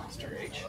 Mr. H.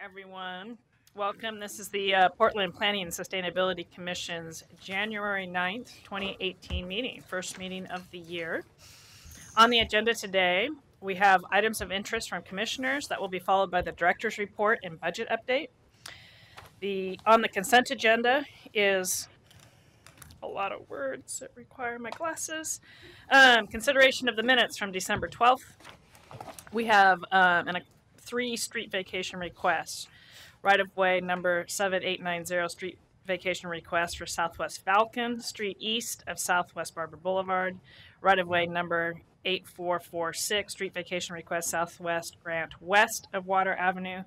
everyone. Welcome. This is the Portland Planning and Sustainability Commission's January 9th, 2018 meeting, first meeting of the year. On the agenda today, we have items of interest from commissioners that will be followed by the director's report and budget update. On the consent agenda is a lot of words that require my glasses. Consideration of the minutes from December 12th. We have 3 street vacation requests. Right-of-way number 7890 street vacation request for Southwest Falcon Street east of Southwest Barber Boulevard. Right-of-way number 8446 street vacation request Southwest Grant west of Water Avenue.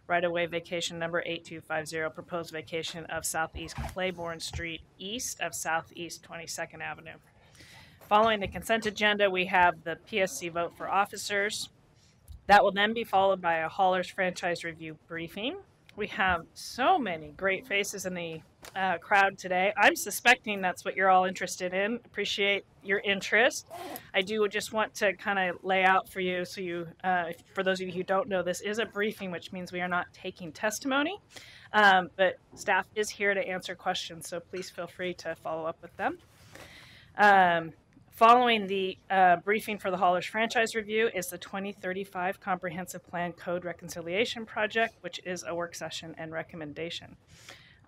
Right-of-way vacation number 8250 proposed vacation of Southeast Claiborne Street east of Southeast 22nd Avenue. Following the consent agenda, we have the PSC vote for officers. That will then be followed by a haulers franchise review briefing. We have so many great faces in the crowd today. I'm suspecting that's what you're all interested in. Appreciate your interest. I do just want to kind of lay out for you, so you, for those of you who don't know, this is a briefing, which means we are not taking testimony, but staff is here to answer questions, so please feel free to follow up with them. Following the briefing for the haulers franchise review is the 2035 Comprehensive Plan Code Reconciliation Project, which is a work session and recommendation.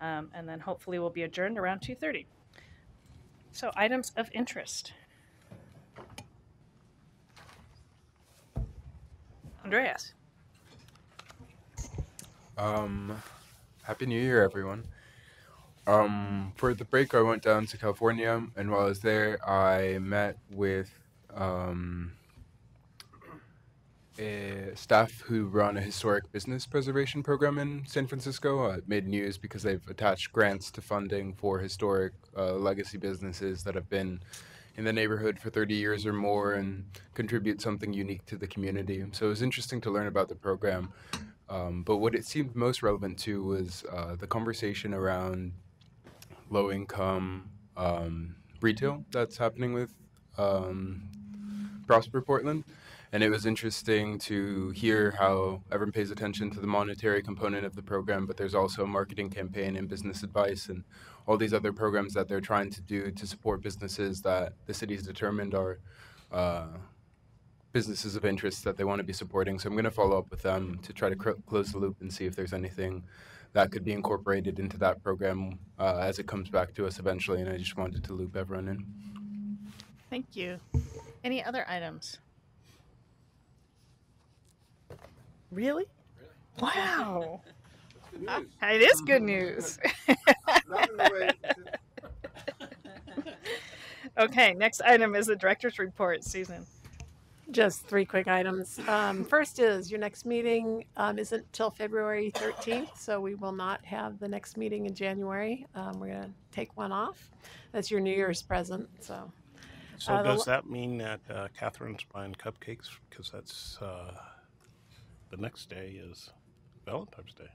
And then hopefully we'll be adjourned around 2:30. So items of interest. Andreas. Happy New Year, everyone. For the break, I went down to California, and while I was there, I met with staff who run a historic business preservation program in San Francisco. It made news because they've attached grants to funding for historic legacy businesses that have been in the neighborhood for 30 years or more and contribute something unique to the community. So it was interesting to learn about the program. But what it seemed most relevant to was the conversation around low-income retail that's happening with Prosper Portland. And it was interesting to hear how everyone pays attention to the monetary component of the program, but there's also a marketing campaign and business advice and all these other programs that they're trying to do to support businesses that the city's determined are businesses of interest that they want to be supporting. So I'm going to follow up with them to try to close the loop and see if there's anything that could be incorporated into that program as it comes back to us eventually. And I just wanted to loop everyone in. Thank you. Any other items? Really? Wow. It is good news. Okay, next item is the director's report. Susan. Just 3 quick items. First is your next meeting isn't till February 13th, so we will not have the next meeting in January. We're going to take one off. That's your New Year's present. So does that mean that Catherine's buying cupcakes? Because that's the next day is Valentine's Day.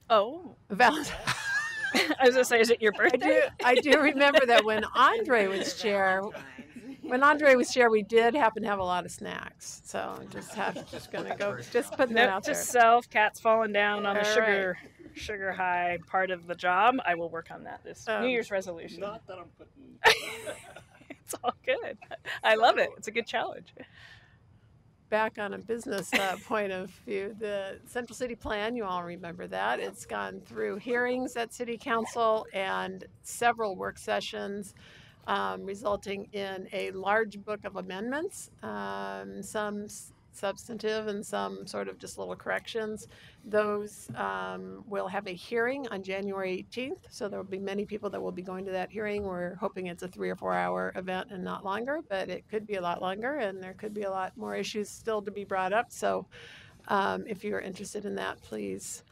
Oh. Valentine's. I was going to say, is it your birthday? I do remember that when Andre was chair. When Andre was chair, we did happen to have a lot of snacks. So just gonna go, just putting that out there. Note to self, cat's falling down on the sugar high part of the job. I will work on that this New Year's resolution. Not that I'm putting. It's all good. I love it. It's a good challenge. Back on a business point of view, the Central City Plan, you all remember that. It's gone through hearings at City Council and several work sessions. Resulting in a large book of amendments, some substantive and some sort of just little corrections. Those will have a hearing on January 18th, so there will be many people that will be going to that hearing. We're hoping it's a 3 or 4 hour event and not longer, but it could be a lot longer, and there could be a lot more issues still to be brought up. So if you're interested in that, please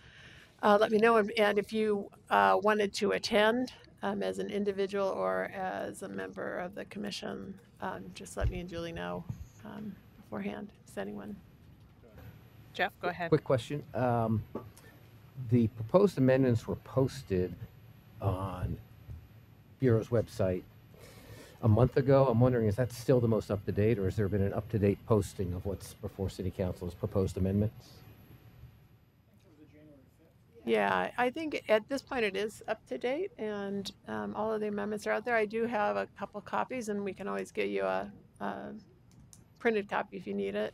let me know. And if you wanted to attend, as an individual or as a member of the commission, just let me and Julie know beforehand. Is anyone? Jeff, go ahead. Quick question. The proposed amendments were posted on Bureau's website a month ago. I'm wondering, is that still the most up-to-date, or has there been an up-to-date posting of what's before City Council's proposed amendments? Yeah, I think at this point it is up to date, and all of the amendments are out there. I do have a couple copies, and we can always get you a printed copy if you need it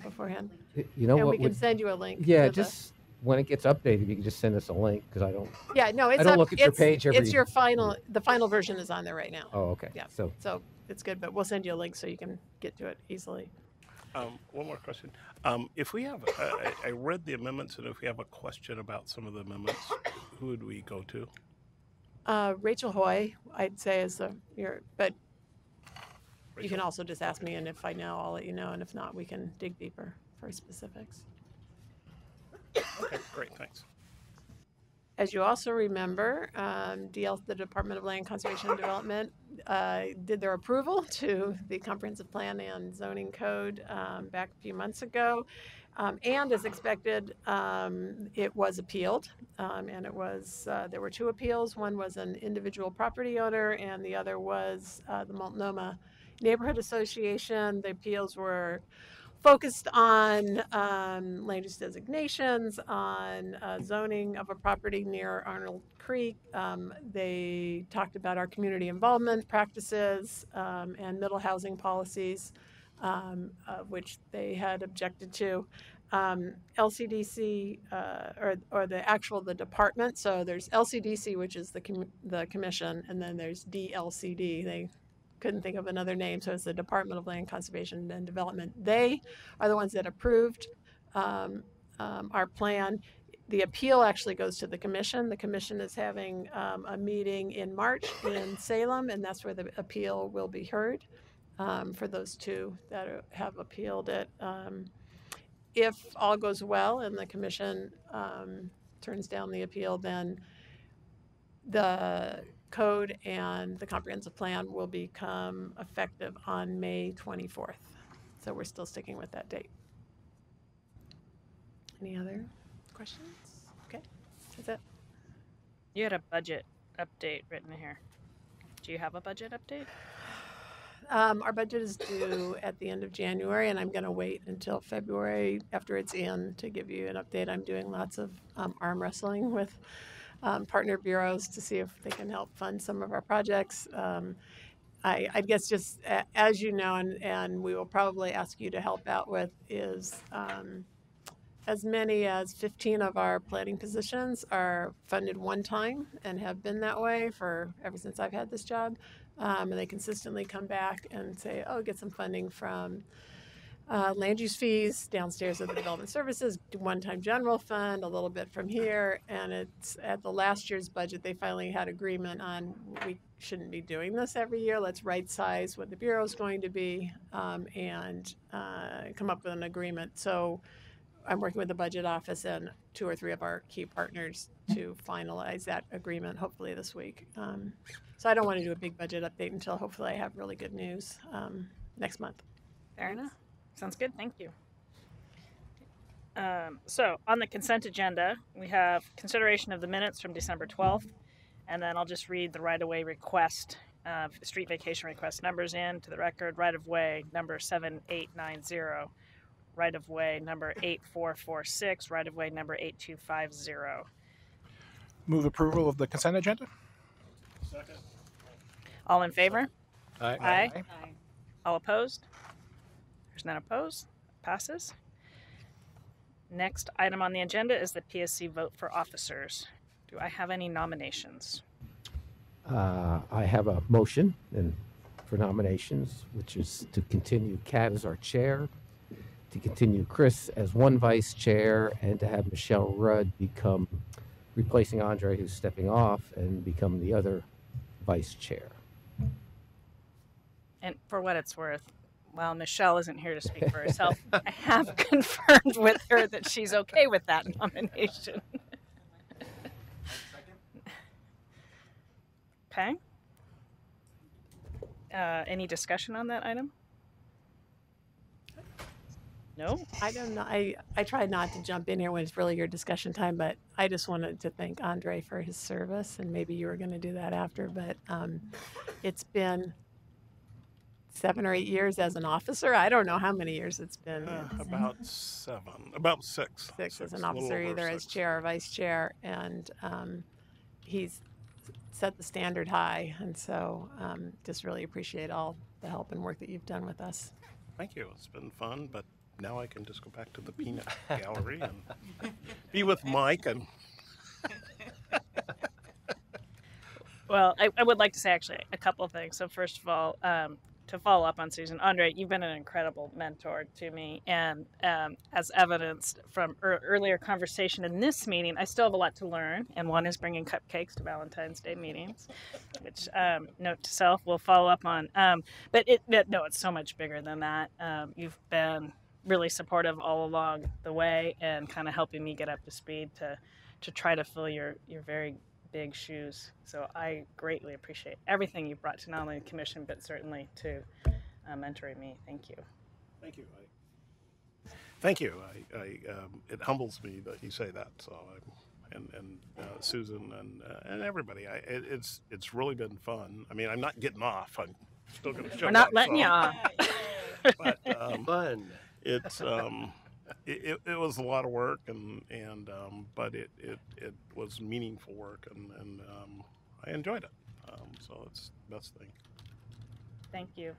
beforehand. You know And what we can would, send you a link. yeah, to just when it gets updated, you can just send us a link because I don't. yeah, no, it's don't up. look at your page every- It's your final. The final version is on there right now. Oh, okay. Yeah. So So it's good, but we'll send you a link so you can get to it easily. One more question. If we have, I read the amendments, and if we have a question about some of the amendments, who would we go to? Rachel Hoy, I'd say is but you Rachel? can also just ask me, and if I know, I'll let you know, and if not, we can dig deeper for specifics. Okay, great, thanks. As you also remember, the Department of Land Conservation and Development did their approval to the Comprehensive Plan and Zoning Code back a few months ago. And as expected, it was appealed. And it was, there were two appeals. One was an individual property owner, and the other was the Multnomah Neighborhood Association. The appeals were focused on land use designations, on zoning of a property near Arnold Creek. They talked about our community involvement practices and middle housing policies, which they had objected to. LCDC or the department. So there's LCDC, which is the commission, and then there's DLCD. They couldn't think of another name, so it's the Department of Land Conservation and Development. They are the ones that approved our plan. The appeal actually goes to the commission. The commission is having a meeting in March in Salem, and that's where the appeal will be heard for those two that have appealed it. If all goes well and the commission turns down the appeal, then the code and the comprehensive plan will become effective on May 24th. So we're still sticking with that date. Any other questions? Okay, that's it. You had a budget update written here. Do you have a budget update? Our budget is due at the end of January, and I'm going to wait until February after it's in to give you an update. I'm doing lots of arm wrestling with partner bureaus to see if they can help fund some of our projects. I guess just as you know, and we will probably ask you to help out with, is as many as 15 of our planning positions are funded one time and have been that way for ever since I've had this job. And they consistently come back and say, oh, get some funding from land use fees downstairs at the development services, one-time general fund, a little bit from here. And it's at the last year's budget, they finally had agreement on we shouldn't be doing this every year. Let's right size what the Bureau is going to be and come up with an agreement. So I'm working with the budget office and 2 or 3 of our key partners to finalize that agreement, hopefully this week. So I don't want to do a big budget update until hopefully I have really good news next month. Fair enough. Sounds good. Thank you. So on the consent agenda, we have consideration of the minutes from December 12th, and then I'll just read the right-of-way request, street vacation request numbers in to the record. Right-of-way number 7890, right-of-way number 8446, right-of-way number 8250. Move approval of the consent agenda? Second. All in favor? Aye. Aye. All opposed? There's none opposed. Passes. Next item on the agenda is the PSC vote for officers. Do I have any nominations? I have a motion for nominations, which is to continue Kat as our chair, to continue Chris as one vice chair, and to have Michelle Rudd become replacing Andre, who's stepping off, and become the other vice chair. And for what it's worth, while Michelle isn't here to speak for herself, I have confirmed with her that she's okay with that nomination. Okay. Any discussion on that item? No? I don't know. I tried not to jump in here when it's really your discussion time, but I just wanted to thank Andre for his service, and maybe you were going to do that after, but it's been 7 or 8 years as an officer. I don't know how many years it's been. About 7, about 6. 6 as an a little officer, over either as 6. chair or vice chair, and he's set the standard high. And so just really appreciate all the help and work that you've done with us. Thank you. It's been fun, but now I can just go back to the peanut gallery and be with Mike. And Well, I would like to say actually a couple of things. So first of all, to follow up on Susan, Andre, you've been an incredible mentor to me, and as evidenced from earlier conversation in this meeting, I still have a lot to learn, and one is bringing cupcakes to Valentine's Day meetings, which, note to self, we'll follow up on. But it's so much bigger than that. You've been really supportive all along the way and kind of helping me get up to speed to try to fill your very big shoes. So I greatly appreciate everything you've brought to not only the commission, but certainly to mentoring me. Thank you. thank you. Thank you. It humbles me that you say that. So, and Susan and everybody. It's really been fun. I mean, I'm not getting off. I'm still going to show up. We're not letting you off. But Fun. it's it was a lot of work, but it was meaningful work, and I enjoyed it. So it's the best thing. Thank you.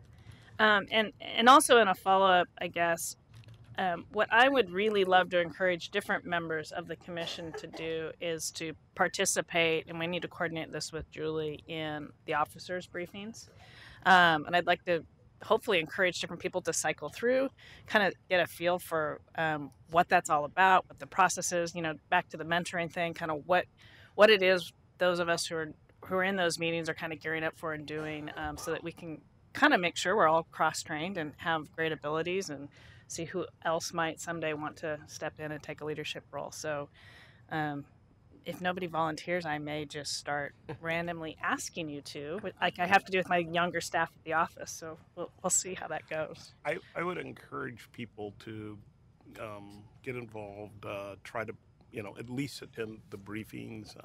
And also in a follow-up, I guess, what I would really love to encourage different members of the commission to do is to participate, and we need to coordinate this with Julie, in the officers' briefings. And I'd like to hopefully encourage different people to cycle through, kind of get a feel for what that's all about, what the process is, back to the mentoring thing, kind of what it is those of us who are in those meetings are kind of gearing up for and doing, so that we can kind of make sure we're all cross-trained and have great abilities and see who else might someday want to step in and take a leadership role. So if nobody volunteers, I may just start randomly asking you to, like I have to do with my younger staff at the office. So we'll see how that goes. I would encourage people to get involved, try to at least attend the briefings,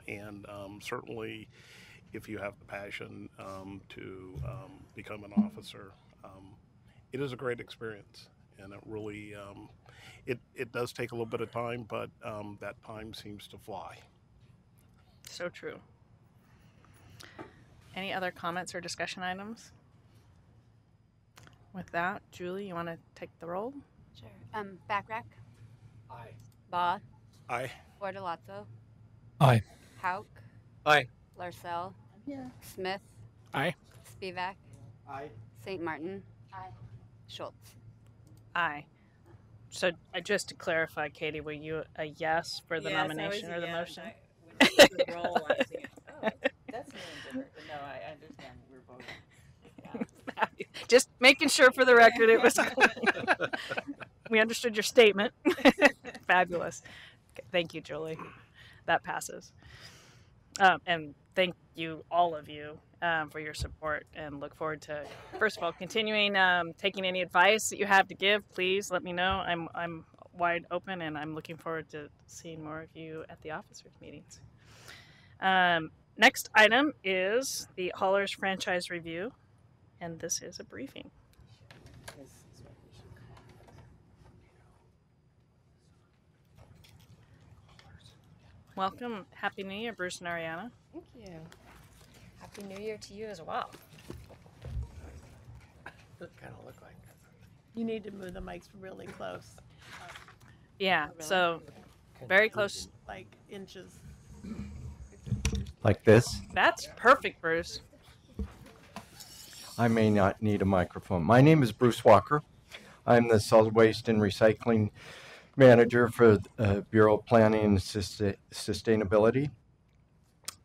and certainly if you have the passion to become an officer, it is a great experience, and it really it does take a little bit of time, but that time seems to fly. So true. Any other comments or discussion items? With that, Julie, you want to take the roll? Sure. Backrack. Aye. Baugh. Aye. Bortolazzo. Aye. Hauk. Aye. Larcell. Smith. Aye. Spivak. Aye. St. Martin. Aye. Schultz. Aye. So just to clarify, Katie, were you a yes for the nomination or the motion? When you did the roll, I was thinking, oh, that's new and different. But no, I understand we're voting. Yeah. Just making sure for the record it was clear. We understood your statement. Fabulous. Okay, thank you, Julie. That passes. And thank you, all of you, for your support, and look forward to, first of all, continuing taking any advice that you have to give. Please let me know. I'm wide open, and I'm looking forward to seeing more of you at the officers' meetings. Next item is the Haulers franchise review, and this is a briefing. Welcome. Happy New Year, Bruce and Ariana. Thank you. Happy New Year to you as well. Does kind of look like. You need to move the mics really close, Yeah, so very close. like inches. Like this? That's perfect, Bruce. I may not need a microphone. My name is Bruce Walker. I'm the Solid Waste and Recycling Manager for Bureau of Planning and Sustainability.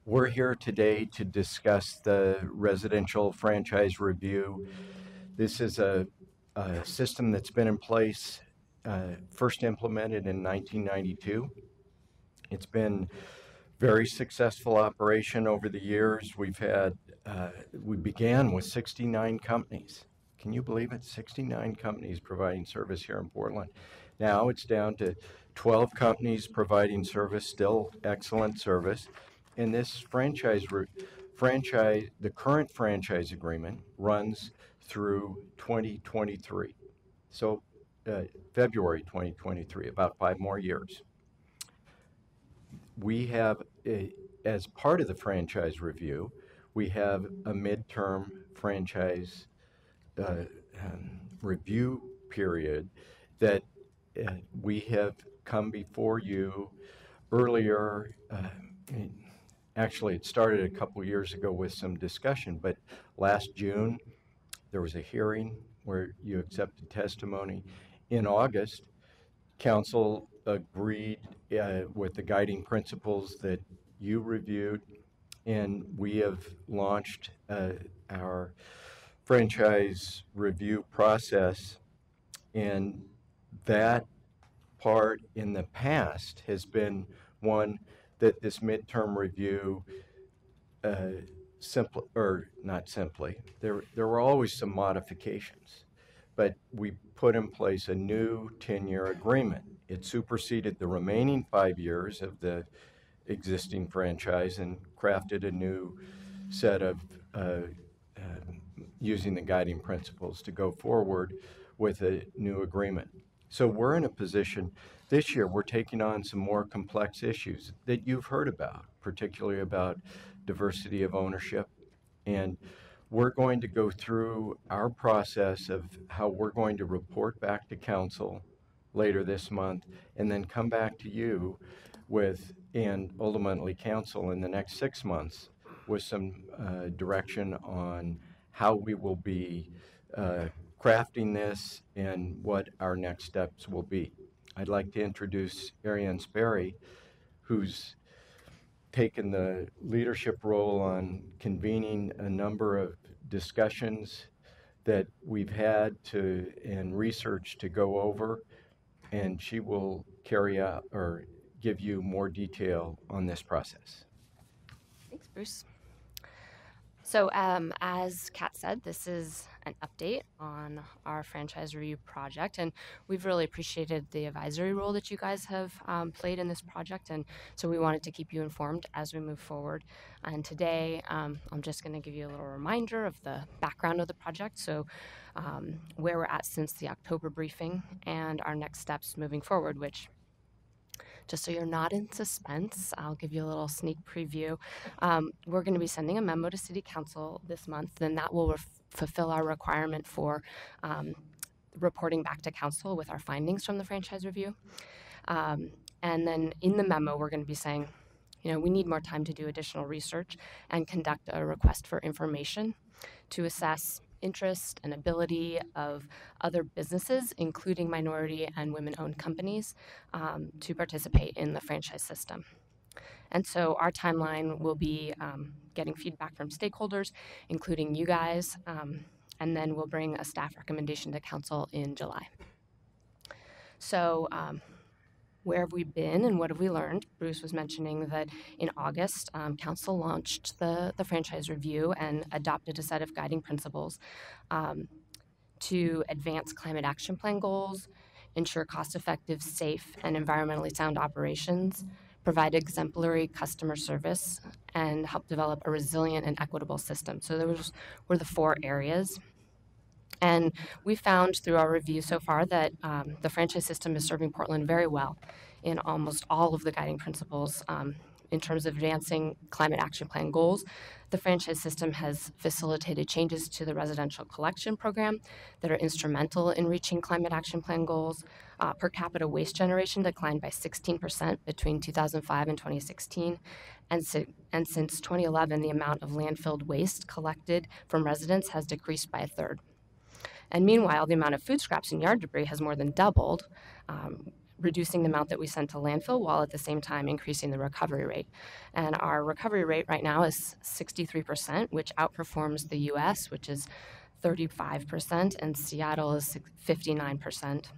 We're here today to discuss the residential franchise review. This is a system that's been in place, first implemented in 1992. It's been very successful operation over the years. We've had, we began with 69 companies. Can you believe it? 69 companies providing service here in Portland. Now it's down to 12 companies providing service, still excellent service. And this franchise the current franchise agreement runs through 2023. So February 2023, about 5 more years. We have, as part of the franchise review, we have a midterm franchise review period that we have come before you earlier. Actually, it started a couple years ago with some discussion, but last June there was a hearing where you accepted testimony. In August, Council agreed with the guiding principles that you reviewed, and we have launched our franchise review process. And that part in the past has been one that this midterm review there were always some modifications, but we put in place a new 10-year agreement. It superseded the remaining 5 years of the existing franchise and crafted a new set of using the guiding principles to go forward with a new agreement. So we're in a position this year, we're taking on some more complex issues that you've heard about, particularly about diversity of ownership. And we're going to go through our process of how we're going to report back to council later this month and then come back to you with, and ultimately council in the next 6 months with some direction on how we will be crafting this and what our next steps will be. I'd like to introduce Ariane Sperry, who's taken the leadership role on convening a number of discussions that we've had and research to go over, and she will carry out or give you more detail on this process. Thanks, Bruce. So as Kat said, this is an update on our franchise review project, and we've really appreciated the advisory role that you guys have played in this project, and so we wanted to keep you informed as we move forward. And today, I'm just going to give you a little reminder of the background of the project, so where we're at since the October briefing, and our next steps moving forward, which, just so you're not in suspense, I'll give you a little sneak preview. We're going to be sending a memo to City Council this month, and that will fulfill our requirement for reporting back to Council with our findings from the franchise review. And then in the memo, we're going to be saying, we need more time to do additional research and conduct a request for information to assess interest and ability of other businesses, including minority and women-owned companies, to participate in the franchise system. And so our timeline will be getting feedback from stakeholders, including you guys, and then we'll bring a staff recommendation to council in July. So where have we been and what have we learned? Bruce was mentioning that in August, council launched the franchise review and adopted a set of guiding principles to advance climate action plan goals, ensure cost-effective, safe, and environmentally sound operations, provide exemplary customer service, and help develop a resilient and equitable system. So those were the 4 areas. And we found through our review so far that the franchise system is serving Portland very well in almost all of the guiding principles. In terms of advancing climate action plan goals, the franchise system has facilitated changes to the residential collection program that are instrumental in reaching climate action plan goals. Per capita waste generation declined by 16% between 2005 and 2016. And since 2011, the amount of landfilled waste collected from residents has decreased by 1/3. And meanwhile, the amount of food scraps and yard debris has more than doubled, reducing the amount that we send to landfill while at the same time increasing the recovery rate. And our recovery rate right now is 63%, which outperforms the US, which is 35%, and Seattle is 59%.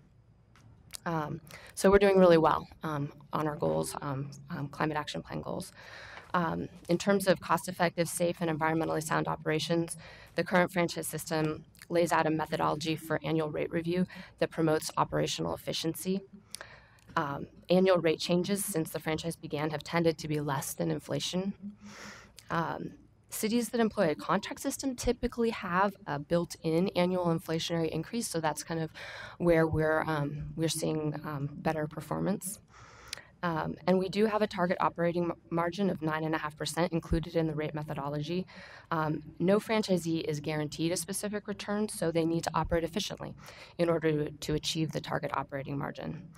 So we're doing really well on our goals, climate action plan goals. In terms of cost-effective, safe, and environmentally sound operations, the current franchise system lays out a methodology for annual rate review that promotes operational efficiency. Annual rate changes since the franchise began have tended to be less than inflation. Cities that employ a contract system typically have a built-in annual inflationary increase, so that's kind of where we're seeing better performance. And we do have a target operating margin of 9.5% included in the rate methodology. No franchisee is guaranteed a specific return, so they need to operate efficiently in order to achieve the target operating margin.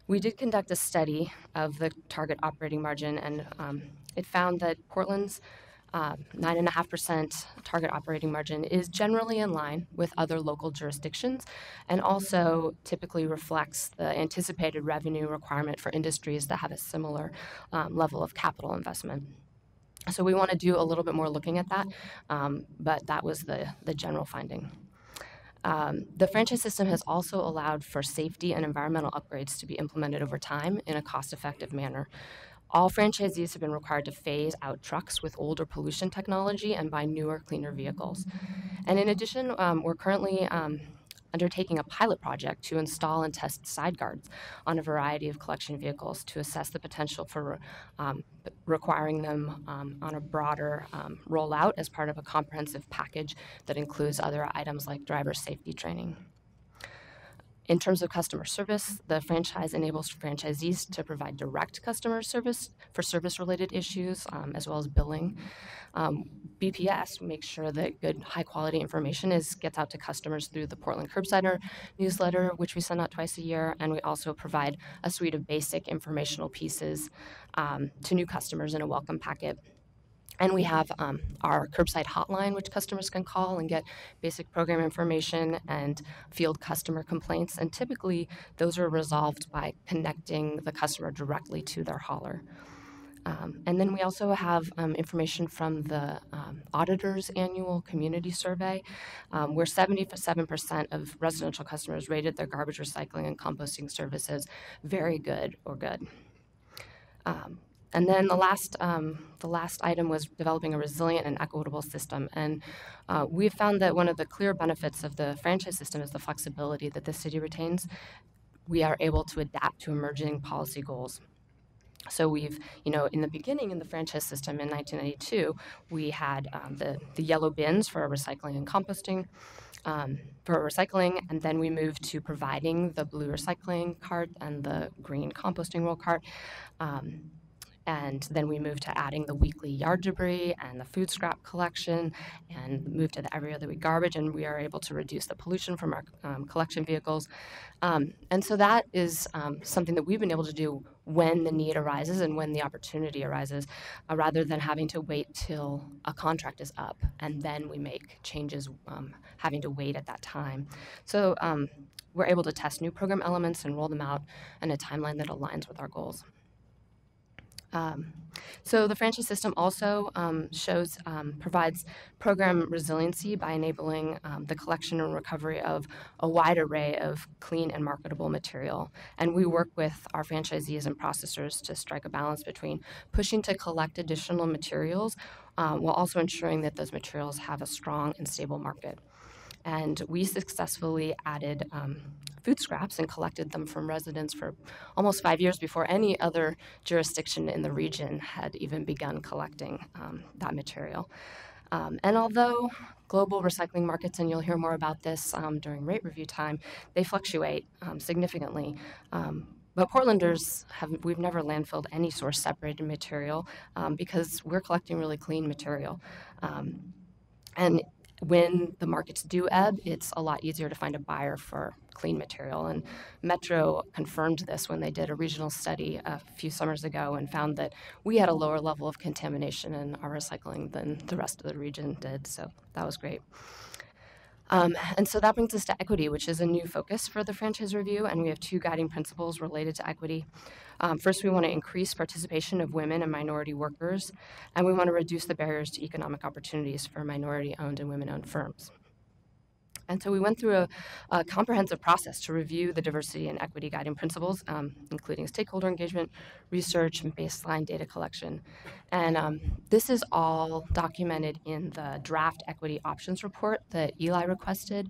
We did conduct a study of the target operating margin, and it found that Portland's 9.5% target operating margin is generally in line with other local jurisdictions and also typically reflects the anticipated revenue requirement for industries that have a similar level of capital investment. So we want to do a little bit more looking at that, but that was the general finding. The franchise system has also allowed for safety and environmental upgrades to be implemented over time in a cost-effective manner. All franchisees have been required to phase out trucks with older pollution technology and buy newer, cleaner vehicles. And in addition, we're currently undertaking a pilot project to install and test side guards on a variety of collection vehicles to assess the potential for requiring them on a broader rollout as part of a comprehensive package that includes other items like driver safety training. In terms of customer service, the franchise enables franchisees to provide direct customer service for service-related issues, as well as billing. BPS makes sure that good, high-quality information gets out to customers through the Portland Curbsider newsletter, which we send out twice a year, and we also provide a suite of basic informational pieces to new customers in a welcome packet. And we have our curbside hotline, which customers can call and get basic program information and field customer complaints. And typically, those are resolved by connecting the customer directly to their hauler. And then we also have information from the auditor's annual community survey, where 77% of residential customers rated their garbage recycling and composting services very good or good. And then the last item was developing a resilient and equitable system. And we've found that one of the clear benefits of the franchise system is the flexibility that the city retains. We are able to adapt to emerging policy goals. So we've, in the beginning in the franchise system in 1992, we had the yellow bins for recycling and composting, and then we moved to providing the blue recycling cart and the green composting roll cart. And then we moved to adding the weekly yard debris and the food scrap collection and moved to the every other week garbage, and we are able to reduce the pollution from our collection vehicles. And so that is something that we've been able to do when the need arises and when the opportunity arises, rather than having to wait till a contract is up and then we make changes, having to wait at that time. So we're able to test new program elements and roll them out in a timeline that aligns with our goals. So the franchise system also provides program resiliency by enabling the collection and recovery of a wide array of clean and marketable material. And we work with our franchisees and processors to strike a balance between pushing to collect additional materials while also ensuring that those materials have a strong and stable market. And we successfully added food scraps and collected them from residents for almost 5 years before any other jurisdiction in the region had even begun collecting that material. And although global recycling markets, and you'll hear more about this during rate review time, they fluctuate significantly. But Portlanders, we've never landfilled any source separated material because we're collecting really clean material. And when the markets do ebb, it's a lot easier to find a buyer for clean material. And Metro confirmed this when they did a regional study a few summers ago and found that we had a lower level of contamination in our recycling than the rest of the region did. So that was great. And so that brings us to equity, which is a new focus for the franchise review, and we have 2 guiding principles related to equity. First, we want to increase participation of women and minority workers, and we want to reduce the barriers to economic opportunities for minority-owned and women-owned firms. And so we went through a comprehensive process to review the diversity and equity guiding principles, including stakeholder engagement, research, and baseline data collection. And this is all documented in the draft equity options report that Eli requested.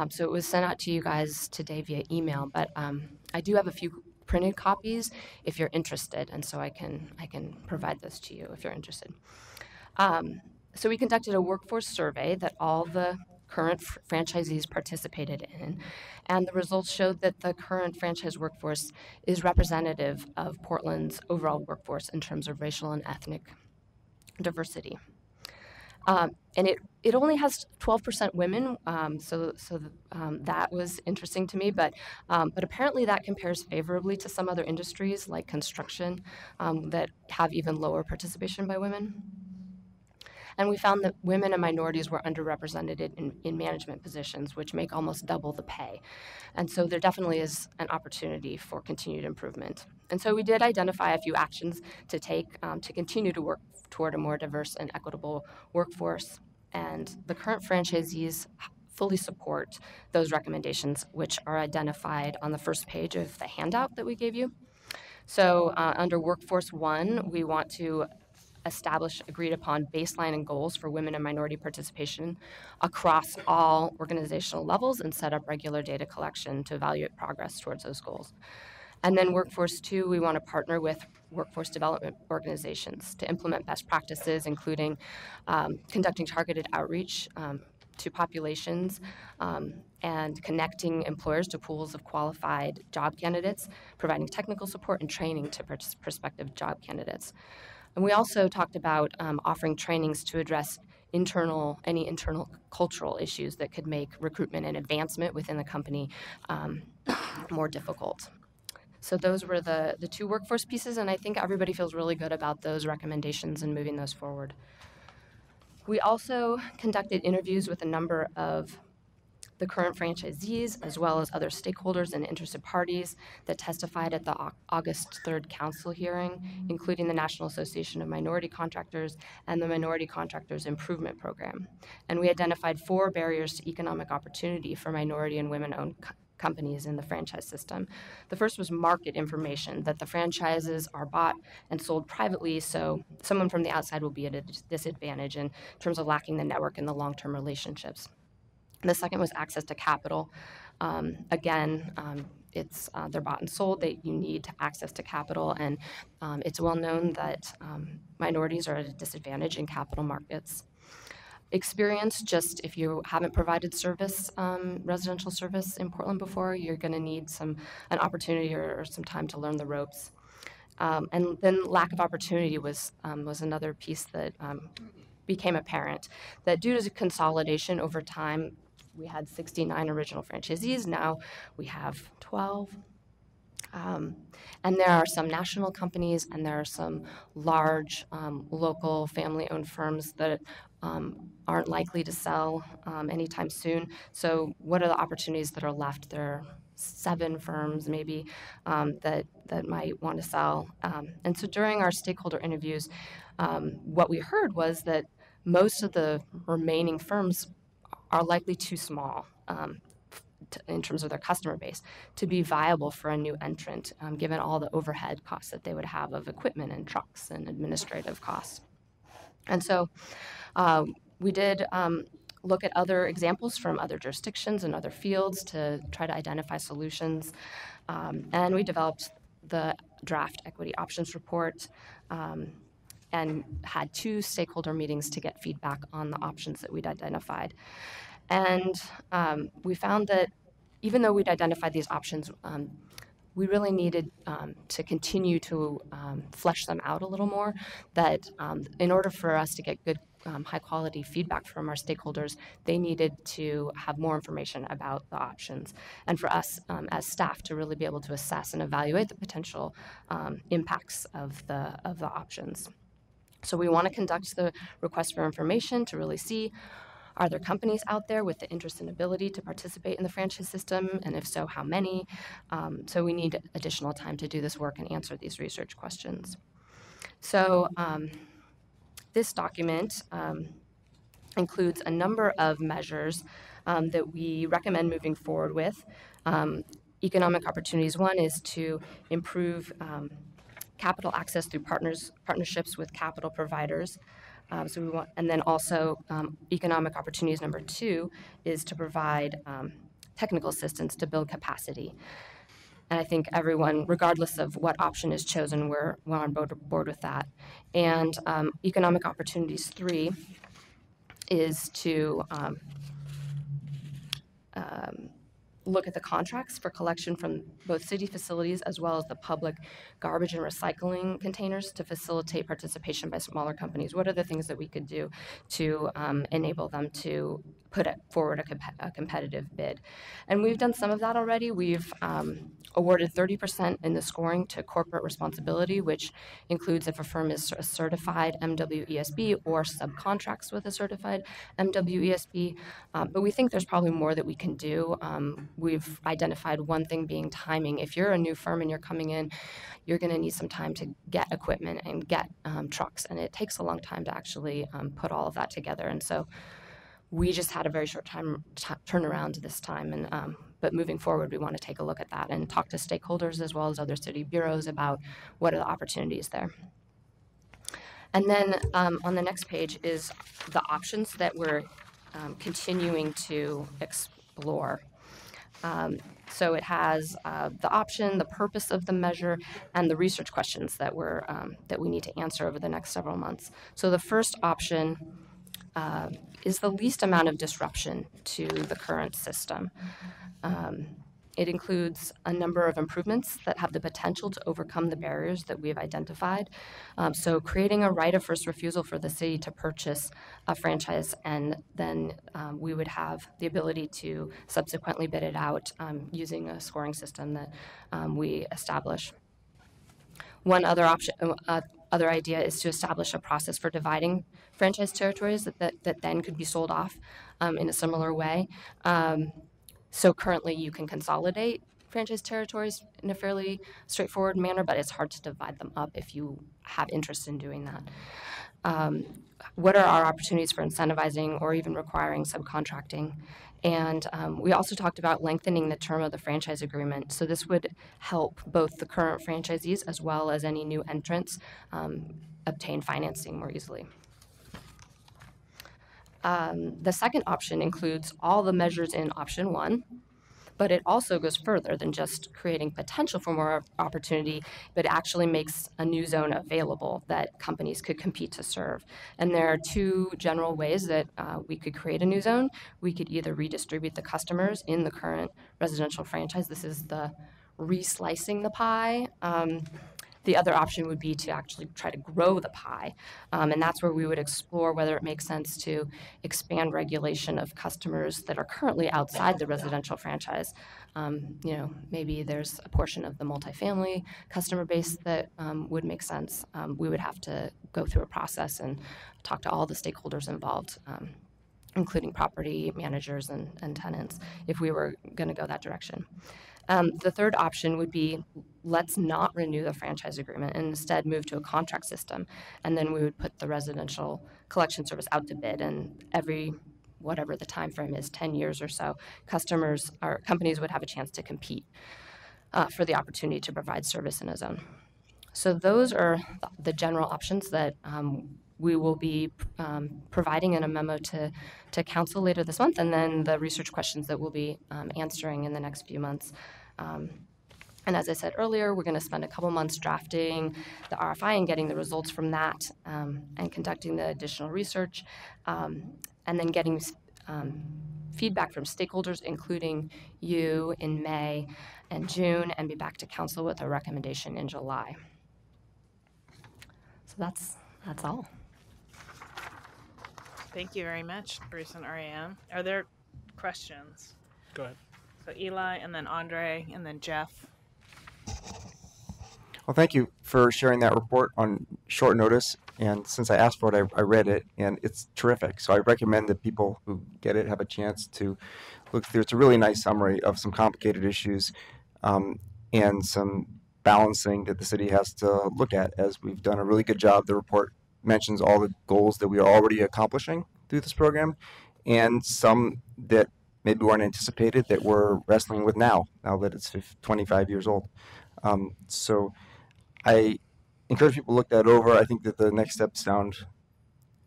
So it was sent out to you guys today via email, but I do have a few printed copies if you're interested, and so I can provide this to you if you're interested. So we conducted a workforce survey that all the current franchisees participated in, and the results showed that the current franchise workforce is representative of Portland's overall workforce in terms of racial and ethnic diversity. And it only has 12% women, that was interesting to me, but apparently that compares favorably to some other industries like construction that have even lower participation by women. And we found that women and minorities were underrepresented in management positions, which make almost double the pay. And so there definitely is an opportunity for continued improvement. And so we did identify a few actions to take to continue to work toward a more diverse and equitable workforce. And the current franchisees fully support those recommendations, which are identified on the first page of the handout that we gave you. So under Workforce 1, we want to establish agreed upon baseline and goals for women and minority participation across all organizational levels and set up regular data collection to evaluate progress towards those goals. And then Workforce 2, we want to partner with workforce development organizations to implement best practices, including conducting targeted outreach to populations and connecting employers to pools of qualified job candidates, providing technical support and training to prospective job candidates. And we also talked about offering trainings to address any internal cultural issues that could make recruitment and advancement within the company more difficult. So those were the two workforce pieces, and I think everybody feels really good about those recommendations and moving those forward. We also conducted interviews with a number of the current franchisees, as well as other stakeholders and interested parties that testified at the August 3rd council hearing, including the National Association of Minority Contractors and the Minority Contractors Improvement Program. And we identified 4 barriers to economic opportunity for minority and women-owned companies in the franchise system. The first was market information, that the franchises are bought and sold privately, so someone from the outside will be at a disadvantage in terms of lacking the network and the long-term relationships. The second was access to capital. They're bought and sold, that you need access to capital, and it's well known that minorities are at a disadvantage in capital markets. Experience, just if you haven't provided service, residential service in Portland before, you're going to need an opportunity or some time to learn the ropes. And then lack of opportunity was another piece that became apparent, that due to consolidation over time, we had 69 original franchisees. Now we have 12. And there are some national companies and there are some large local family-owned firms that aren't likely to sell anytime soon. So what are the opportunities that are left? There are 7 firms maybe that might want to sell. And so during our stakeholder interviews, what we heard was that most of the remaining firms are likely too small in terms of their customer base to be viable for a new entrant, given all the overhead costs that they would have of equipment and trucks and administrative costs. And so we did look at other examples from other jurisdictions and other fields to try to identify solutions. And we developed the draft equity options report and had 2 stakeholder meetings to get feedback on the options that we'd identified. And we found that even though we'd identified these options, we really needed to continue to flesh them out a little more, that in order for us to get good high-quality feedback from our stakeholders, they needed to have more information about the options, and for us as staff to really be able to assess and evaluate the potential impacts of the options. So we want to conduct the request for information to really see, are there companies out there with the interest and ability to participate in the franchise system, and if so, how many? So we need additional time to do this work and answer these research questions. So this document includes a number of measures that we recommend moving forward with. Economic opportunities, one is to improve capital access through partnerships with capital providers. And then also economic opportunities number 2 is to provide technical assistance to build capacity. And I think everyone, regardless of what option is chosen, we're on board with that. And economic opportunities 3 is to look at the contracts for collection from both city facilities as well as the public garbage and recycling containers to facilitate participation by smaller companies. What are the things that we could do to enable them to put forward a competitive bid? And we've done some of that already. We've awarded 30% in the scoring to corporate responsibility, which includes if a firm is a certified MWESB or subcontracts with a certified MWESB. But we think there's probably more that we can do. We've identified one thing being timing. If you're a new firm and you're coming in, you're going to need some time to get equipment and get trucks, and it takes a long time to actually put all of that together. And so we just had a very short time turnaround this time, and but moving forward, we want to take a look at that and talk to stakeholders as well as other city bureaus about what are the opportunities there. And then on the next page is the options that we're continuing to explore. So it has the option, the purpose of the measure, and the research questions that we need to answer over the next several months. So the first option is the least amount of disruption to the current system. It includes a number of improvements that have the potential to overcome the barriers that we have identified. So creating a right of first refusal for the city to purchase a franchise, and then we would have the ability to subsequently bid it out using a scoring system that we establish. One other option, other idea is to establish a process for dividing franchise territories that then could be sold off in a similar way. So currently you can consolidate franchise territories in a fairly straightforward manner, but it's hard to divide them up if you have interest in doing that. What are our opportunities for incentivizing or even requiring subcontracting? And we also talked about lengthening the term of the franchise agreement. So this would help both the current franchisees as well as any new entrants obtain financing more easily. The second option includes all the measures in option 1, but it also goes further than just creating potential for more opportunity, but actually makes a new zone available that companies could compete to serve. And there are two general ways that we could create a new zone. We could either redistribute the customers in the current residential franchise. This is the reslicing the pie. The other option would be to actually try to grow the pie, and that's where we would explore whether it makes sense to expand regulation of customers that are currently outside the residential franchise. You know, maybe there's a portion of the multifamily customer base that would make sense. We would have to go through a process and talk to all the stakeholders involved, including property managers and tenants, if we were going to go that direction. The third option would be, let's not renew the franchise agreement and instead move to a contract system. And then we would put the residential collection service out to bid, and every, whatever the time frame is, 10 years or so, customers or companies would have a chance to compete for the opportunity to provide service in a zone. So those are the general options that we will be providing in a memo to council later this month, and then the research questions that we'll be answering in the next few months. And as I said earlier, we're going to spend a couple months drafting the RFI and getting the results from that, and conducting the additional research, and then getting feedback from stakeholders, including you, in May and June, and be back to council with a recommendation in July. So that's all. Thank you very much, Bruce and Ariane. Are there questions? Go ahead. So Eli, and then Andre, and then Jeff. Well, thank you for sharing that report on short notice. And since I asked for it, I read it, and it's terrific. So I recommend that people who get it have a chance to look through. It's a really nice summary of some complicated issues and some balancing that the city has to look at, as we've done a really good job. The report mentions all the goals that we are already accomplishing through this program, and some that maybe weren't anticipated that we're wrestling with now that it's 25 years old. So I encourage people to look that over. I think that the next steps sound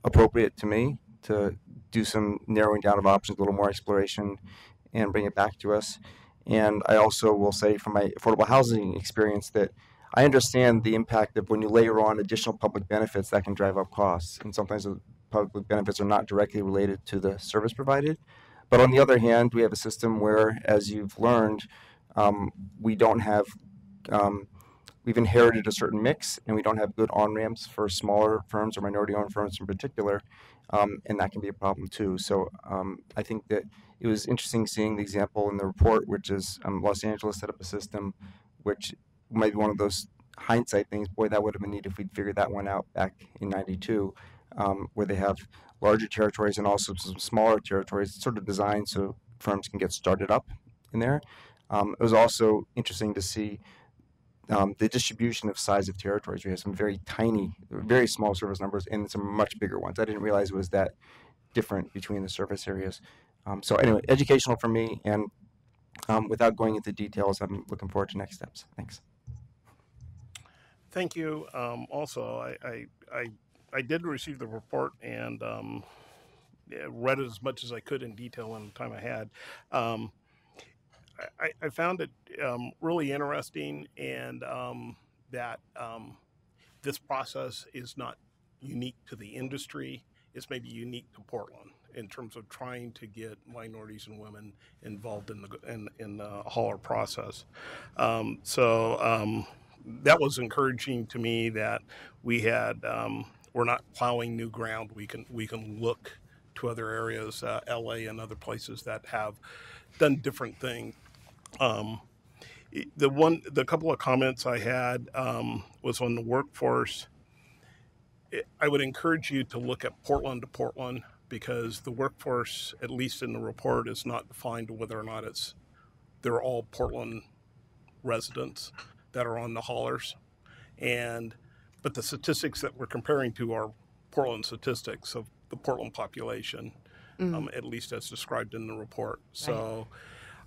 appropriate to me, to do some narrowing down of options, a little more exploration, and bring it back to us. And I also will say from my affordable housing experience that I understand the impact of when you layer on additional public benefits that can drive up costs. And sometimes the public benefits are not directly related to the service provided. But on the other hand, we have a system where, as you've learned, we don't have, we've inherited a certain mix, and we don't have good on-ramps for smaller firms or minority-owned firms in particular, and that can be a problem too. So I think that it was interesting seeing the example in the report, which is Los Angeles set up a system which might be one of those hindsight things. Boy, that would have been neat if we'd figured that one out back in '92, where they have larger territories and also some smaller territories, sort of designed so firms can get started up in there. It was also interesting to see the distribution of size of territories. We have some very tiny, very small service numbers and some much bigger ones. I didn't realize it was that different between the service areas. So anyway, educational for me, and without going into details, I'm looking forward to next steps. Thanks. Thank you. Also, I did receive the report and read it as much as I could in detail in the time I had. I found it really interesting, and that this process is not unique to the industry. It's maybe unique to Portland in terms of trying to get minorities and women involved in the hauler process. That was encouraging to me that we had we're not plowing new ground. We can look to other areas, LA and other places that have done different things. The couple of comments I had was on the workforce. I would encourage you to look at Portland to Portland, because the workforce, at least in the report, is not defined whether or not they're all Portland residents that are on the haulers, but the statistics that we're comparing to are Portland statistics of the Portland population, at least as described in the report. So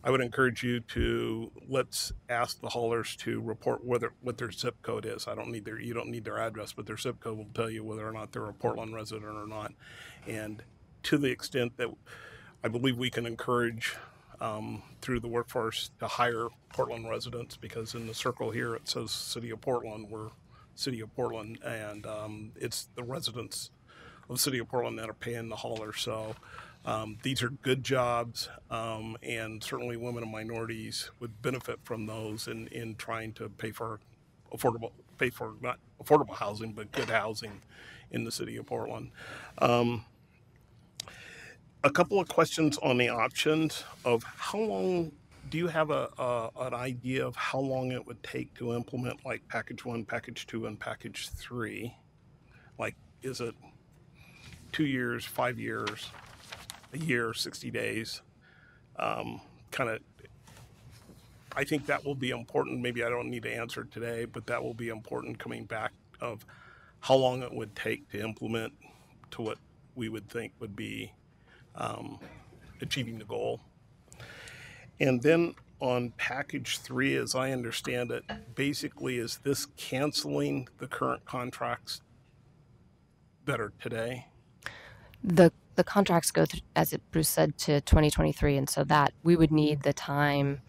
I would encourage you to let's ask the haulers to report what their zip code is. You don't need their address, but their zip code will tell you whether or not they're a Portland resident or not. And to the extent that I believe we can encourage through the workforce to hire Portland residents, because in the circle here it says City of Portland. We're City of Portland, and it's the residents of the City of Portland that are paying the hauler. So these are good jobs, and certainly women and minorities would benefit from those in trying to pay for not affordable housing, but good housing in the City of Portland. A couple of questions on the options of how long. Do you have an idea of how long it would take to implement, like package 1, package 2, and package 3? Like, is it 2 years, 5 years, a year, 60 days? I think that will be important. Maybe I don't need to answer today, but that will be important coming back of how long it would take to implement to what we would think would be achieving the goal. And then on package 3, as I understand it, basically is this canceling the current contracts that are today? The contracts go through, as Bruce said, to 2023, and so that we would need the time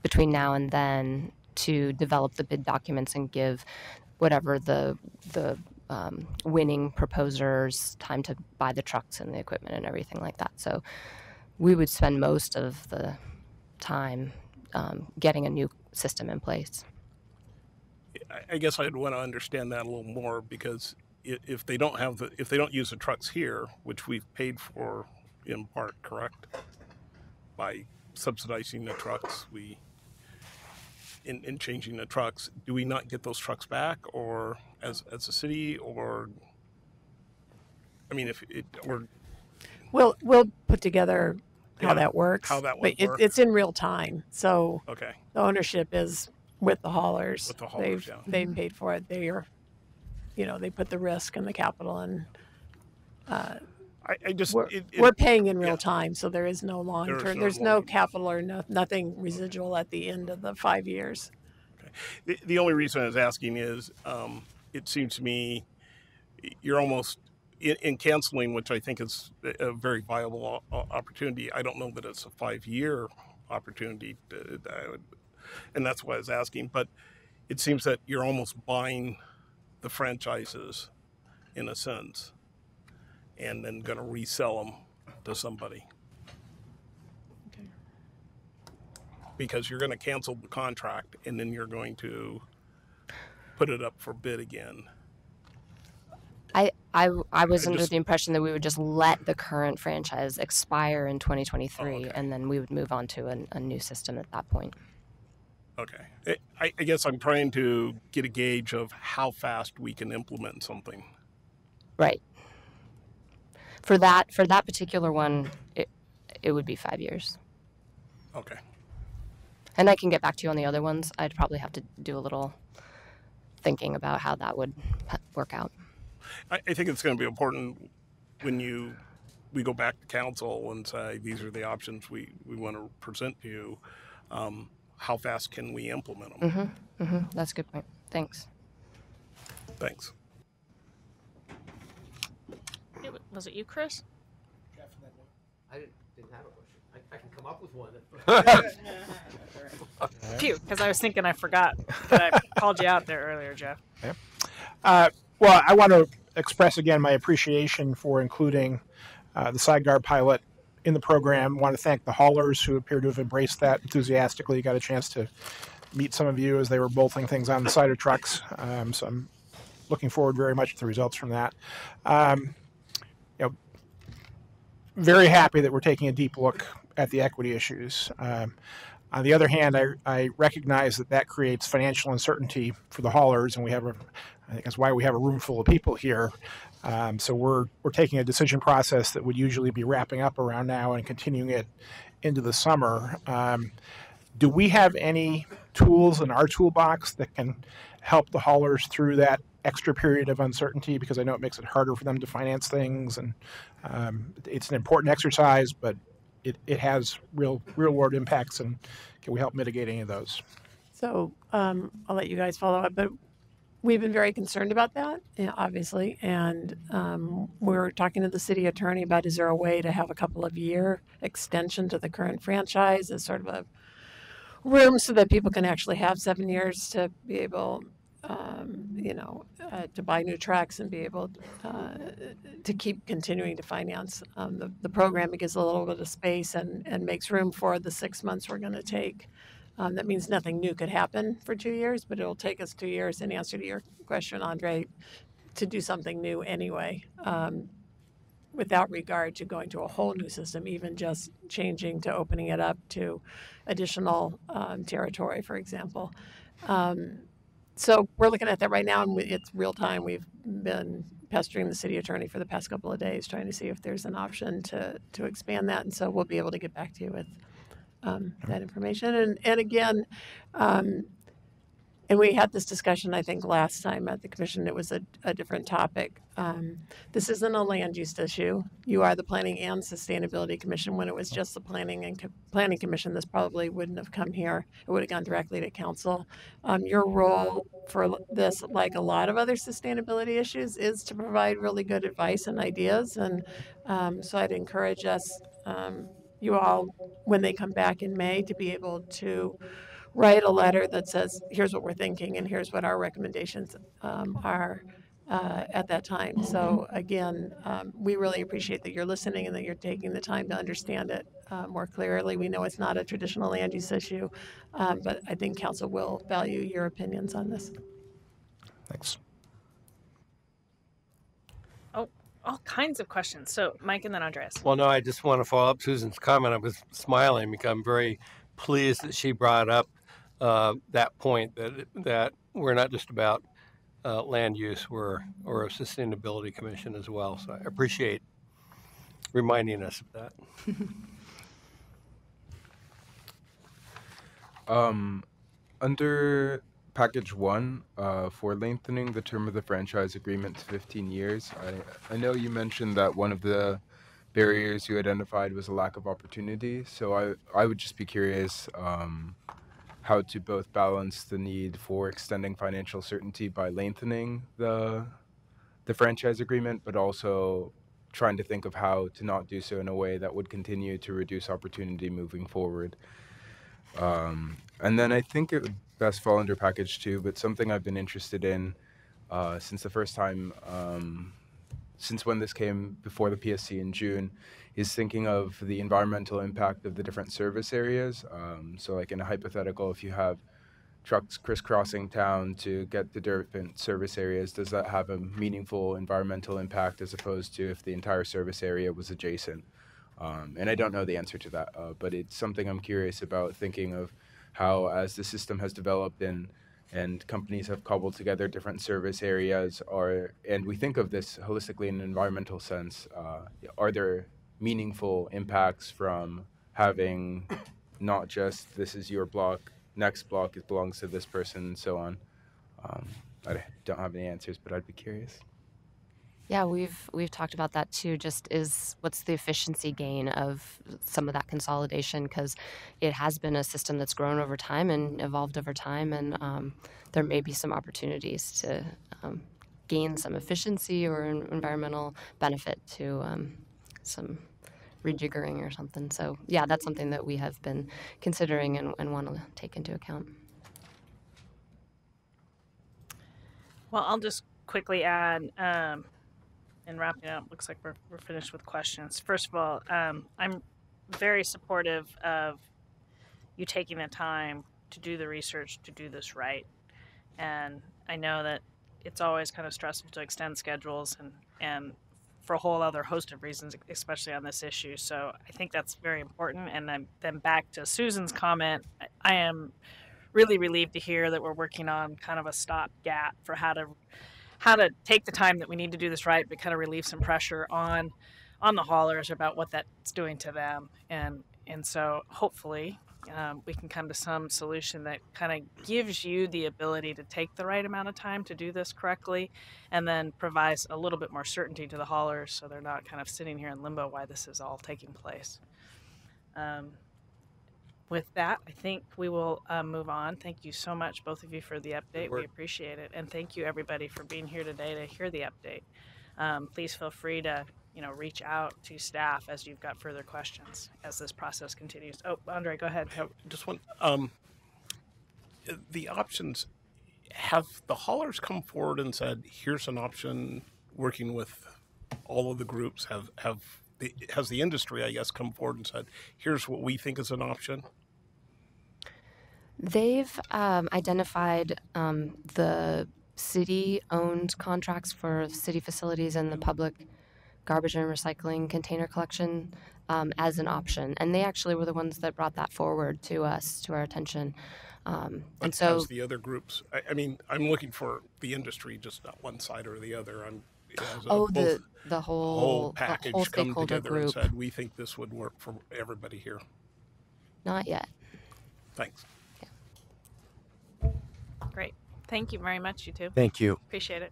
between now and then to develop the bid documents and give whatever the winning proposers time to buy the trucks and the equipment and everything like that. So we would spend most of the time getting a new system in place. I guess I'd want to understand that a little more, because if they don't use the trucks here, which we've paid for in part, correct, by subsidizing the trucks, in changing the trucks, do we not get those trucks back, or as a city, or I mean, we'll put together how that works. How that would work. It's in real time, so okay. The ownership is with the haulers. With the haulers, they paid for it. They put the risk and the capital, and we're paying in real time, so there is no long term. There's no capital or nothing residual at the end of the 5 years. Okay. The only reason I was asking is it seems to me you're almost in canceling, which I think is a very viable opportunity. I don't know that it's a 5-year opportunity, and that's why I was asking. But it seems that you're almost buying the franchises in a sense, and then going to resell them to somebody. Because you're going to cancel the contract and then you're going to put it up for bid again. I was under just- the impression that we would just let the current franchise expire in 2023, okay. and then we would move on to a new system at that point. Okay. I guess I'm trying to get a gauge of how fast we can implement something. Right. For that particular one, it would be 5 years. Okay. And I can get back to you on the other ones. I'd probably have to do a little thinking about how that would work out. I think it's going to be important when we go back to council and say, these are the options we want to present to you. How fast can we implement them? That's a good point. Thanks. Thanks. Was it you, Chris? I didn't have a question. I can come up with one. Phew, because I was thinking I forgot that I called you out there earlier, Jeff. Well, I want to express again my appreciation for including the sideguard pilot in the program. I want to thank the haulers who appear to have embraced that enthusiastically. Got a chance to meet some of you as they were bolting things on the side of trucks. So I'm looking forward very much to the results from that. Very happy that we're taking a deep look at the equity issues. On the other hand, I recognize that creates financial uncertainty for the haulers, and I think that's why we have a room full of people here. So we're taking a decision process that would usually be wrapping up around now and continuing it into the summer. Do we have any tools in our toolbox that can help the haulers through that extra period of uncertainty? Because I know it makes it harder for them to finance things, and it's an important exercise, but it has real world impacts, and can we help mitigate any of those? So I'll let you guys follow up, but we've been very concerned about that, obviously, and we're talking to the city attorney about, is there a way to have a couple of year extension to the current franchise as sort of a room so that people can actually have 7 years to be able, to buy new trucks and be able to keep continuing to finance the program. It gives a little bit of space and makes room for the 6 months we're going to take. That means nothing new could happen for 2 years, but it'll take us 2 years, in answer to your question, Andre, to do something new anyway, without regard to going to a whole new system, even just changing to opening it up to additional territory, for example. So we're looking at that right now, and it's real time. We've been pestering the city attorney for the past couple of days, trying to see if there's an option to expand that, and so we'll be able to get back to you with that information. And again, and we had this discussion, I think, last time at the commission. It was a different topic. This isn't a land use issue. You are the Planning and Sustainability Commission. When it was just the Planning Commission, this probably wouldn't have come here. It would have gone directly to council. Your role for this, like a lot of other sustainability issues, is to provide really good advice and ideas. And so I'd encourage us, you all, when they come back in May, to be able to write a letter that says, here's what we're thinking and here's what our recommendations are at that time. So again, we really appreciate that you're listening and that you're taking the time to understand it more clearly. We know it's not a traditional land use issue, but I think council will value your opinions on this. Thanks. Oh, all kinds of questions. So Mike and then Andreas. Well, no, I just want to follow up Susan's comment. I was smiling because I'm very pleased that she brought up that point, that we're not just about land use, we're a sustainability commission as well. So I appreciate reminding us of that. Under package 1, for lengthening the term of the franchise agreement to 15 years, I know you mentioned that one of the barriers you identified was a lack of opportunity. So I would just be curious how to both balance the need for extending financial certainty by lengthening the franchise agreement, but also trying to think of how to not do so in a way that would continue to reduce opportunity moving forward. And then I think it would best fall under package 2, but something I've been interested in since the first time since when this came before the PSC in June, is thinking of the environmental impact of the different service areas. So like in a hypothetical, if you have trucks crisscrossing town to get to different service areas, does that have a meaningful environmental impact as opposed to if the entire service area was adjacent? And I don't know the answer to that, but it's something I'm curious about, thinking of how, as the system has developed and companies have cobbled together different service areas, and we think of this holistically in an environmental sense, are there meaningful impacts from having not just this is your block, next block it belongs to this person, and so on? I don't have any answers, but I'd be curious. Yeah, we've talked about that too. Just what's the efficiency gain of some of that consolidation? Because it has been a system that's grown over time and evolved over time, and there may be some opportunities to gain some efficiency or environmental benefit to some rejiggering or something. So yeah, that's something that we have been considering and want to take into account. Well, I'll just quickly add, and wrapping up, looks like we're finished with questions. First of all, I'm very supportive of you taking the time to do the research to do this right. And I know that it's always kind of stressful to extend schedules and for a whole other host of reasons, especially on this issue. So I think that's very important. And then back to Susan's comment, I am really relieved to hear that we're working on kind of a stopgap for how to take the time that we need to do this right, but kind of relieve some pressure on the haulers about what that's doing to them. And so hopefully we can come to some solution that kind of gives you the ability to take the right amount of time to do this correctly, and then provides a little bit more certainty to the haulers so they're not kind of sitting here in limbo while this is all taking place. With that, I think we will move on. Thank you so much, both of you, for the update. We appreciate it. And thank you, everybody, for being here today to hear the update. Please feel free to reach out to staff as you've got further questions as this process continues. Oh, Andre, go ahead. Just one. The options, have the haulers come forward and said, here's an option, working with all of the groups? Has the industry, I guess, come forward and said, here's what we think is an option? They've identified the city-owned contracts for city facilities and the public garbage and recycling container collection as an option. And they actually were the ones that brought that forward to us, to our attention. And so as the other groups, I mean, I'm looking for the industry, just not one side or the other. The whole package whole come stakeholder together group. and said, we think this would work for everybody here. Not yet. Thanks. Great. Thank you very much, you two. Thank you. Appreciate it.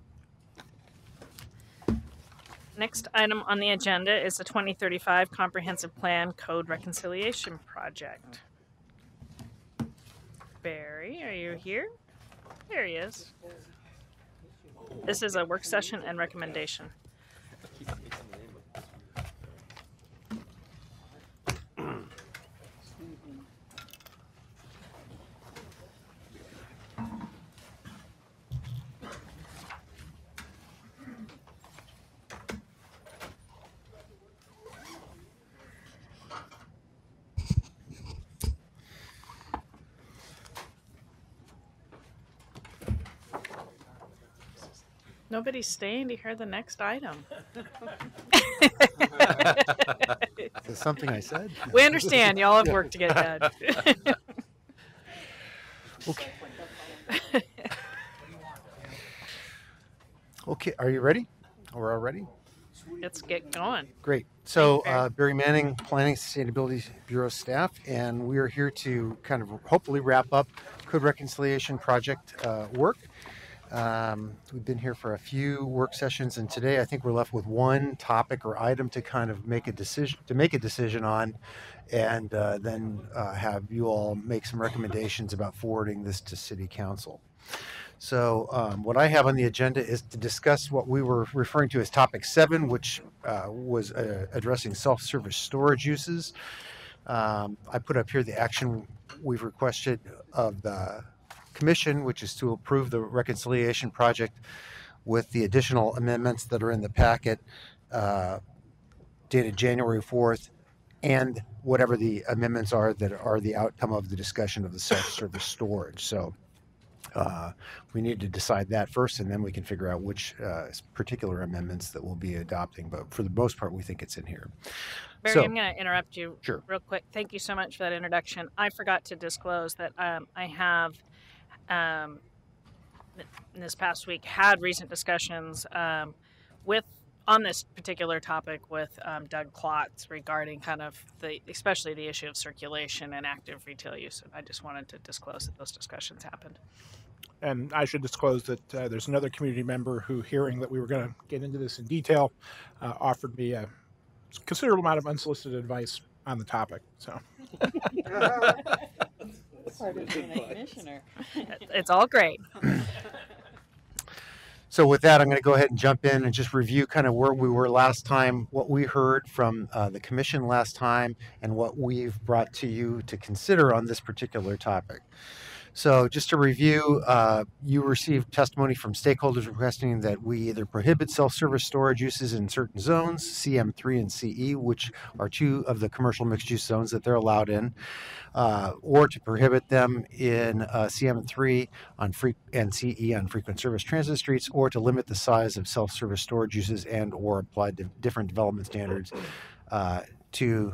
Next item on the agenda is the 2035 Comprehensive Plan Code Reconciliation Project. Barry, are you here? There he is. This is a work session and recommendation. Nobody's staying to hear the next item. Is this something I said? We understand. Y'all have work to get done. Okay. Okay, are you ready? We're all ready? Let's get going. Great. So Barry Manning, Planning Sustainability Bureau staff, and we are here to kind of hopefully wrap up Code Reconciliation Project work. We've been here for a few work sessions, and today I think we're left with one topic or item to kind of make a decision on, and then have you all make some recommendations about forwarding this to City Council. So what I have on the agenda is to discuss what we were referring to as topic 7, which was addressing self-service storage uses. I put up here the action we've requested of the Commission, which is to approve the reconciliation project with the additional amendments that are in the packet dated January 4th, and whatever the amendments are that are the outcome of the discussion of the self-service storage. So we need to decide that first, and then we can figure out which particular amendments that we'll be adopting. But for the most part, we think it's in here. Barry, So- I'm going to interrupt you Sure. real quick. Thank you so much for that introduction. I forgot to disclose that I have, in this past week, had recent discussions on this particular topic with Doug Klotz regarding kind of especially the issue of circulation and active retail use. And I just wanted to disclose that those discussions happened. And I should disclose that there's another community member who, hearing that we were going to get into this in detail, offered me a considerable amount of unsolicited advice on the topic. So Part of being a commissioner. It's all great. So with that, I'm going to go ahead and jump in and just review kind of where we were last time, what we heard from the commission last time, and what we've brought to you to consider on this particular topic. So just to review, you received testimony from stakeholders requesting that we either prohibit self-service storage uses in certain zones, CM3 and CE, which are two of the commercial mixed-use zones that they're allowed in, or to prohibit them in CM3 and CE on frequent service transit streets, or to limit the size of self-service storage uses and or apply different development standards to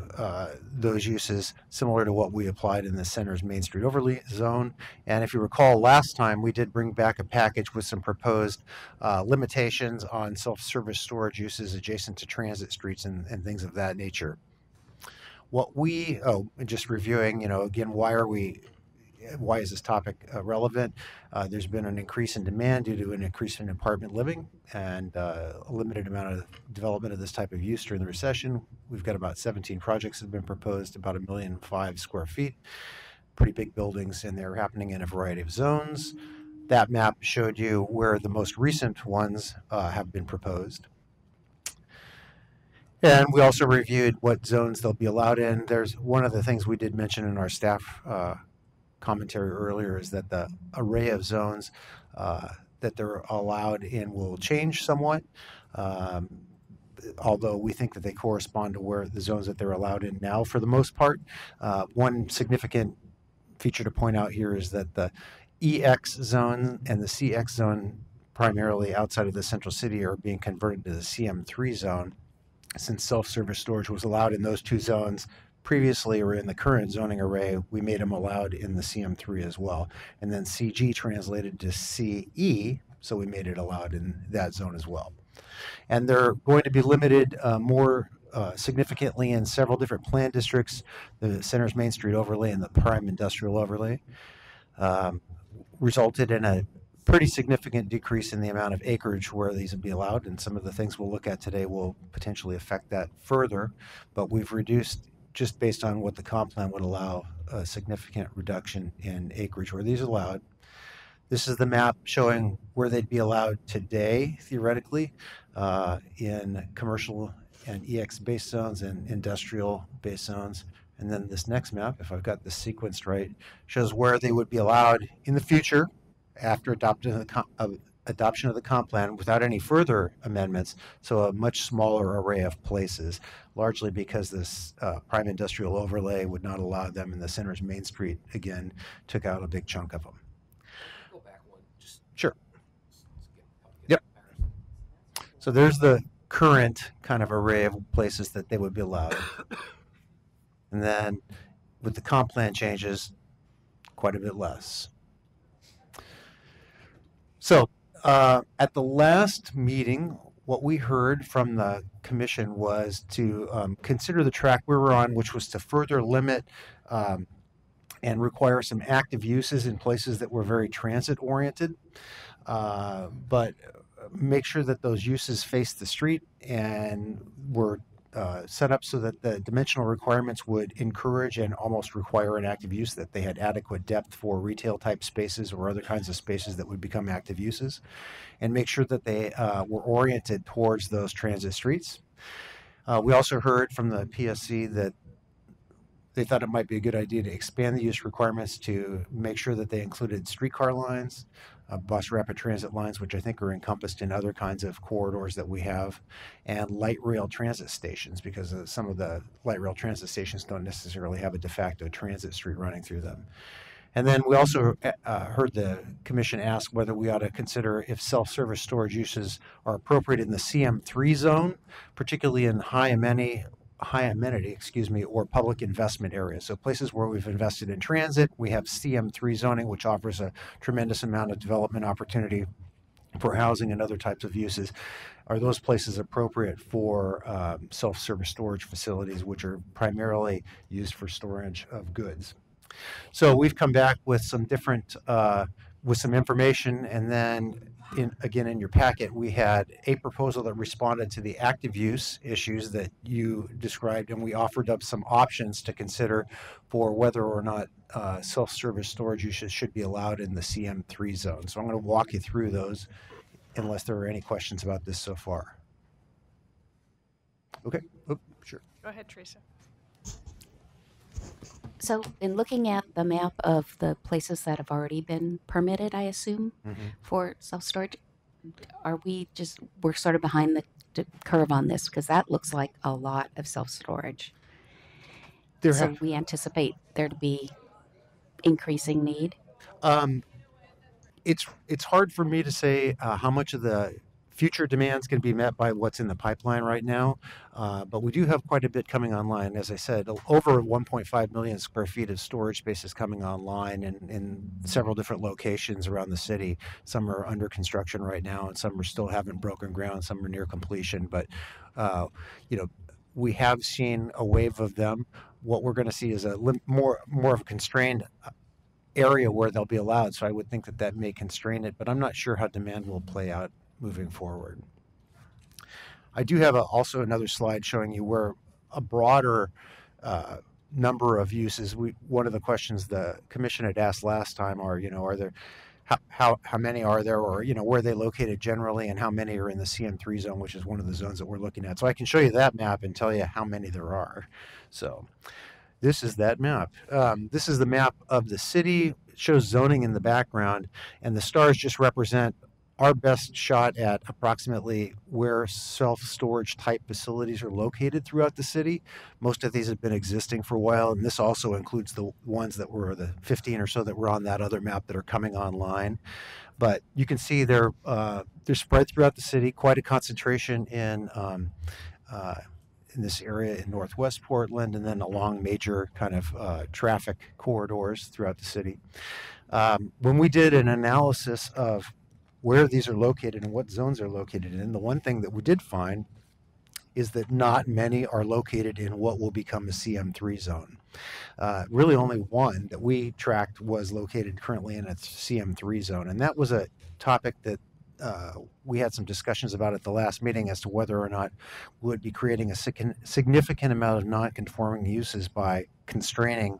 those uses, similar to what we applied in the center's Main Street overlay zone. And if you recall, last time we did bring back a package with some proposed limitations on self-service storage uses adjacent to transit streets and things of that nature. Just reviewing, again, why is this topic relevant? There's been an increase in demand due to an increase in apartment living and a limited amount of development of this type of use during the recession. We've got about 17 projects that have been proposed, about 1.5 million square feet, pretty big buildings, and they're happening in a variety of zones. That map showed you where the most recent ones have been proposed. And we also reviewed what zones they'll be allowed in. There's one of the things we did mention in our staff commentary earlier is that the array of zones that they're allowed in will change somewhat, although we think that they correspond to where the zones that they're allowed in now for the most part. One significant feature to point out here is that the EX zone and the CX zone, primarily outside of the central city, are being converted to the CM3 zone, since self-service storage was allowed in those two zones previously, or in the current zoning array. We made them allowed in the CM3 as well. And then CG translated to CE, so we made it allowed in that zone as well. And they're going to be limited more significantly in several different plan districts. The center's Main Street overlay and the prime industrial overlay resulted in a pretty significant decrease in the amount of acreage where these would be allowed. And some of the things we'll look at today will potentially affect that further. But we've reduced, just based on what the comp plan would allow, a significant reduction in acreage where these are allowed. This is the map showing where they'd be allowed today, theoretically, in commercial and EX-based zones and industrial-based zones. And then this next map, if I've got this sequenced right, shows where they would be allowed in the future after adoption of the comp plan without any further amendments, so a much smaller array of places, largely because this prime industrial overlay would not allow them, and the center's Main Street, again, took out a big chunk of them. Go back one. Just Sure. Yep. So there's the current kind of array of places that they would be allowed. And then with the comp plan changes, quite a bit less. So at the last meeting, what we heard from the commission was to consider the track we were on, which was to further limit and require some active uses in places that were very transit oriented, but make sure that those uses face the street and were set up so that the dimensional requirements would encourage and almost require an active use, that they had adequate depth for retail type spaces or other kinds of spaces that would become active uses, and make sure that they were oriented towards those transit streets. We also heard from the PSC that they thought it might be a good idea to expand the use requirements to make sure that they included streetcar lines, bus rapid transit lines, which I think are encompassed in other kinds of corridors that we have, and light rail transit stations, because some of the light rail transit stations don't necessarily have a de facto transit street running through them. And then we also heard the commission ask whether we ought to consider if self-service storage uses are appropriate in the CM3 zone, particularly in high amenity, or public investment areas. So places where we've invested in transit, we have CM3 zoning, which offers a tremendous amount of development opportunity for housing and other types of uses. Are those places appropriate for self-service storage facilities, which are primarily used for storage of goods? So we've come back with some different, with some information, and then again in your packet we had a proposal that responded to the active use issues that you described, and we offered up some options to consider for whether or not self-service storage uses should be allowed in the CM3 zone. So I'm going to walk you through those unless there are any questions about this so far. Okay, sure. Go ahead, Teresa. So in looking at the map of the places that have already been permitted, I assume, for self-storage, we're sort of behind the curve on this, because that looks like a lot of self-storage. So we anticipate there to be increasing need? It's hard for me to say how much of the future demands can be met by what's in the pipeline right now, but we do have quite a bit coming online. As I said, over 1.5 million square feet of storage space is coming online in several different locations around the city. Some are under construction right now, and some are still haven't broken ground. Some are near completion, but we have seen a wave of them. What we're going to see is a more of a constrained area where they'll be allowed. So I would think that may constrain it, but I'm not sure how demand will play out moving forward. I do have also another slide showing you where a broader number of uses. One of the questions the commission had asked last time are there how many are there, or where are they located generally, and how many are in the CM3 zone, which is one of the zones that we're looking at. So I can show you that map and tell you how many there are. So this is that map. This is the map of the city. It shows zoning in the background, and the stars just represent our best shot at approximately where self-storage type facilities are located throughout the city. Most of these have been existing for a while, and this also includes the ones that were the 15 or so that were on that other map that are coming online. But you can see they're spread throughout the city, quite a concentration in this area in Northwest Portland, and then along major kind of traffic corridors throughout the city. When we did an analysis of where these are located and what zones are located in, the one thing that we did find is that not many are located in what will become a CM3 zone. Really only one that we tracked was located currently in a CM3 zone, and that was a topic that we had some discussions about at the last meeting as to whether or not we would be creating a significant amount of non-conforming uses by constraining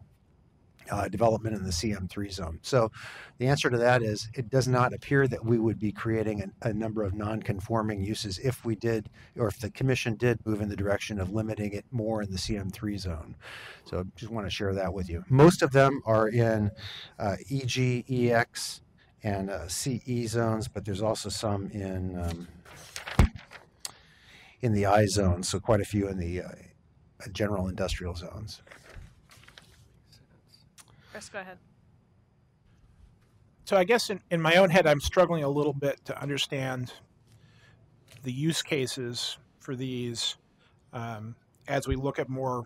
development in the CM3 zone. So the answer to that is it does not appear that we would be creating a number of non-conforming uses if we did, or if the commission did move in the direction of limiting it more in the CM3 zone. So just want to share that with you. Most of them are in EG, EX, and CE zones, but there's also some in the I zone, so quite a few in the general industrial zones. Chris, go ahead. So I guess in my own head, I'm struggling a little bit to understand the use cases for these as we look at more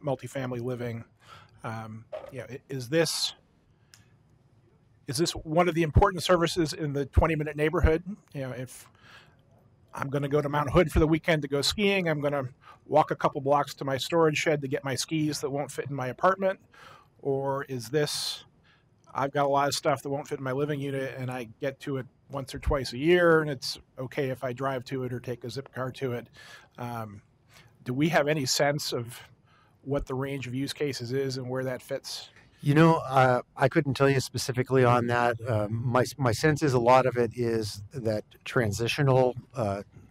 multifamily living. Is this one of the important services in the 20-minute neighborhood? If I'm going to go to Mount Hood for the weekend to go skiing, I'm going to walk a couple blocks to my storage shed to get my skis that won't fit in my apartment. Or is this, I've got a lot of stuff that won't fit in my living unit and I get to it once or twice a year and it's okay if I drive to it or take a zip car to it. Do we have any sense of what the range of use cases is and where that fits? I couldn't tell you specifically on that. My sense is a lot of it is that transitional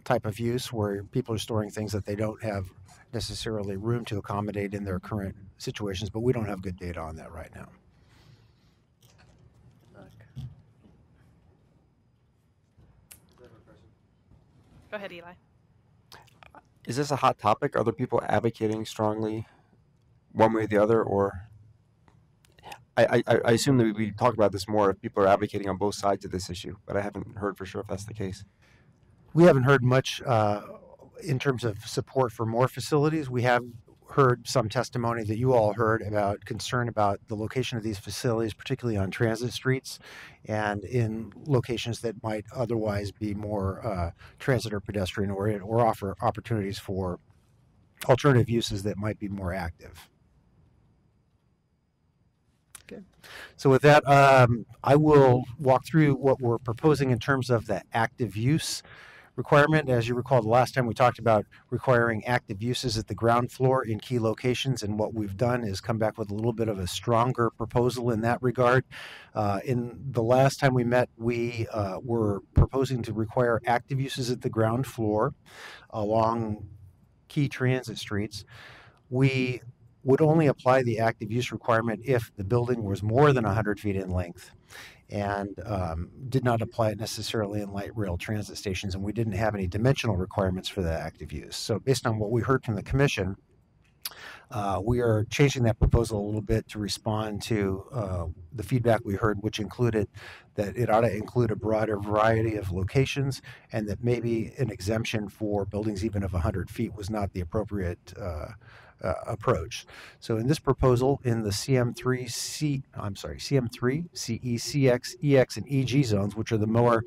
type of use where people are storing things that they don't have necessarily room to accommodate in their current situations, but we don't have good data on that right now. Go ahead, Eli. Is this a hot topic? Are there people advocating strongly one way or the other? Or I assume that we talk about this more if people are advocating on both sides of this issue, but I haven't heard for sure if that's the case. We haven't heard much in terms of support for more facilities. We have heard some testimony that you all heard about concern about the location of these facilities, particularly on transit streets and in locations that might otherwise be more transit or pedestrian oriented, or offer opportunities for alternative uses that might be more active. Okay. So with that, I will walk through what we're proposing in terms of the active use requirement. As you recall, the last time we talked about requiring active uses at the ground floor in key locations, and what we've done is come back with a little bit of a stronger proposal in that regard. In the last time we met, we were proposing to require active uses at the ground floor along key transit streets. We would only apply the active use requirement if the building was more than 100 feet in length, and did not apply it necessarily in light rail transit stations, and we didn't have any dimensional requirements for the active use. So based on what we heard from the commission, we are changing that proposal a little bit to respond to the feedback we heard, which included that it ought to include a broader variety of locations, and that maybe an exemption for buildings even of 100 feet was not the appropriate approach. So in this proposal, in the CM3, CE, CX, EX, and EG zones, which are the more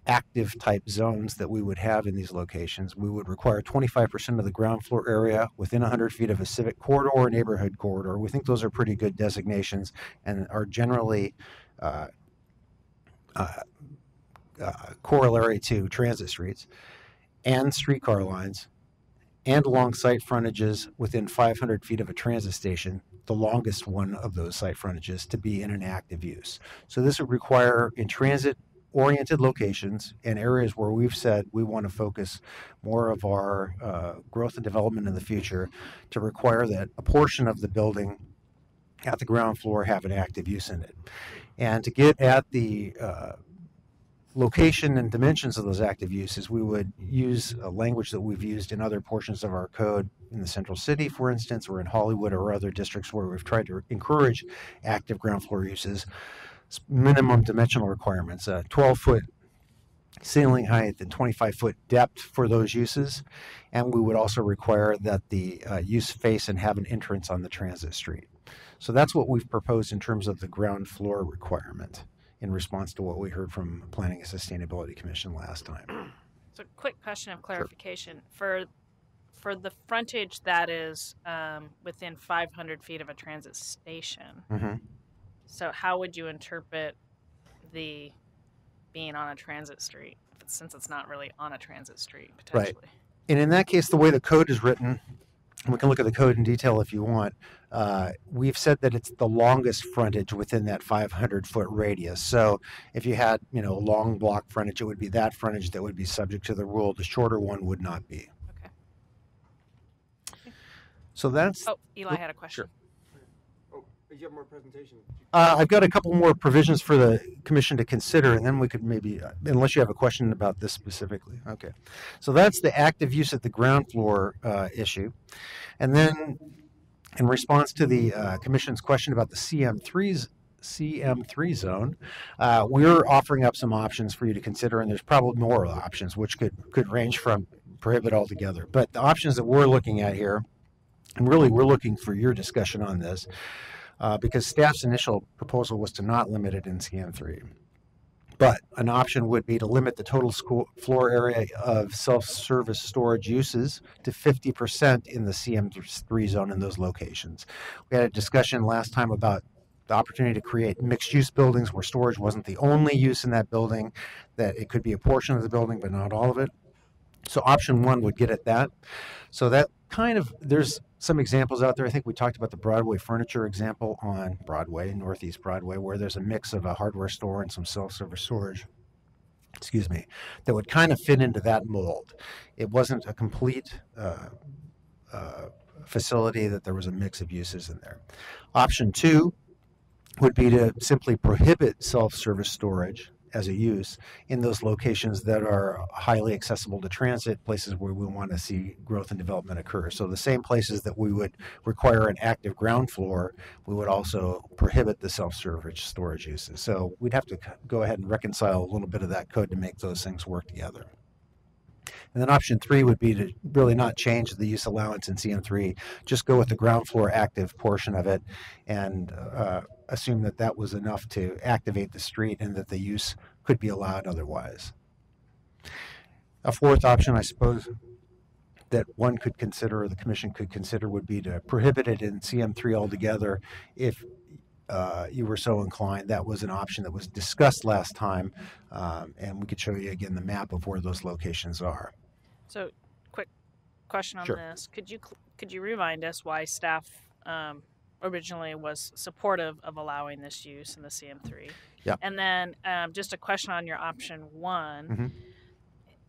active type zones that we would have in these locations, we would require 25% of the ground floor area within 100 feet of a civic corridor or neighborhood corridor. We think those are pretty good designations and are generally corollary to transit streets and streetcar lines, and along site frontages within 500 feet of a transit station, the longest one of those site frontages, to be in an active use. So this would require, in transit-oriented locations and areas where we've said we want to focus more of our growth and development in the future, to require that a portion of the building at the ground floor have an active use in it. And to get at the location and dimensions of those active uses, we would use a language that we've used in other portions of our code in the Central City, for instance, or in Hollywood or other districts where we've tried to encourage active ground floor uses. Minimum dimensional requirements, 12-foot ceiling height and 25-foot depth for those uses. And we would also require that the use face and have an entrance on the transit street. So that's what we've proposed in terms of the ground floor requirement, in response to what we heard from Planning and Sustainability Commission last time. So, quick question of clarification. For the frontage that is within 500 feet of a transit station, so how would you interpret the being on a transit street, since it's not really on a transit street, potentially? Right. And in that case, the way the code is written, and we can look at the code in detail if you want, we've said that it's the longest frontage within that 500-foot radius. So if you had, a long block frontage, it would be that frontage that would be subject to the rule. The shorter one would not be. Okay. So that's... Oh, Eli had a question. Sure. Oh, you have more presentation. I've got a couple more provisions for the commission to consider, and then we could maybe, unless you have a question about this specifically. Okay. So that's the active use at the ground floor issue. And then in response to the commission's question about the CM3 zone, we're offering up some options for you to consider, and there's probably more options, which could range from prohibit altogether. But the options that we're looking at here, and really we're looking for your discussion on this, because staff's initial proposal was to not limit it in CM3. But an option would be to limit the total floor area of self-service storage uses to 50% in the CM3 zone in those locations. We had a discussion last time about the opportunity to create mixed-use buildings where storage wasn't the only use in that building, that it could be a portion of the building but not all of it. So option one would get at that. So that there's some examples out there. I think we talked about the Broadway furniture example on Broadway, Northeast Broadway, where there's a mix of a hardware store and some self-service storage, that would kind of fit into that mold. It wasn't a complete facility, that there was a mix of uses in there. Option two would be to simply prohibit self-service storage as a use in those locations that are highly accessible to transit, places where we want to see growth and development occur. So the same places that we would require an active ground floor, we would also prohibit the self-storage storage uses. So we'd have to go ahead and reconcile a little bit of that code to make those things work together. And then option 3 would be to really not change the use allowance in CM3, just go with the ground floor active portion of it and assume that that was enough to activate the street and that the use could be allowed otherwise. A fourth option, I suppose, that one could consider, or the commission could consider, would be to prohibit it in CM3 altogether if you were so inclined. That was an option that was discussed last time, and we could show you again the map of where those locations are. So, quick question on Sure. this: could you remind us why staff originally was supportive of allowing this use in the CM3? Yeah. And then just a question on your option 1: Mhm.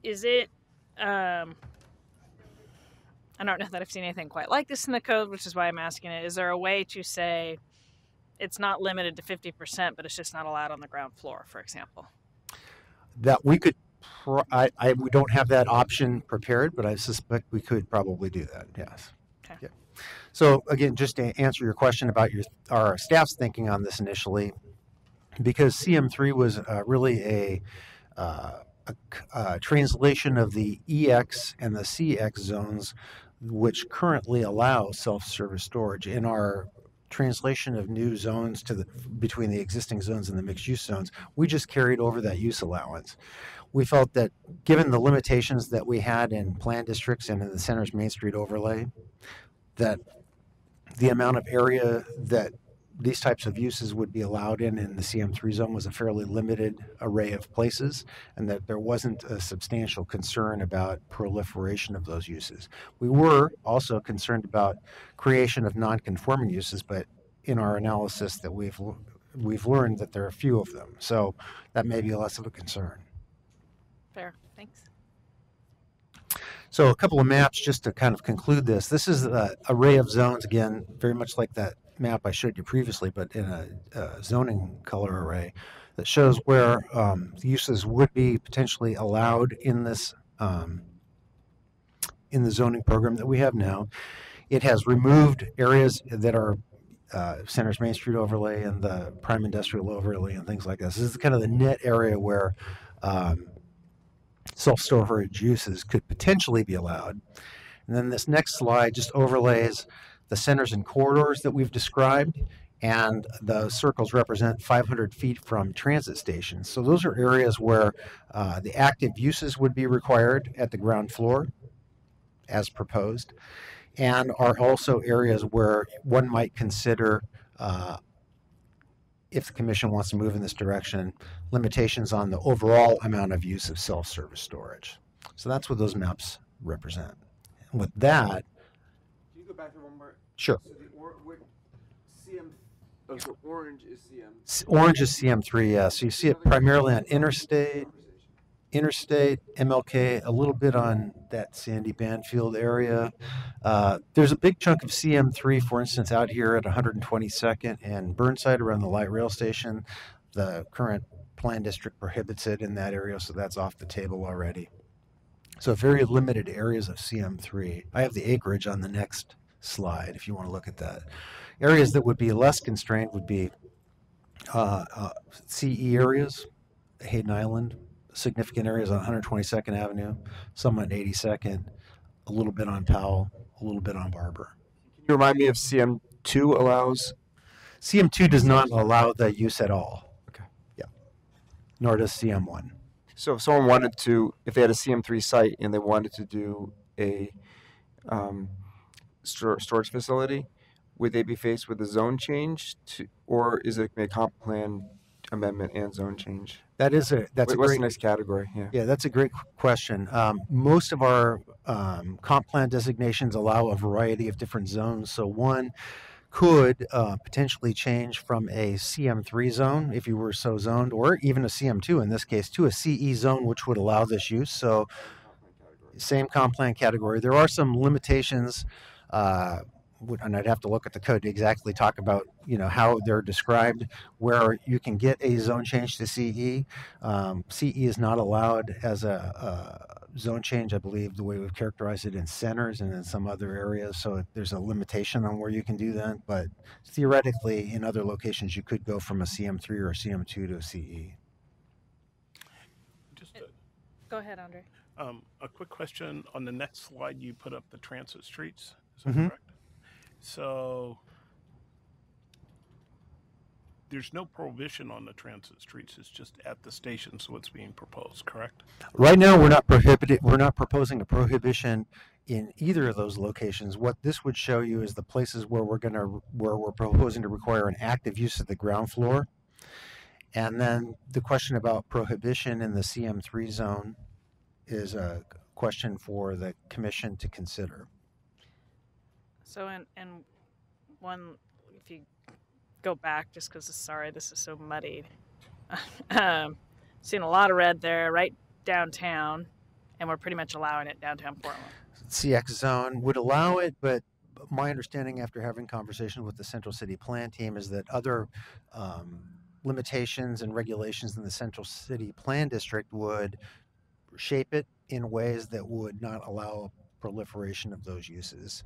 is it? I don't know that I've seen anything quite like this in the code, which is why I'm asking it. Is there a way to say it's not limited to 50%, but it's just not allowed on the ground floor, for example? That we could, we don't have that option prepared, but I suspect we could probably do that, yes. Okay. Yeah. So again, just to answer your question about our staff's thinking on this initially, because CM3 was really a translation of the EX and the CX zones, which currently allow self-service storage. In our translation of new zones between the existing zones and the mixed-use zones, we just carried over that use allowance. We felt that given the limitations that we had in plan districts and in the center's Main Street overlay, that the amount of area that these types of uses would be allowed in the CM3 zone was a fairly limited array of places, and that there wasn't a substantial concern about proliferation of those uses. We were also concerned about creation of non-conforming uses, but in our analysis that we've learned that there are a few of them, so that may be less of a concern. Fair, thanks. So a couple of maps just to kind of conclude this. This is an array of zones, again, very much like that map I showed you previously, but in a zoning color array that shows where uses would be potentially allowed in this in the zoning program that we have now. It has removed areas that are Center's Main Street overlay and the prime industrial overlay and things like this. This is kind of the net area where self-storage uses could potentially be allowed. And then this next slide just overlays the centers and corridors that we've described, and the circles represent 500 feet from transit stations. So those are areas where the active uses would be required at the ground floor as proposed, and are also areas where one might consider, if the commission wants to move in this direction, limitations on the overall amount of use of self-service storage. So that's what those maps represent. And with that, Can you go back to one more? sure. So so orange is CM. Orange is CM3, yeah. So you see it primarily on Interstate, MLK, a little bit on that Sandy Banfield area. There's a big chunk of CM3, for instance, out here at 122nd and Burnside around the light rail station. The current plan district prohibits it in that area, so that's off the table already. So very limited areas of CM3. I have the acreage on the next slide if you want to look at that. Areas that would be less constrained would be CE areas, Hayden Island, significant areas on 122nd Avenue, some on 82nd, a little bit on Powell, a little bit on Barber. Can you remind me if CM2 allows? CM2 does not allow the use at all. Okay. Yeah. Nor does CM1. So if someone wanted to, if they had a CM3 site and they wanted to do a storage facility, would they be faced with a zone change, or is it a comp plan amendment and zone change? That's a What's great the next category? Yeah, that's a great question. Most of our comp plan designations allow a variety of different zones. So one could potentially change from a CM3 zone, if you were so zoned, or even a CM2 in this case, to a CE zone, which would allow this use. So same comp plan category. There are some limitations and I'd have to look at the code to exactly talk about, how they're described, where you can get a zone change to CE. CE is not allowed as a zone change, I believe, the way we've characterized it in centers and in some other areas. So there's a limitation on where you can do that. But theoretically, in other locations, you could go from a CM3 or a CM2 to a CE. Go ahead, Andre. A quick question. On the next slide, you put up the transit streets. Is that correct? So there's no prohibition on the transit streets. It's just at the stations what's being proposed, correct? Right now, we're not proposing a prohibition in either of those locations. What this would show you is the places where we're proposing to require an active use of the ground floor. And then the question about prohibition in the CM3 zone is a question for the commission to consider. So, and one, if you go back, just because, sorry, this is so muddied. Seen a lot of red there, right downtown, and we're pretty much allowing it downtown Portland. CX zone would allow it, but my understanding after having conversations with the Central City Plan team is that other limitations and regulations in the Central City Plan District would shape it in ways that would not allow proliferation of those uses.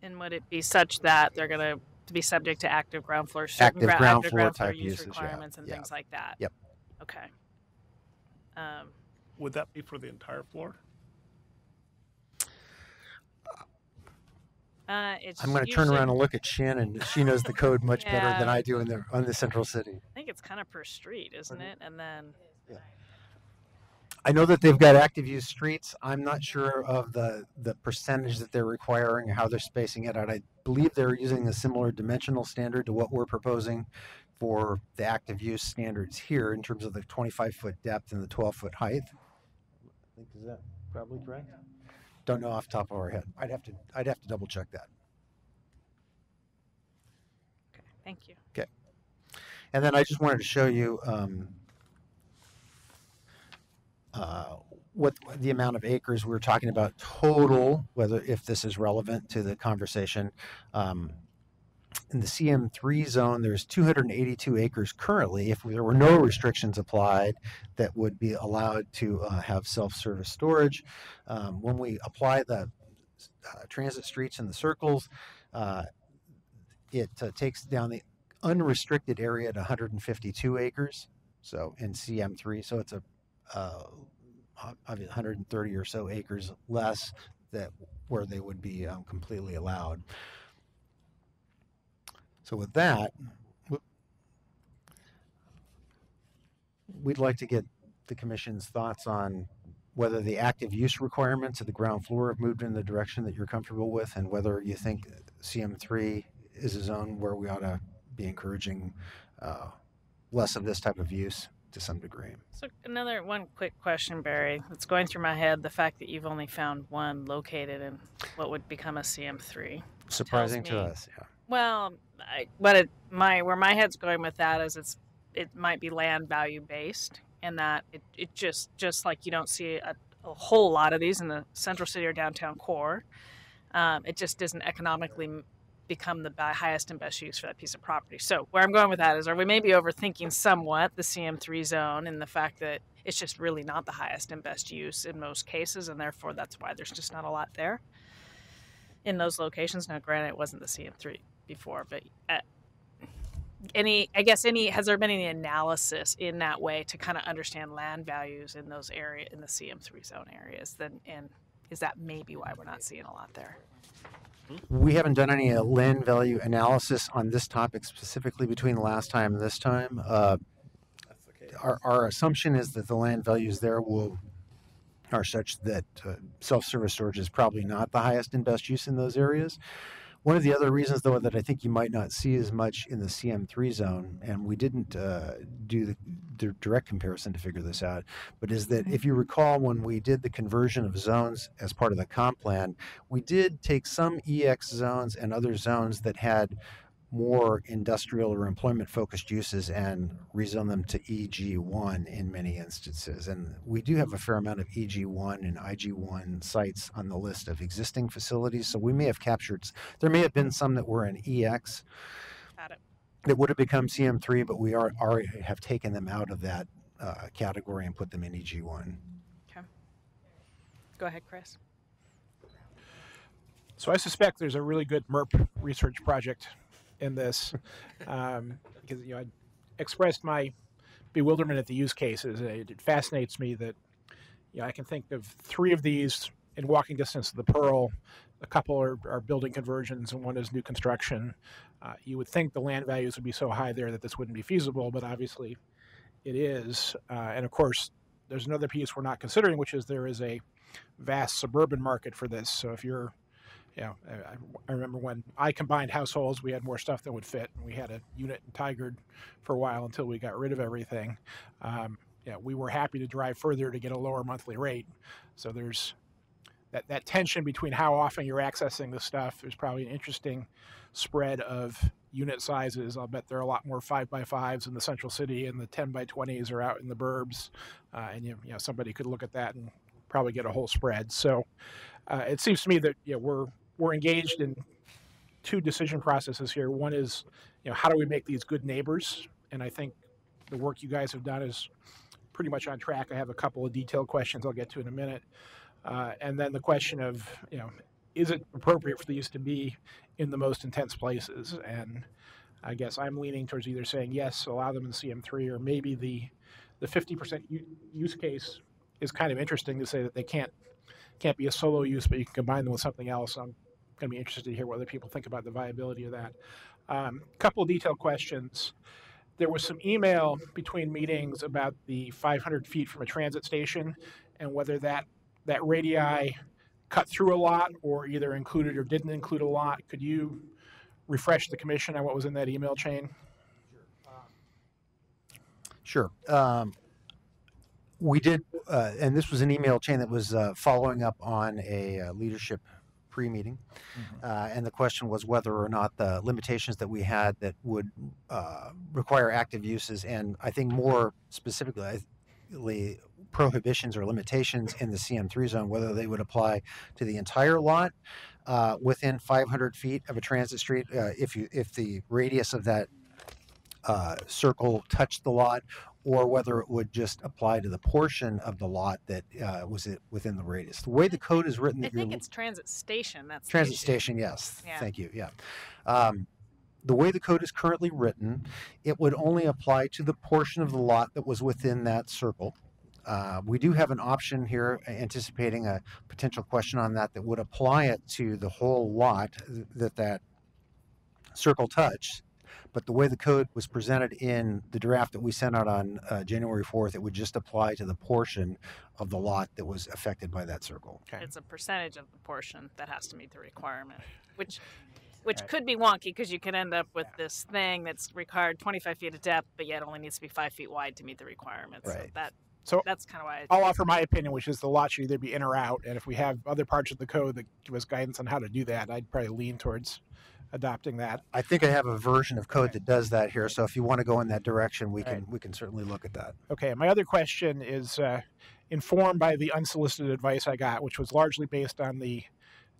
And would it be such that they're going to be subject to active ground floor, active ground floor type use uses, requirements and things like that? Yep. Okay. Would that be for the entire floor? I'm going to turn around and look at Shannon. She knows the code much better than I do on the Central City. I think it's kind of per street, isn't it? And then. Yeah. I know that they've got active use streets. I'm not sure of the percentage that they're requiring or how they're spacing it out. I believe they're using a similar dimensional standard to what we're proposing for the active use standards here in terms of the 25-foot depth and the 12-foot height. I think is that probably correct? Don't know off the top of our head. I'd have to double check that. Okay, thank you. Okay, and then I just wanted to show you what the amount of acres we were talking about total, if this is relevant to the conversation. In the CM3 zone, there's 282 acres currently. If there were no restrictions applied, that would be allowed to have self-service storage. When we apply the transit streets and the circles, it takes down the unrestricted area to 152 acres. So in CM3, so it's 130 or so acres less where they would be completely allowed. So with that, we'd like to get the Commission's thoughts on whether the active use requirements of the ground floor have moved in the direction that you're comfortable with, and whether you think CM3 is a zone where we ought to be encouraging less of this type of use to some degree. So one quick question, Barry, that's going through my head, the fact that you've only found one located in what would become a CM3. Surprising to us, yeah. Well, where my head's going with that is it might be land value based, and that it just like you don't see a whole lot of these in the Central City or downtown core. It just doesn't economically become the highest and best use for that piece of property. So where I'm going with that is, are we maybe overthinking somewhat the CM3 zone and the fact that it's just really not the highest and best use in most cases, and therefore that's why there's just not a lot there in those locations. Now, granted, it wasn't the CM3 before, but has there been any analysis in that way to kind of understand land values in those areas, in the CM3 zone areas? And is that maybe why we're not seeing a lot there? We haven't done any land value analysis on this topic specifically between the last time and this time. Our assumption is that the land values there are such that self-service storage is probably not the highest and best use in those areas. One of the other reasons, though, that I think you might not see as much in the CM3 zone, and we didn't do the direct comparison to figure this out, but is that if you recall when we did the conversion of zones as part of the comp plan, we did take some EX zones and other zones that had more industrial or employment-focused uses and rezone them to EG1 in many instances. And we do have a fair amount of EG1 and IG1 sites on the list of existing facilities. So we may have captured, there may have been some that were in EX Got it. that would have become CM3, but we already have taken them out of that category and put them in EG1. Okay. Go ahead, Chris. So I suspect there's a really good MERP research project in this, because I expressed my bewilderment at the use cases. It fascinates me that I can think of 3 of these in walking distance of the Pearl. A couple are building conversions, and one is new construction. You would think the land values would be so high there that this wouldn't be feasible, but obviously it is. And of course, there's another piece we're not considering, which is there is a vast suburban market for this. So if you're I remember when I combined households, we had more stuff than would fit, and we had a unit in Tigard for a while until we got rid of everything. We were happy to drive further to get a lower monthly rate. So there's that tension between how often you're accessing the stuff. There's probably an interesting spread of unit sizes. I'll bet there are a lot more 5x5s in the central city, and the 10x20s are out in the burbs. And somebody could look at that and probably get a whole spread. So it seems to me that we're engaged in 2 decision processes here. One is, how do we make these good neighbors? And I think the work you guys have done is pretty much on track. I have a couple of detailed questions I'll get to in a minute. And then the question of, is it appropriate for these to be in the most intense places? And I guess I'm leaning towards either saying yes, allow them in CM3, or maybe the 50% use case is kind of interesting to say that they can't be a solo use, but you can combine them with something else. I'm going to be interested to hear what other people think about the viability of that. Couple of detailed questions. There was some email between meetings about the 500 feet from a transit station and whether that radii cut through a lot or either included or didn't include a lot. Could you refresh the commission on what was in that email chain? Sure. We did, and this was an email chain that was following up on a leadership pre-meeting. And the question was whether or not the limitations that we had that would require active uses, and I think more specifically prohibitions or limitations in the CM3 zone, whether they would apply to the entire lot within 500 feet of a transit street if the radius of that circle touched the lot, or whether it would just apply to the portion of the lot that was within the radius. The way the code is written, I think it's transit station. That's transit station. Yes, yeah. Thank you. Yeah, the way the code is currently written, it would only apply to the portion of the lot that was within that circle. We do have an option here, anticipating a potential question on that would apply it to the whole lot that circle touched. But the way the code was presented in the draft that we sent out on January 4th, it would just apply to the portion of the lot that was affected by that circle. Okay. It's a percentage of the portion that has to meet the requirement, which could be wonky because you could end up with this thing that's required 25 feet of depth, but yet only needs to be 5 feet wide to meet the requirements. Right. So that's kind of why I'll offer my opinion, which is the lot should either be in or out. And if we have other parts of the code that give us guidance on how to do that, I'd probably lean towards adopting that. I think I have a version of code that does that here. So if you want to go in that direction, we can certainly look at that. Okay. My other question is informed by the unsolicited advice I got, which was largely based on the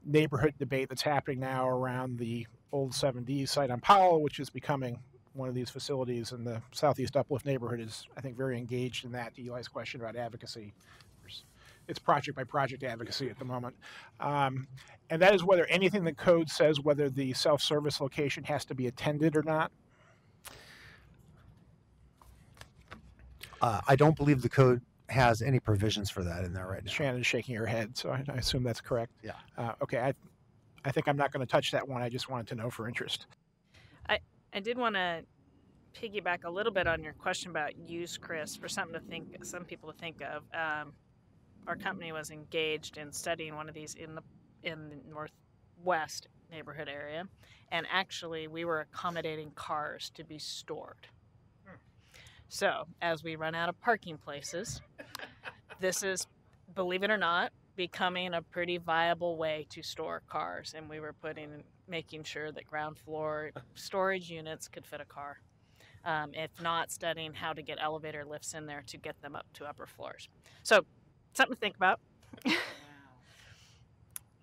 neighborhood debate that's happening now around the old 7D site on Powell, which is becoming one of these facilities, and the Southeast Uplift neighborhood is, I think, very engaged in that. To Eli's question about advocacy, it's project by project advocacy at the moment. And that is whether anything in the code says whether the self-service location has to be attended or not. I don't believe the code has any provisions for that in there right now. Shannon's shaking her head, so I assume that's correct. Yeah. Okay. I think I'm not going to touch that one. I just wanted to know for interest. I did want to piggyback a little bit on your question about use, Chris, for some people to think of. Our company was engaged in studying one of these in the northwest neighborhood area, and actually we were accommodating cars to be stored. So as we run out of parking places, this is, believe it or not, becoming a pretty viable way to store cars, and we were making sure that ground floor storage units could fit a car. If not, studying how to get elevator lifts in there to get them up to upper floors. So, something to think about.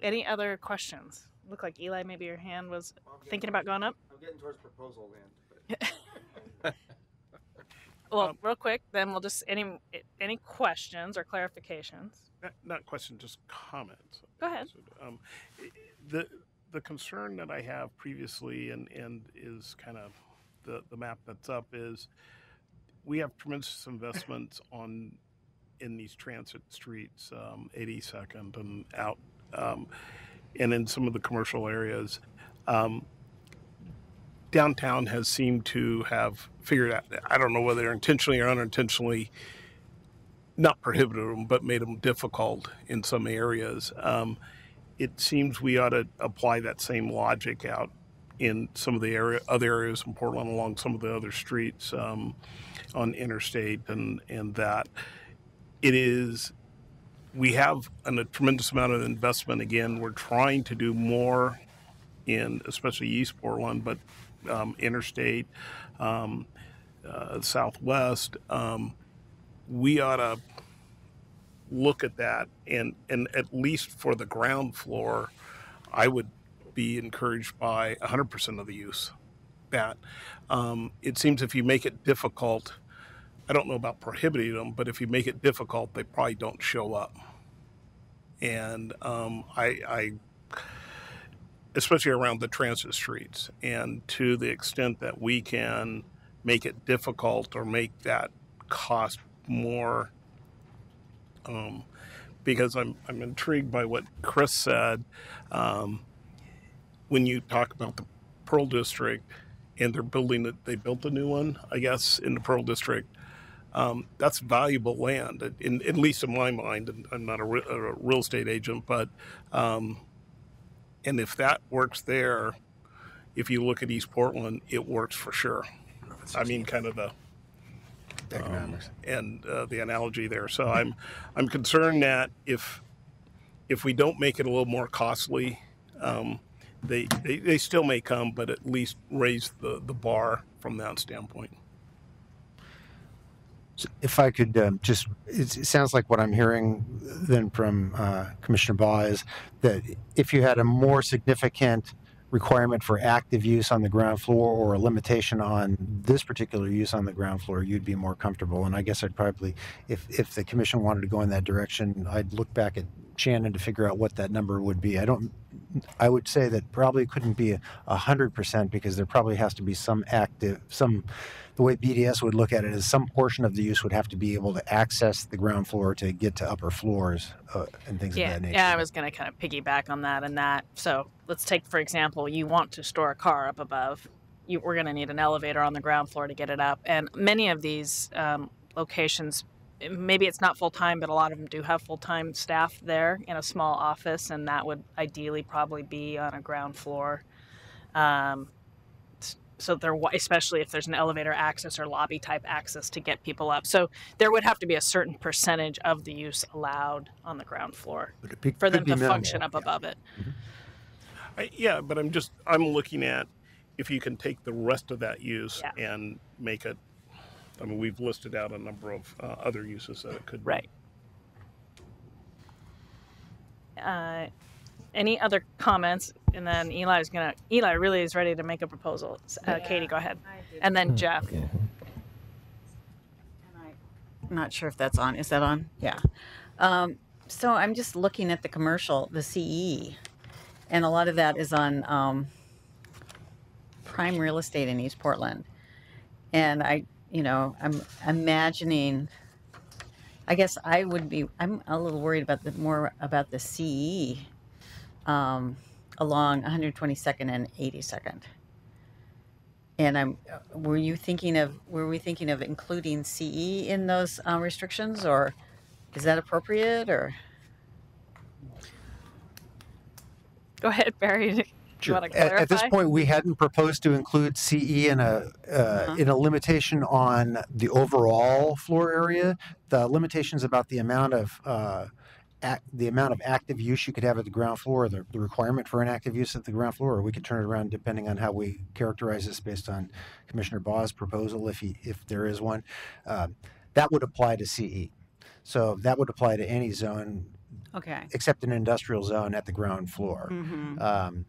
Any other questions? Look like Eli, maybe your hand was thinking about going up. I'm getting towards proposal land. But... Well, real quick, then we'll just any questions or clarifications. Not questions, just comments. Go ahead. The concern that I have previously and is kind of the map that's up is we have tremendous investments in these transit streets, 82nd and out, and in some of the commercial areas. Downtown has seemed to have figured out, I don't know whether intentionally or unintentionally, not prohibited them, but made them difficult in some areas. It seems we ought to apply that same logic out in some of the other areas in Portland along some of the other streets on Interstate and that. We have a tremendous amount of investment. Again, we're trying to do more in especially East Portland, but Interstate, Southwest, we ought to look at that and at least for the ground floor, I would be encouraged by 100% of the use. That it seems if you make it difficult, I don't know about prohibiting them, but if you make it difficult, they probably don't show up. And I especially around the transit streets, and to the extent that we can make it difficult or make that cost more, because I'm intrigued by what Chris said. When you talk about the Pearl District and they built a new one, I guess, in the Pearl District, that's valuable land, at least in my mind. And I'm not a real estate agent, but and if that works there, if you look at East Portland, it works for sure. I mean, kind of the economics and the analogy there. So I'm concerned that if we don't make it a little more costly, they still may come, but at least raise the bar from that standpoint. So if I could it sounds like what I'm hearing then from Commissioner Baugh is that if you had a more significant requirement for active use on the ground floor or a limitation on this particular use on the ground floor, you'd be more comfortable. And I guess I'd probably, if the commission wanted to go in that direction, I'd look back at Shannon to figure out what that number would be. I would say that probably couldn't be 100% because there probably has to be the way BDS would look at it is some portion of the use would have to be able to access the ground floor to get to upper floors and things of that nature. Yeah, I was going to kind of piggyback on that. So let's take, for example, you want to store a car up above. We're going to need an elevator on the ground floor to get it up. And many of these locations, maybe it's not full-time, but a lot of them do have full-time staff there in a small office, and that would ideally probably be on a ground floor. So especially if there's an elevator access or lobby type access to get people up. So there would have to be a certain percentage of the use allowed on the ground floor for them to function up above it. Mm-hmm. But I'm looking at if you can take the rest of that use and make it, I mean, we've listed out a number of other uses that it could be. Right. Any other comments? And then Eli really is ready to make a proposal. Katie, go ahead. And then Jeff. Okay. I'm not sure if that's on. Is that on? Yeah. So I'm just looking at the commercial, the CE, and a lot of that is on prime real estate in East Portland. And I'm imagining, I guess I'm a little worried about the CE along 122nd and 82nd. And were we thinking of including CE in those restrictions, or is that appropriate, or? Go ahead, Barry. Do you want to clarify? At this point, we hadn't proposed to include CE in a limitation on the overall floor area. The limitations about the amount of the amount of active use you could have at the ground floor, the requirement for an active use at the ground floor, or we could turn it around depending on how we characterize this based on Commissioner Baugh's proposal, if there is one. That would apply to CE. So that would apply to any zone Okay. except an industrial zone at the ground floor. Mm-hmm.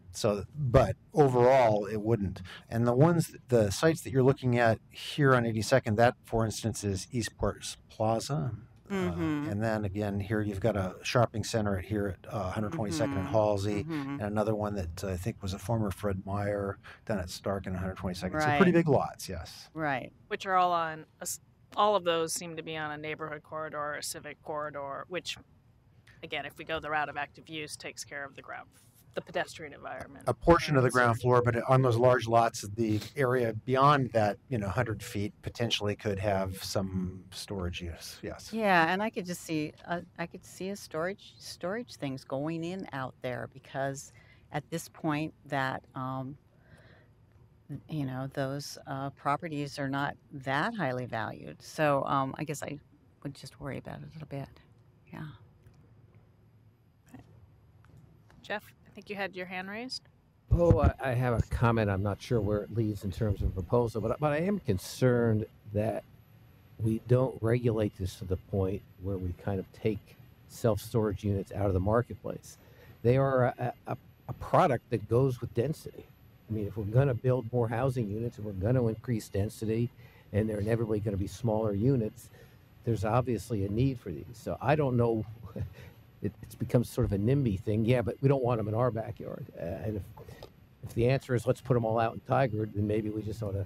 But overall, it wouldn't. And the sites that you're looking at here on 82nd, that, for instance, is Eastport Plaza. Mm-hmm. And then again, here you've got a shopping center here at 122nd and Halsey, and another one that I think was a former Fred Meyer down at Stark and 122nd. Right. So pretty big lots, yes. Right. Which are all on, all of those seem to be on a neighborhood corridor or a civic corridor, which, again, if we go the route of active use, takes care of the pedestrian environment. A portion of the ground floor, but on those large lots, the area beyond that, 100 feet potentially could have some storage use. Yes. Yeah, and I could just see a storage things going in out there, because at this point that those properties are not that highly valued. So I guess I would just worry about it a little bit. Yeah. Jeff, I think you had your hand raised. Oh, I have a comment. I'm not sure where it leads in terms of proposal, but I am concerned that we don't regulate this to the point where we kind of take self-storage units out of the marketplace. They are a product that goes with density. I mean, if we're going to build more housing units and we're going to increase density, and they're inevitably going to be smaller units, there's obviously a need for these. So I don't know. It's become sort of a NIMBY thing. Yeah, but we don't want them in our backyard. And if the answer is let's put them all out in Tigard, then maybe we just ought to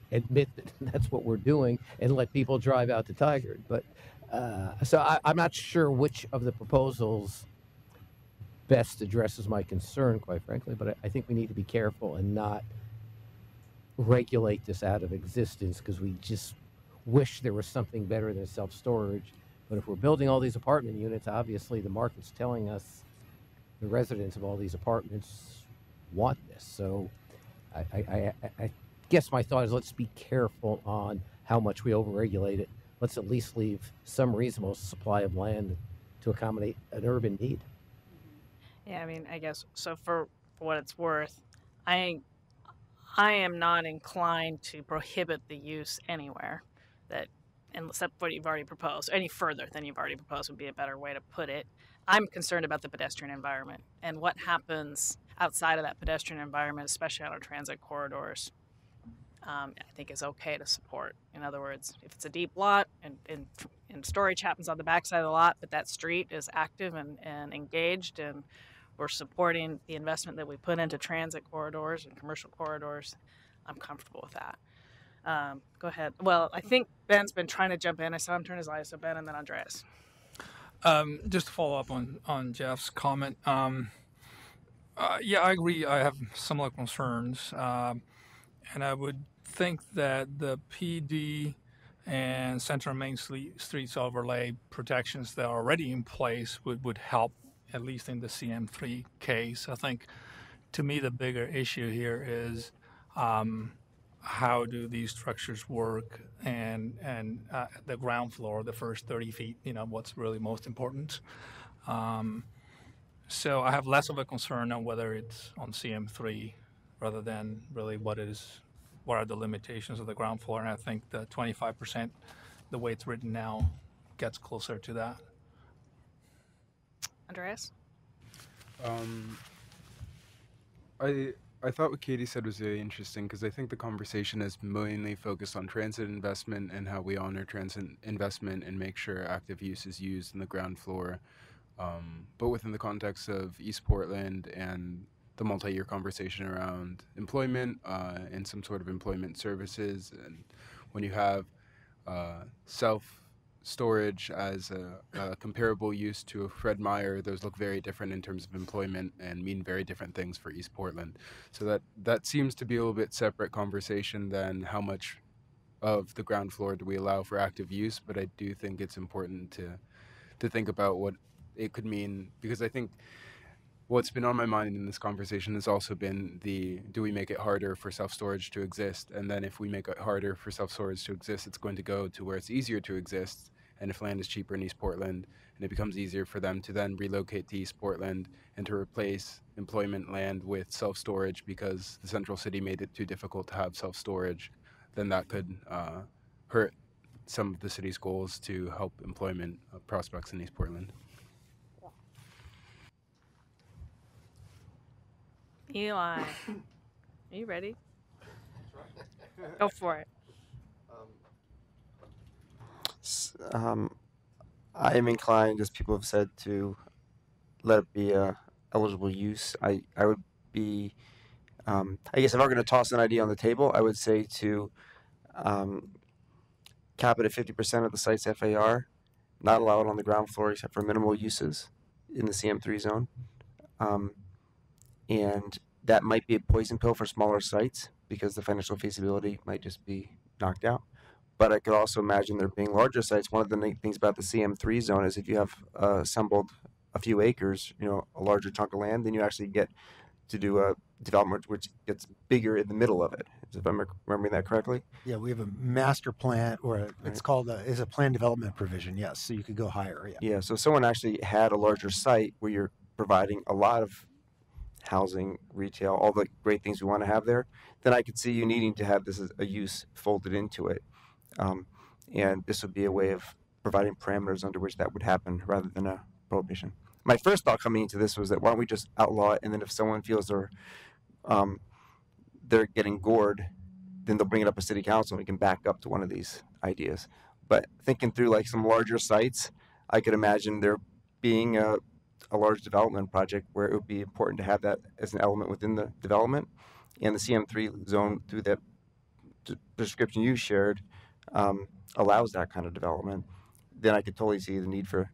admit that that's what we're doing and let people drive out to Tigard. But so I'm not sure which of the proposals best addresses my concern, quite frankly. But I think we need to be careful and not regulate this out of existence because we just wish there was something better than self-storage. But if we're building all these apartment units, obviously the market's telling us the residents of all these apartments want this. So I guess my thought is let's be careful on how much we overregulate it. Let's at least leave some reasonable supply of land to accommodate an urban need. Yeah, I mean, I guess, so for what it's worth, I am not inclined to prohibit the use anywhere except what you've already proposed. Any further than you've already proposed would be a better way to put it. I'm concerned about the pedestrian environment and what happens outside of that pedestrian environment, especially on our transit corridors, I think is okay to support. In other words, if it's a deep lot and storage happens on the backside of the lot, but that street is active and engaged, and we're supporting the investment that we put into transit corridors and commercial corridors, I'm comfortable with that. Go ahead. Well, I think Ben's been trying to jump in. I saw him turn his eyes. So Ben and then Andreas. Just to follow up on Jeff's comment. Yeah, I agree. I have similar concerns. And I would think that the PD and Central Main Streets overlay protections that are already in place would help, at least in the CM3 case. I think, to me, the bigger issue here is how do these structures work, and the ground floor, the first 30 feet, what's really most important. So I have less of a concern on whether it's on CM3 rather than really what are the limitations of the ground floor. And I think the 25%, the way it's written now, gets closer to that. Andreas? I thought what Katie said was really interesting because I think the conversation is mainly focused on transit investment and how we honor transit investment and make sure active use is used in the ground floor. But within the context of East Portland and the multi-year conversation around employment and some sort of employment services, and when you have self-storage as a comparable use to a Fred Meyer, those look very different in terms of employment and mean very different things for East Portland. So that seems to be a little bit separate conversation than how much of the ground floor do we allow for active use, but I do think it's important to think about what it could mean, because I think what's been on my mind in this conversation has also been do we make it harder for self-storage to exist? And then if we make it harder for self-storage to exist, it's going to go to where it's easier to exist. and if land is cheaper in East Portland, and it becomes easier for them to then relocate to East Portland and to replace employment land with self-storage because the central city made it too difficult to have self-storage, then that could hurt some of the city's goals to help employment prospects in East Portland. Eli, are you ready? Go for it. I am inclined, as people have said, to let it be a eligible use. I would be, I guess if I'm going to toss an idea on the table, I would say to cap it at 50% of the site's FAR, not allow it on the ground floor except for minimal uses in the CM3 zone. And that might be a poison pill for smaller sites because the financial feasibility might just be knocked out. But I could also imagine there being larger sites. One of the neat things about the CM3 zone is if you have assembled a few acres, a larger chunk of land, then you actually get to do a development which gets bigger in the middle of it. If I'm remembering that correctly? Yeah, we have a master plan, or it's called is a plan development provision. Yes, so you could go higher. Yeah. Yeah. So if someone actually had a larger site where you're providing a lot of housing, retail, all the great things we want to have there, then I could see you needing to have this as a use folded into it. And this would be a way of providing parameters under which that would happen rather than a prohibition. My first thought coming into this was that why don't we just outlaw it, and then if someone feels they're getting gored, then they'll bring it up to city council and we can back up to one of these ideas. But thinking through like some larger sites, I could imagine there being a large development project where it would be important to have that as an element within the development. And the CM3 zone, through that description you shared, allows that kind of development. Then I could totally see the need for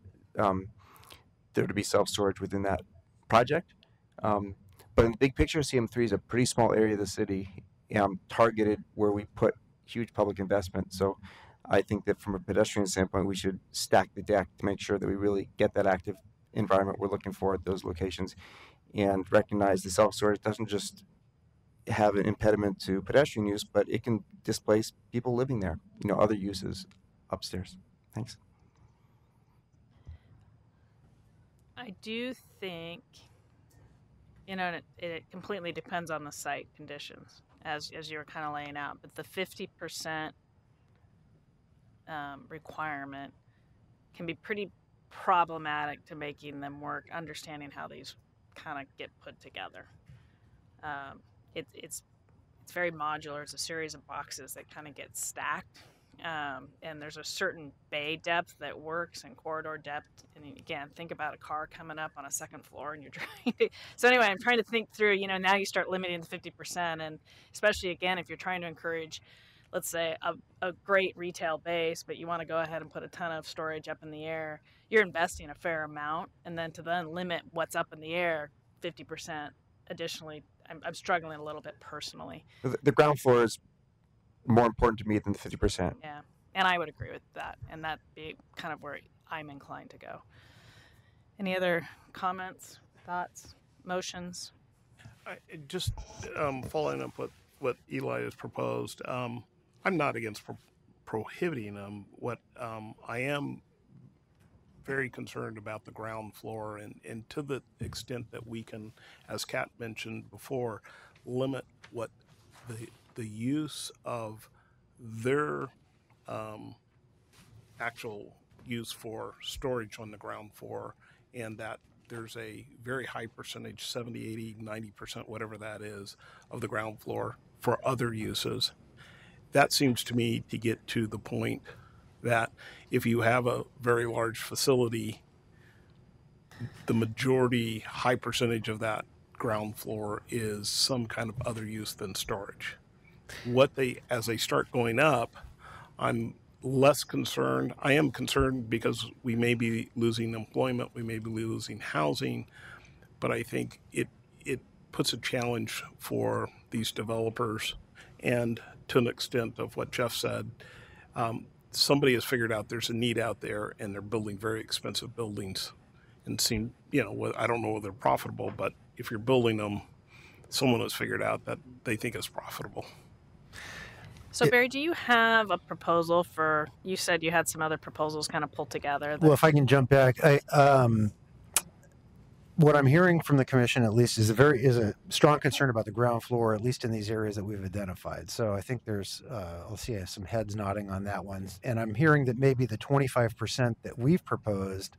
there to be self-storage within that project. But in the big picture, CM3 is a pretty small area of the city, targeted where we put huge public investment. So I think that from a pedestrian standpoint, we should stack the deck to make sure that we really get that active environment we're looking for at those locations, and recognize the self-storage doesn't just have an impediment to pedestrian use, but it can displace people living there, other uses upstairs. Thanks. I do think, it completely depends on the site conditions, as you were kind of laying out, but the 50% requirement can be pretty problematic to making them work, understanding how these kind of get put together. It's very modular. It's a series of boxes that kind of get stacked, and there's a certain bay depth that works and corridor depth. And again, think about a car coming up on a second floor and you're trying to. So anyway, I'm trying to think through. Now you start limiting the 50%, and especially again if you're trying to encourage, let's say, a great retail base, but you want to go ahead and put a ton of storage up in the air, you're investing a fair amount, and then to limit what's up in the air 50% additionally, I'm struggling a little bit personally. The ground floor is more important to me than the 50%. Yeah, and I would agree with that, and that'd be kind of where I'm inclined to go. Any other comments, thoughts, motions? Just following up with what Eli has proposed, I'm not against prohibiting them. What I am very concerned about the ground floor, and to the extent that we can, as Kat mentioned before, limit what the use of their actual use for storage on the ground floor, and that there's a very high percentage, 70, 80, 90%, whatever that is, of the ground floor for other uses. That seems to me to get to the point that if you have a very large facility, the majority, high percentage of that ground floor is some kind of other use than storage. As they start going up, I'm less concerned. I am concerned because we may be losing employment, we may be losing housing, but I think it puts a challenge for these developers. And to an extent of what Jeff said, somebody has figured out there's a need out there, and they're building very expensive buildings, and I don't know whether they're profitable, but if you're building them, someone has figured out that they think it's profitable. So Barry, do you have a proposal for? You said you had some other proposals kind of pulled together. Well, if I can jump back, what I'm hearing from the commission, at least, is a strong concern about the ground floor, at least in these areas that we've identified. So I think there's, I'll see some heads nodding on that one. And I'm hearing that maybe the 25% that we've proposed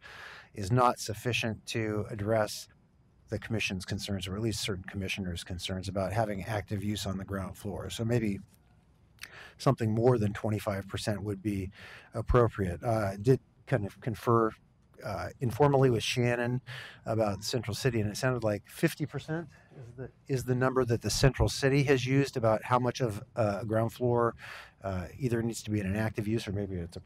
is not sufficient to address the commission's concerns, or at least certain commissioners' concerns about having active use on the ground floor. So maybe something more than 25% would be appropriate. Did kind of confer informally with Shannon about Central City, and it sounded like 50% is the number that the Central City has used about how much of ground floor either needs to be in an active use, or maybe it's a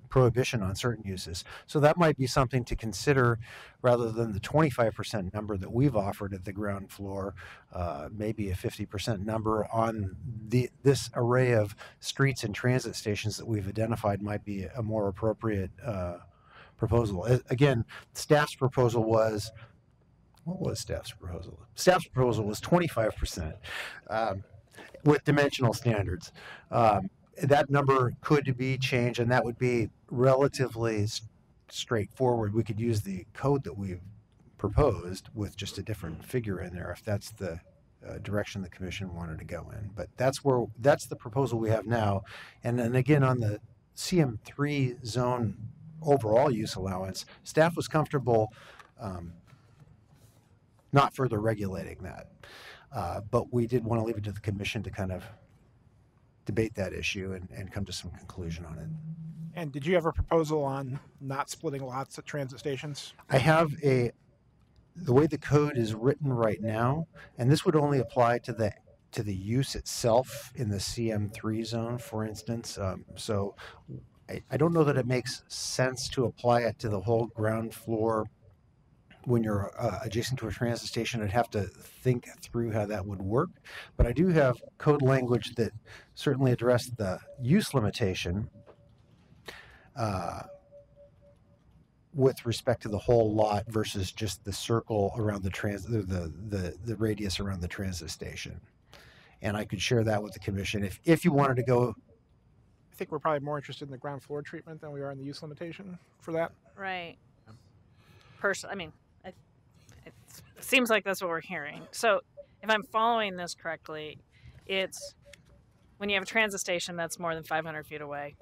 prohibition on certain uses. So that might be something to consider rather than the 25% number that we've offered at the ground floor. Maybe a 50% number on this array of streets and transit stations that we've identified might be a more appropriate proposal. Again, staff's proposal was, what was staff's proposal? Staff's proposal was 25% with dimensional standards. That number could be changed, and that would be relatively straightforward. We could use the code that we've proposed with just a different figure in there if that's the direction the commission wanted to go in. But that's the proposal we have now. And then again, on the CM3 zone overall use allowance, staff was comfortable not further regulating that. But we did want to leave it to the commission to kind of debate that issue and come to some conclusion on it. And did you have a proposal on not splitting lots at transit stations? I have the way the code is written right now, and this would only apply to the use itself in the CM3 zone, for instance. So I don't know that it makes sense to apply it to the whole ground floor when you're adjacent to a transit station. I'd have to think through how that would work. But I do have code language that certainly addressed the use limitation with respect to the whole lot versus just the circle around the the radius around the transit station. And I could share that with the commission if you wanted to go. I think we're probably more interested in the ground floor treatment than we are in the use limitation for that. Right. I mean, it seems like that's what we're hearing. So if I'm following this correctly, it's when you have a transit station that's more than 500 feet away,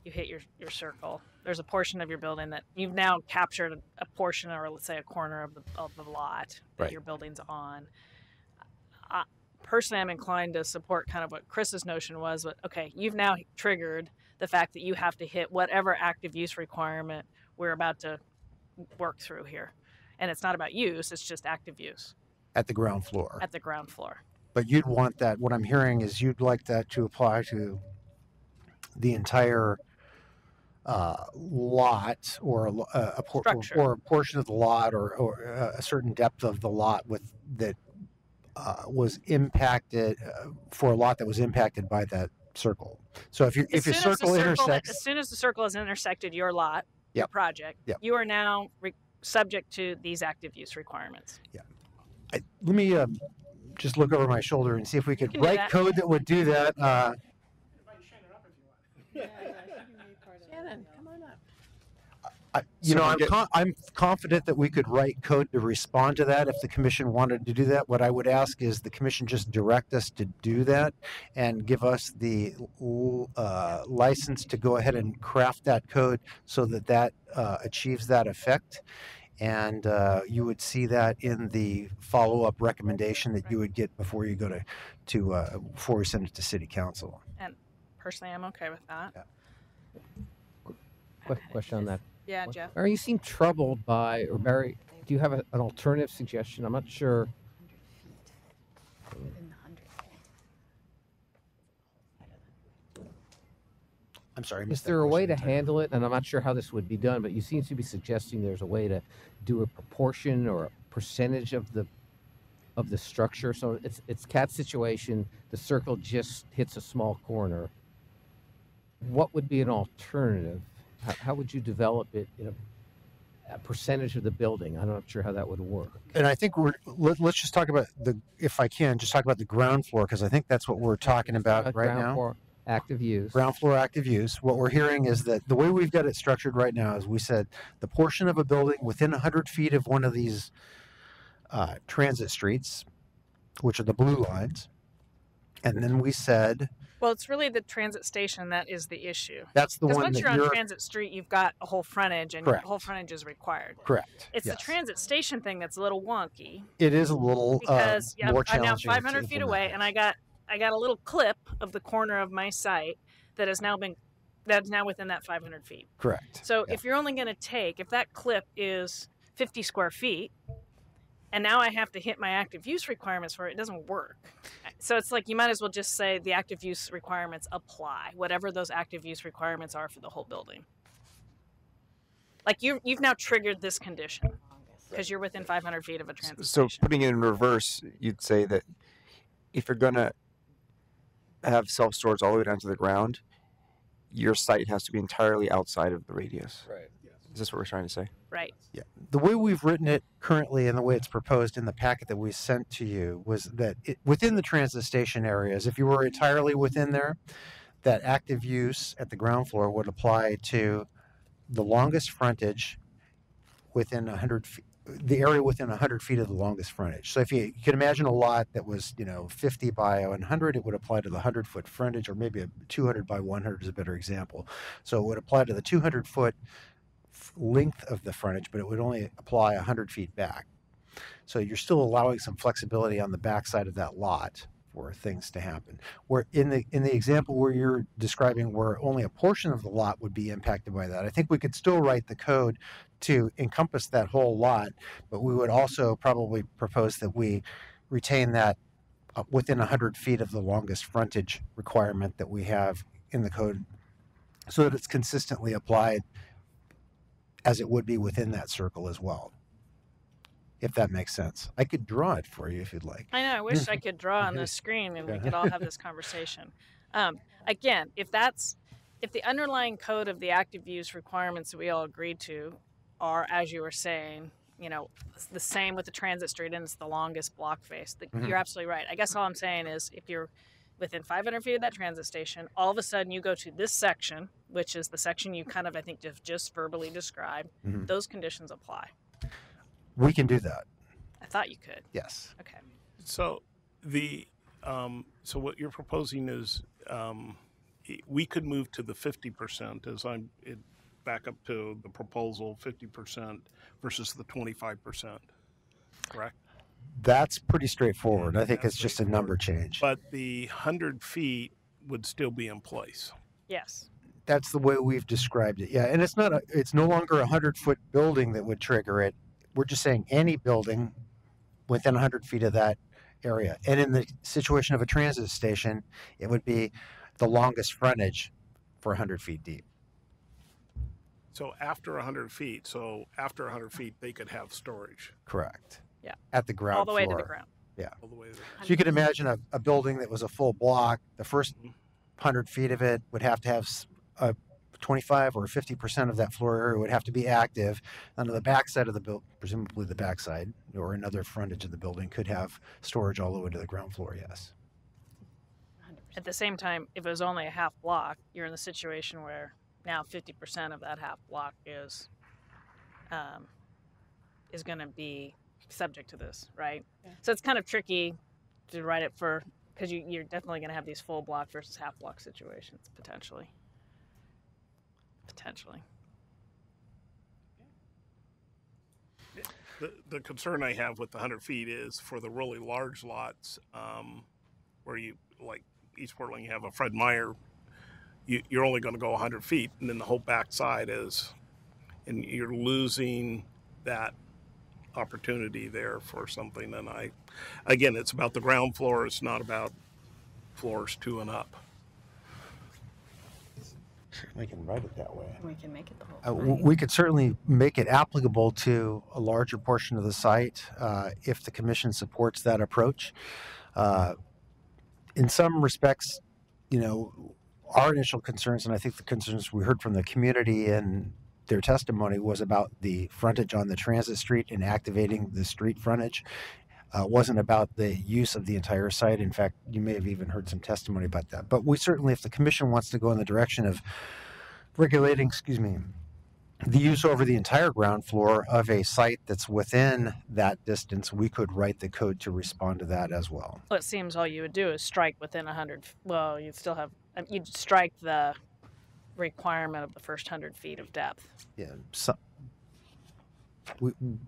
you hit your circle. There's a portion of your building that you've now captured a portion, or let's say a corner of the lot that Right. your building's on. Personally, I'm inclined to support kind of what Chris's notion was. But okay, you've now triggered the fact that you have to hit whatever active use requirement we're about to work through here. And it's not about use, it's just active use At the ground floor. at the ground floor. But you'd want that, what I'm hearing is you'd like that to apply to the entire lot, or a portion of the lot, or a certain depth of the lot that was impacted, for a lot that was impacted by that circle. So if your circle intersects, as soon as the circle has intersected your lot, your Yep. project, Yep. you are now subject to these active use requirements. let me just look over my shoulder and see if we could can do write that. code that would do that. Shannon, come on up. I'm confident that we could write code to respond to that if the commission wanted to do that. What I would ask is the commission just direct us to do that and give us the license to go ahead and craft that code so that achieves that effect. And you would see that in the follow-up recommendation that you would get before you go before we send it to City Council. And personally, I'm okay with that. Quick question on that. Yeah, Jeff. Barry, you seem troubled by, or Barry, do you have an alternative suggestion? I'm not sure. I'm sorry. I Is missed that there a way to question. handle it? And I'm not sure how this would be done, but you seem to be suggesting there's a way to do a proportion or a percentage of the structure. So it's Cat's situation. The circle just hits a small corner. What would be an alternative? How would you develop it in a percentage of the building? I'm not sure how that would work. And I think let's just talk about if I can, just talk about the ground floor, because I think that's what we're talking about right Ground now. floor. Active use. Ground floor active use. What we're hearing is that the way we've got it structured right now is we said the portion of a building within 100 feet of one of these transit streets, which are the blue lines, and then we said Well, it's really the transit station that is the issue. that's the Because one once that you're on you're Transit Street, you've got a whole frontage, and Correct. your whole frontage is required. correct. It's Yes. the transit station thing that's a little wonky It is a little because more I'm now challenging. to 500 feet implement. away, and I got a little clip of the corner of my site that's now within that 500 feet. Correct. So if you're only going to take, if that clip is 50 square feet, and now I have to hit my active use requirements for it, it doesn't work. So it's like you might as well just say the active use requirements apply, whatever those active use requirements are for the whole building. Like you've now triggered this condition because you're within 500 feet of a transit So station. putting it in reverse, you'd say that if you're gonna have self-storage all the way down to the ground, your site has to be entirely outside of the radius. Right. Is this what we're trying to say? Right. Yeah. The way we've written it currently and the way it's proposed in the packet that we sent to you was that within the transit station areas, if you were entirely within there, that active use at the ground floor would apply to the longest frontage within 100 feet, the area within 100 feet of the longest frontage. So if you could imagine a lot that was, 50 by 100, it would apply to the 100-foot frontage, or maybe a 200 by 100 is a better example. So it would apply to the 200-foot length of the frontage, but it would only apply 100 feet back. So you're still allowing some flexibility on the backside of that lot for things to happen. Where in the example where you're describing where only a portion of the lot would be impacted by that, I think we could still write the code to encompass that whole lot, but we would also probably propose that we retain that within 100 feet of the longest frontage requirement that we have in the code, so that it's consistently applied as it would be within that circle as well, if that makes sense. I could draw it for you if you'd like. I know. I wish I could draw on the screen and we could all have this conversation. Again, if the underlying code of the active use requirements that we all agreed to are, as you were saying, the same with the transit street and it's the longest block face, you're absolutely right. I guess all I'm saying is if you're within 500 feet of that transit station, all of a sudden you go to this section, which is the section you kind of, I think, just verbally described, those conditions apply. We can do that. I thought you could. Yes. Okay. So so what you're proposing is we could move to the 50% as back up to the proposal, 50% versus the 25%, correct? That's pretty straightforward. I think it's just a number change. But the 100 feet would still be in place. Yes. That's the way we've described it. Yeah, and it's no longer a 100-foot building that would trigger it. We're just saying any building within 100 feet of that area. And in the situation of a transit station, it would be the longest frontage for 100 feet deep. So after 100 feet, they could have storage. Correct. Yeah. At the ground all the way floor. to the ground. Yeah. All the way to the ground. So you could imagine a building that was a full block. The first 100 feet of it would have to have 25 or 50% of that floor area would have to be active. And on the backside of the building, presumably the backside or another frontage of the building, could have storage all the way to the ground floor. Yes. At the same time, if it was only a half block, you're in the situation where now 50% of that half block is going to be subject to this, right? Yeah. So it's kind of tricky to write it because you're definitely going to have these full block versus half block situations potentially. The concern I have with the 100 feet is for the really large lots where you, like East Portland, you have a Fred Meyer, you're only going to go 100 feet, and then the whole backside and you're losing that opportunity there for something. And again, it's about the ground floor. It's not about floors 2 and up. We can write it that way. We can make it the whole. We could certainly make it applicable to a larger portion of the site if the commission supports that approach. In some respects, our initial concerns, and I think the concerns we heard from the community and their testimony, was about the frontage on the transit street and activating the street frontage. wasn't about the use of the entire site. In fact, you may have even heard some testimony about that. But we certainly, if the commission wants to go in the direction of regulating, the use over the entire ground floor of a site that's within that distance, we could write the code to respond to that as well. Well, it seems all you would do is strike within 100. Well, you'd still have, you'd strike the requirement of the first 100 feet of depth. Yeah,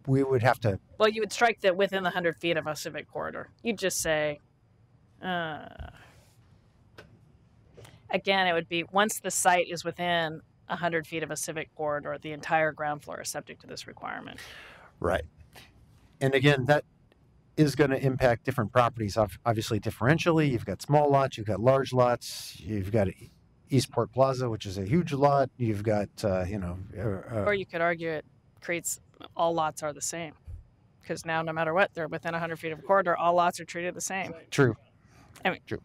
we would have to. Well, you would strike that within the 100 feet of a civic corridor. You'd just say, again, it would be once the site is within 100 feet of a civic corridor, the entire ground floor is subject to this requirement. Right. And again, that is going to impact different properties, obviously differentially. You've got small lots, you've got large lots, you've got Eastport Plaza, which is a huge lot. You've got, or you could argue it creates all lots are the same. Because now, no matter what, they're within 100 feet of a corridor, all lots are treated the same. True. I mean, true.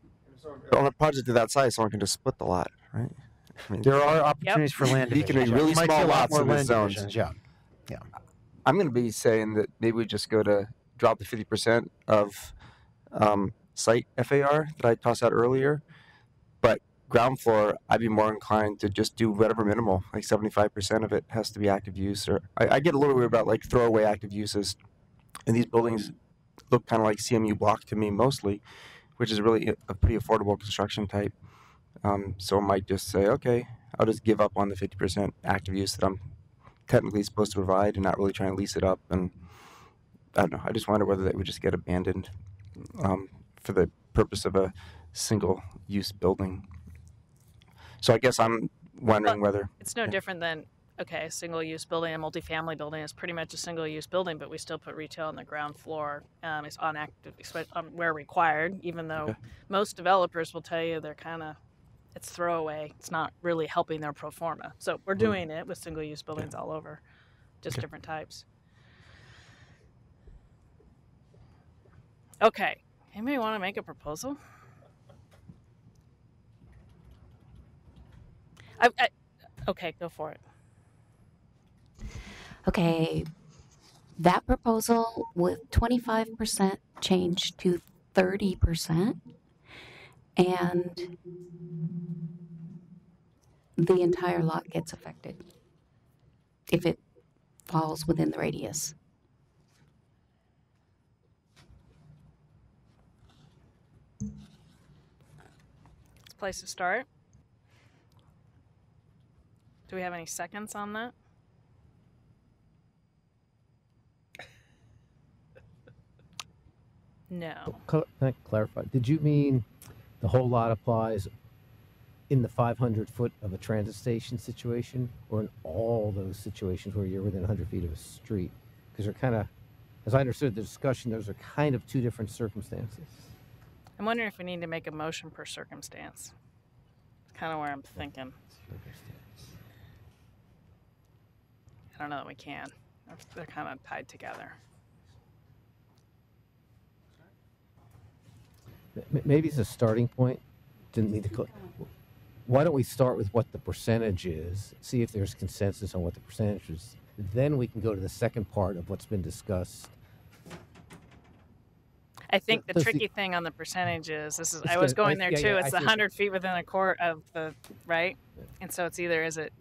On a project of that size, someone can just split the lot, right? I mean, there are opportunities for land division. You can be really small lots in the zones. Yeah. I'm going to be saying that maybe we just go to drop the 50% of site FAR that I tossed out earlier. But ground floor, I'd be more inclined to just do whatever minimal, like 75% of it has to be active use. Or I get a little weird about like throwaway active uses. And these buildings look kind of like CMU block to me mostly, which is really a pretty affordable construction type. So I might just say, okay, I'll just give up on the 50% active use that I'm technically supposed to provide and not really try and lease it up. And I don't know, I just wonder whether that would just get abandoned for the purpose of a single-use building. So I guess I'm wondering whether... It's no different than, okay, a single-use building, a multifamily building is pretty much a single-use building, but we still put retail on the ground floor. It's on active, where required, even though most developers will tell you they're kind of, it's throwaway. It's not really helping their pro forma. So we're doing it with single-use buildings all over, just different types. Okay. Anybody want to make a proposal? Okay, go for it. Okay, that proposal with 25% change to 30%, and the entire lot gets affected if it falls within the radius. It's a place to start. Do we have any seconds on that? No. Can I clarify? Did you mean the whole lot applies in the 500 foot of a transit station situation, or in all those situations where you're within 100 feet of a street? Because they're kind of, as I understood the discussion, those are kind of two different circumstances. I'm wondering if we need to make a motion per circumstance. It's kind of where I'm thinking. I don't know that we can. They're kind of tied together. Maybe it's a starting point. Didn't need to. Why don't we start with what the percentage is? See if there's consensus on what the percentage is. Then we can go to the second part of what's been discussed. I think the tricky thing on the percentage is I was going there too. It's the 100 feet within a court of the right, and so it's either is it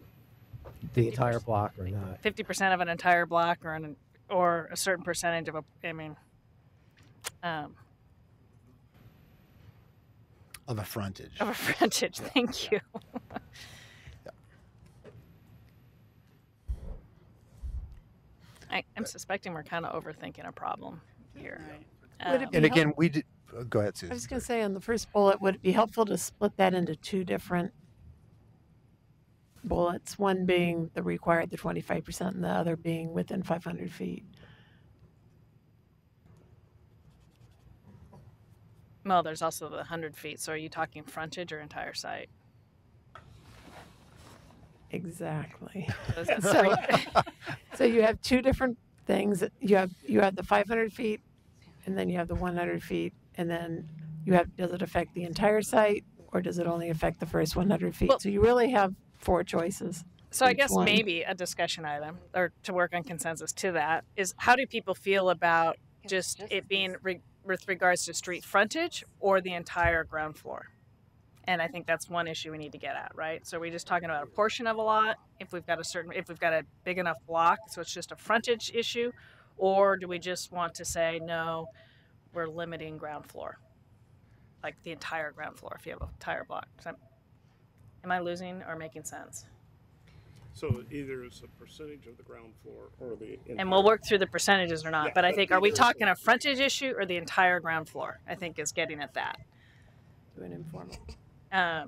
the entire block or not? 50% of an entire block, or a certain percentage of a. I mean, of a frontage. Of a frontage. Thank you. I'm suspecting we're kind of overthinking a problem here. And again, we did. Go ahead, Susan. I was going to say on the first bullet, would it be helpful to split that into two different bullets? One being the required, the 25%, and the other being within 500 feet. Well, there's also the 100 feet. So are you talking frontage or entire site? Exactly. So you have two different things. You have the 500 feet, and then you have the 100 feet, and then you have, does it affect the entire site, or does it only affect the first 100 feet? Well, so you really have four choices. So I guess maybe a discussion item, or to work on consensus to that, is how do people feel about just it being with regards to street frontage or the entire ground floor. And I think that's one issue we need to get at, right? So we're just talking about a portion of a lot. If we've got a big enough block, so it's just a frontage issue, or do we just want to say no, we're limiting ground floor, like the entire ground floor if you have an entire block? Am I losing or making sense? So either it's a percentage of the ground floor or the entire. And we'll work through the percentages or not. Yeah, but I think, are we either- talking a frontage issue or the entire ground floor? I think is getting at that. Do an informal.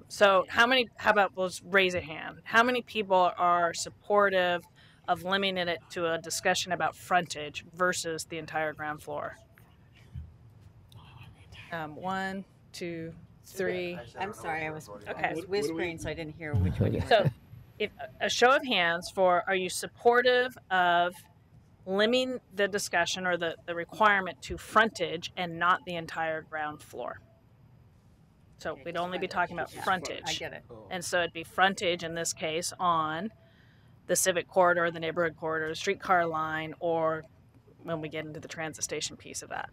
So how about we'll just raise a hand. How many people are supportive of limiting it to a discussion about frontage versus the entire ground floor? 1, 2, 3. I'm sorry, I was Okay. whispering, so I didn't hear which one you had. So if a show of hands for, are you supportive of limiting the discussion or the requirement to frontage and not the entire ground floor? So we'd only be talking about frontage. I get it. And so it'd be frontage in this case on the civic corridor, the neighborhood corridor, the streetcar line, or when we get into the transit station piece of that.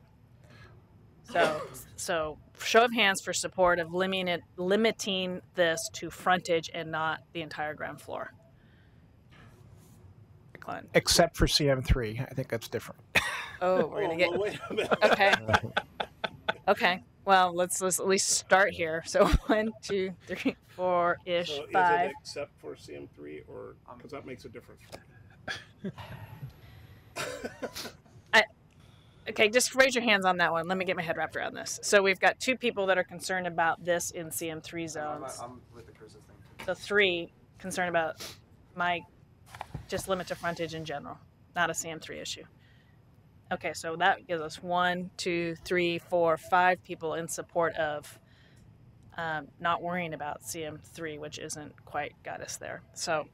So show of hands for support of limiting this to frontage and not the entire ground floor. Glenn. Except for CM3. I think that's different. Oh, we're gonna get. Well, wait a minute. Okay. Okay. Well, let's at least start here. So 1, 2, 3, 4-ish, So 5. is it except for CM3 or because that makes a difference? Okay, just raise your hands on that one. Let me get my head wrapped around this. So we've got 2 people that are concerned about this in CM3 zones. I'm with the Chris's thing. So 3 concerned about just limit to frontage in general, not a CM3 issue. Okay, so that gives us 1, 2, 3, 4, 5 people in support of not worrying about CM3, which isn't quite got us there. So,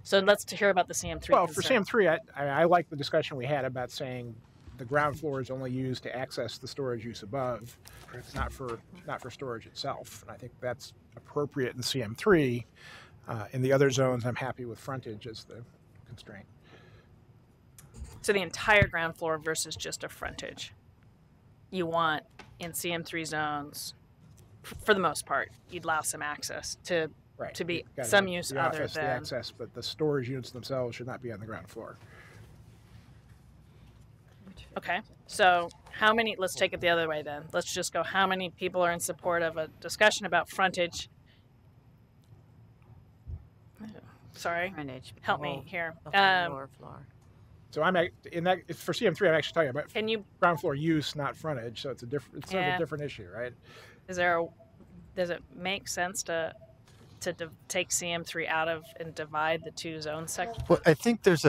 so let's hear about the CM3. Well, concern. for CM3, I like the discussion we had about saying the ground floor is only used to access the storage use above. It's not for storage itself. And I think that's appropriate in CM3. In the other zones, I'm happy with frontage as the constraint. So the entire ground floor versus just a frontage. You want in CM3 zones, for the most part, you'd allow some access to be You've got some the use office, other the than. access, but the storage units themselves should not be on the ground floor. Okay, so how many? Let's take it the other way then. Let's just go. How many people are in support of a discussion about frontage? Sorry, Frontage. help me here. The whole lower floor. So I'm in that for CM3. I'm actually talking about Can you? ground floor use, not frontage. So it's a different. It's Yeah. a different issue, right? Does it make sense to take CM3 out of and divide the 2 zone sections? Well, I think there's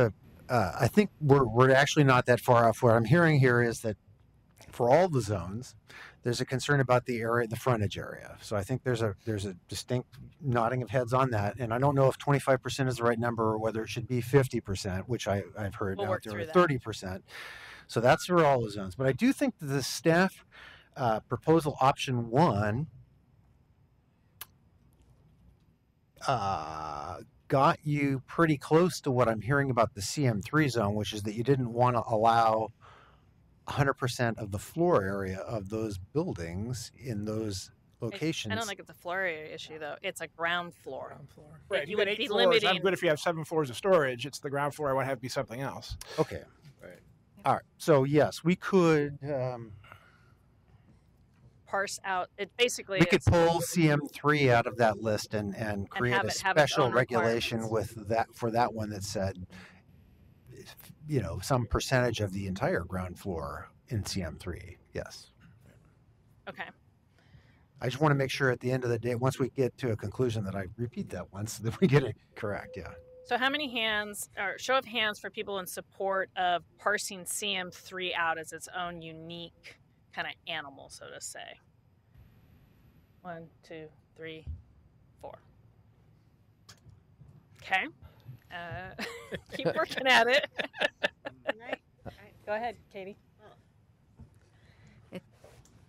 I think we're actually not that far off. What I'm hearing here is that for all the zones, there's a concern about the area, the frontage area. So I think there's a distinct nodding of heads on that. And I don't know if 25% is the right number or whether it should be 50%, which I've heard We'll out work there, through or that. 30%. So that's for all the zones. But I do think that the staff proposal option 1 got you pretty close to what I'm hearing about the CM3 zone, which is that you didn't want to allow 100% of the floor area of those buildings in those locations. I don't think it's a floor area issue though. It's a ground floor. Right. You got would 8 be floors. limiting. I'm good if you have 7 floors of storage. It's the ground floor I want to have be something else. Okay. Right. All right. So yes, we could Parse out. It basically we could is- pull CM3 out of that list and create have a it have its special own regulation requirements. with that for that one that said, some percentage of the entire ground floor in CM3. Yes. Okay. I just want to make sure at the end of the day, once we get to a conclusion, that I repeat that once, that we get it correct. Yeah. So how many hands, or show of hands for people in support of parsing CM3 out as its own unique kind of animal, so to say? 1, 2, 3, 4. Okay. Keep working at it. Go ahead, Katie.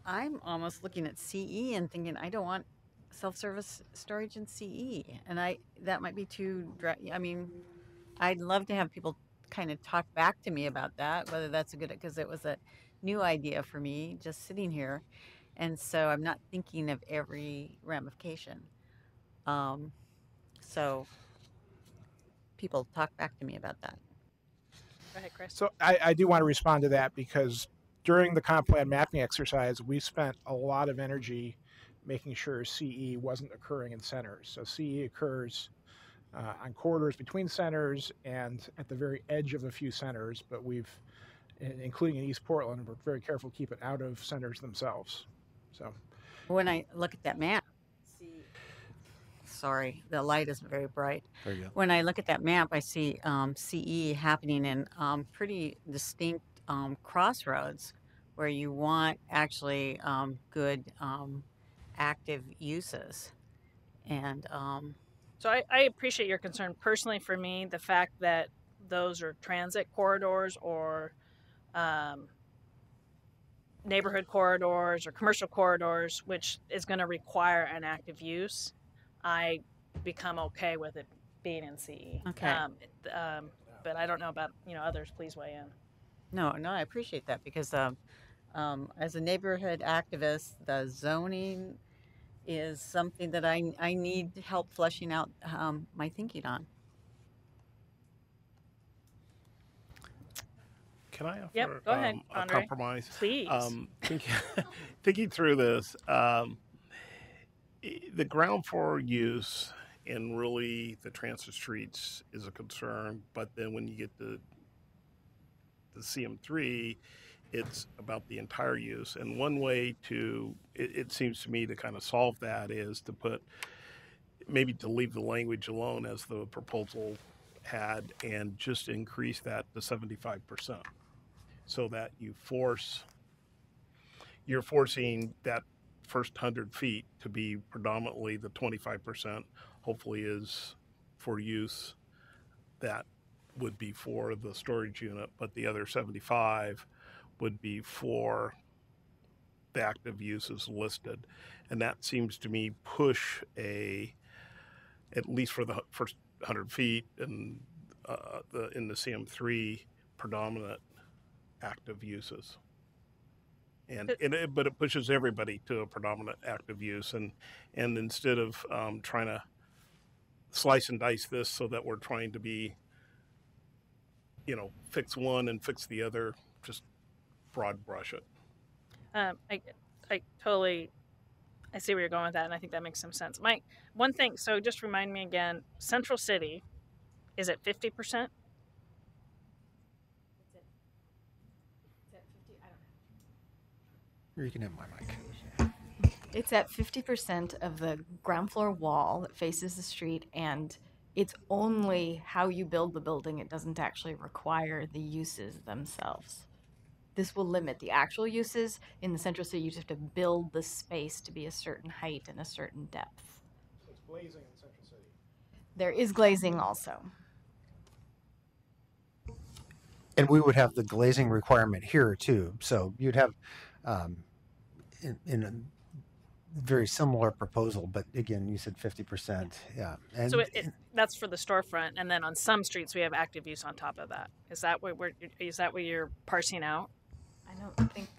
I'm almost looking at CE and thinking I don't want self-service storage in CE, and that might be too. I mean, I'd love to have people kind of talk back to me about that, whether that's a good, because it was a new idea for me just sitting here. And so I'm not thinking of every ramification. So people talk back to me about that. Go ahead, Chris. So I do want to respond to that because during the comp plan mapping exercise, we spent a lot of energy making sure CE wasn't occurring in centers. So CE occurs on corridors between centers and at the very edge of a few centers, but we've, including in East Portland, we're very careful to keep it out of centers themselves. So when I look at that map, sorry, the light isn't very bright. There you go. When I look at that map, I see CE happening in pretty distinct crossroads where you want actually good active uses. And so I appreciate your concern. Personally, for me, the fact that those are transit corridors or neighborhood corridors or commercial corridors, which is going to require an active use, I become okay with it being in CE. Okay. But I don't know about others. Please weigh in. No, I appreciate that because as a neighborhood activist, the zoning is something that I need help fleshing out my thinking on. Can I offer Yep, go ahead, a Andre. compromise? Please. Thinking through this, the ground floor use and really the transit streets is a concern, but then when you get to the CM3, it's about the entire use. And one way it seems to me to kind of solve that is to maybe to leave the language alone as the proposal had and just increase that to 75%. So that you're forcing that first 100 feet to be predominantly the 25%, hopefully is for use that would be for the storage unit, but the other 75 would be for the active uses listed. And that seems to me push at least for the first 100 feet and in the CM3 predominant active uses. But it pushes everybody to a predominant active use, and instead of trying to slice and dice this so that we're trying to be, fix one and fix the other, just broad brush it. I totally, I see where you're going with that, and I think that makes some sense. Mike, one thing, so just remind me again, Central City, is it 50%? You can have my mic. It's at 50% of the ground floor wall that faces the street, and it's only how you build the building. It doesn't actually require the uses themselves. This will limit the actual uses. In the Central City, you just have to build the space to be a certain height and a certain depth. So it's glazing in Central City. There is glazing also. And we would have the glazing requirement here too. So you'd have in a very similar proposal, but again, you said 50%. Yeah. And So that's for the storefront, and then on some streets we have active use on top of that. Is that what you're parsing out?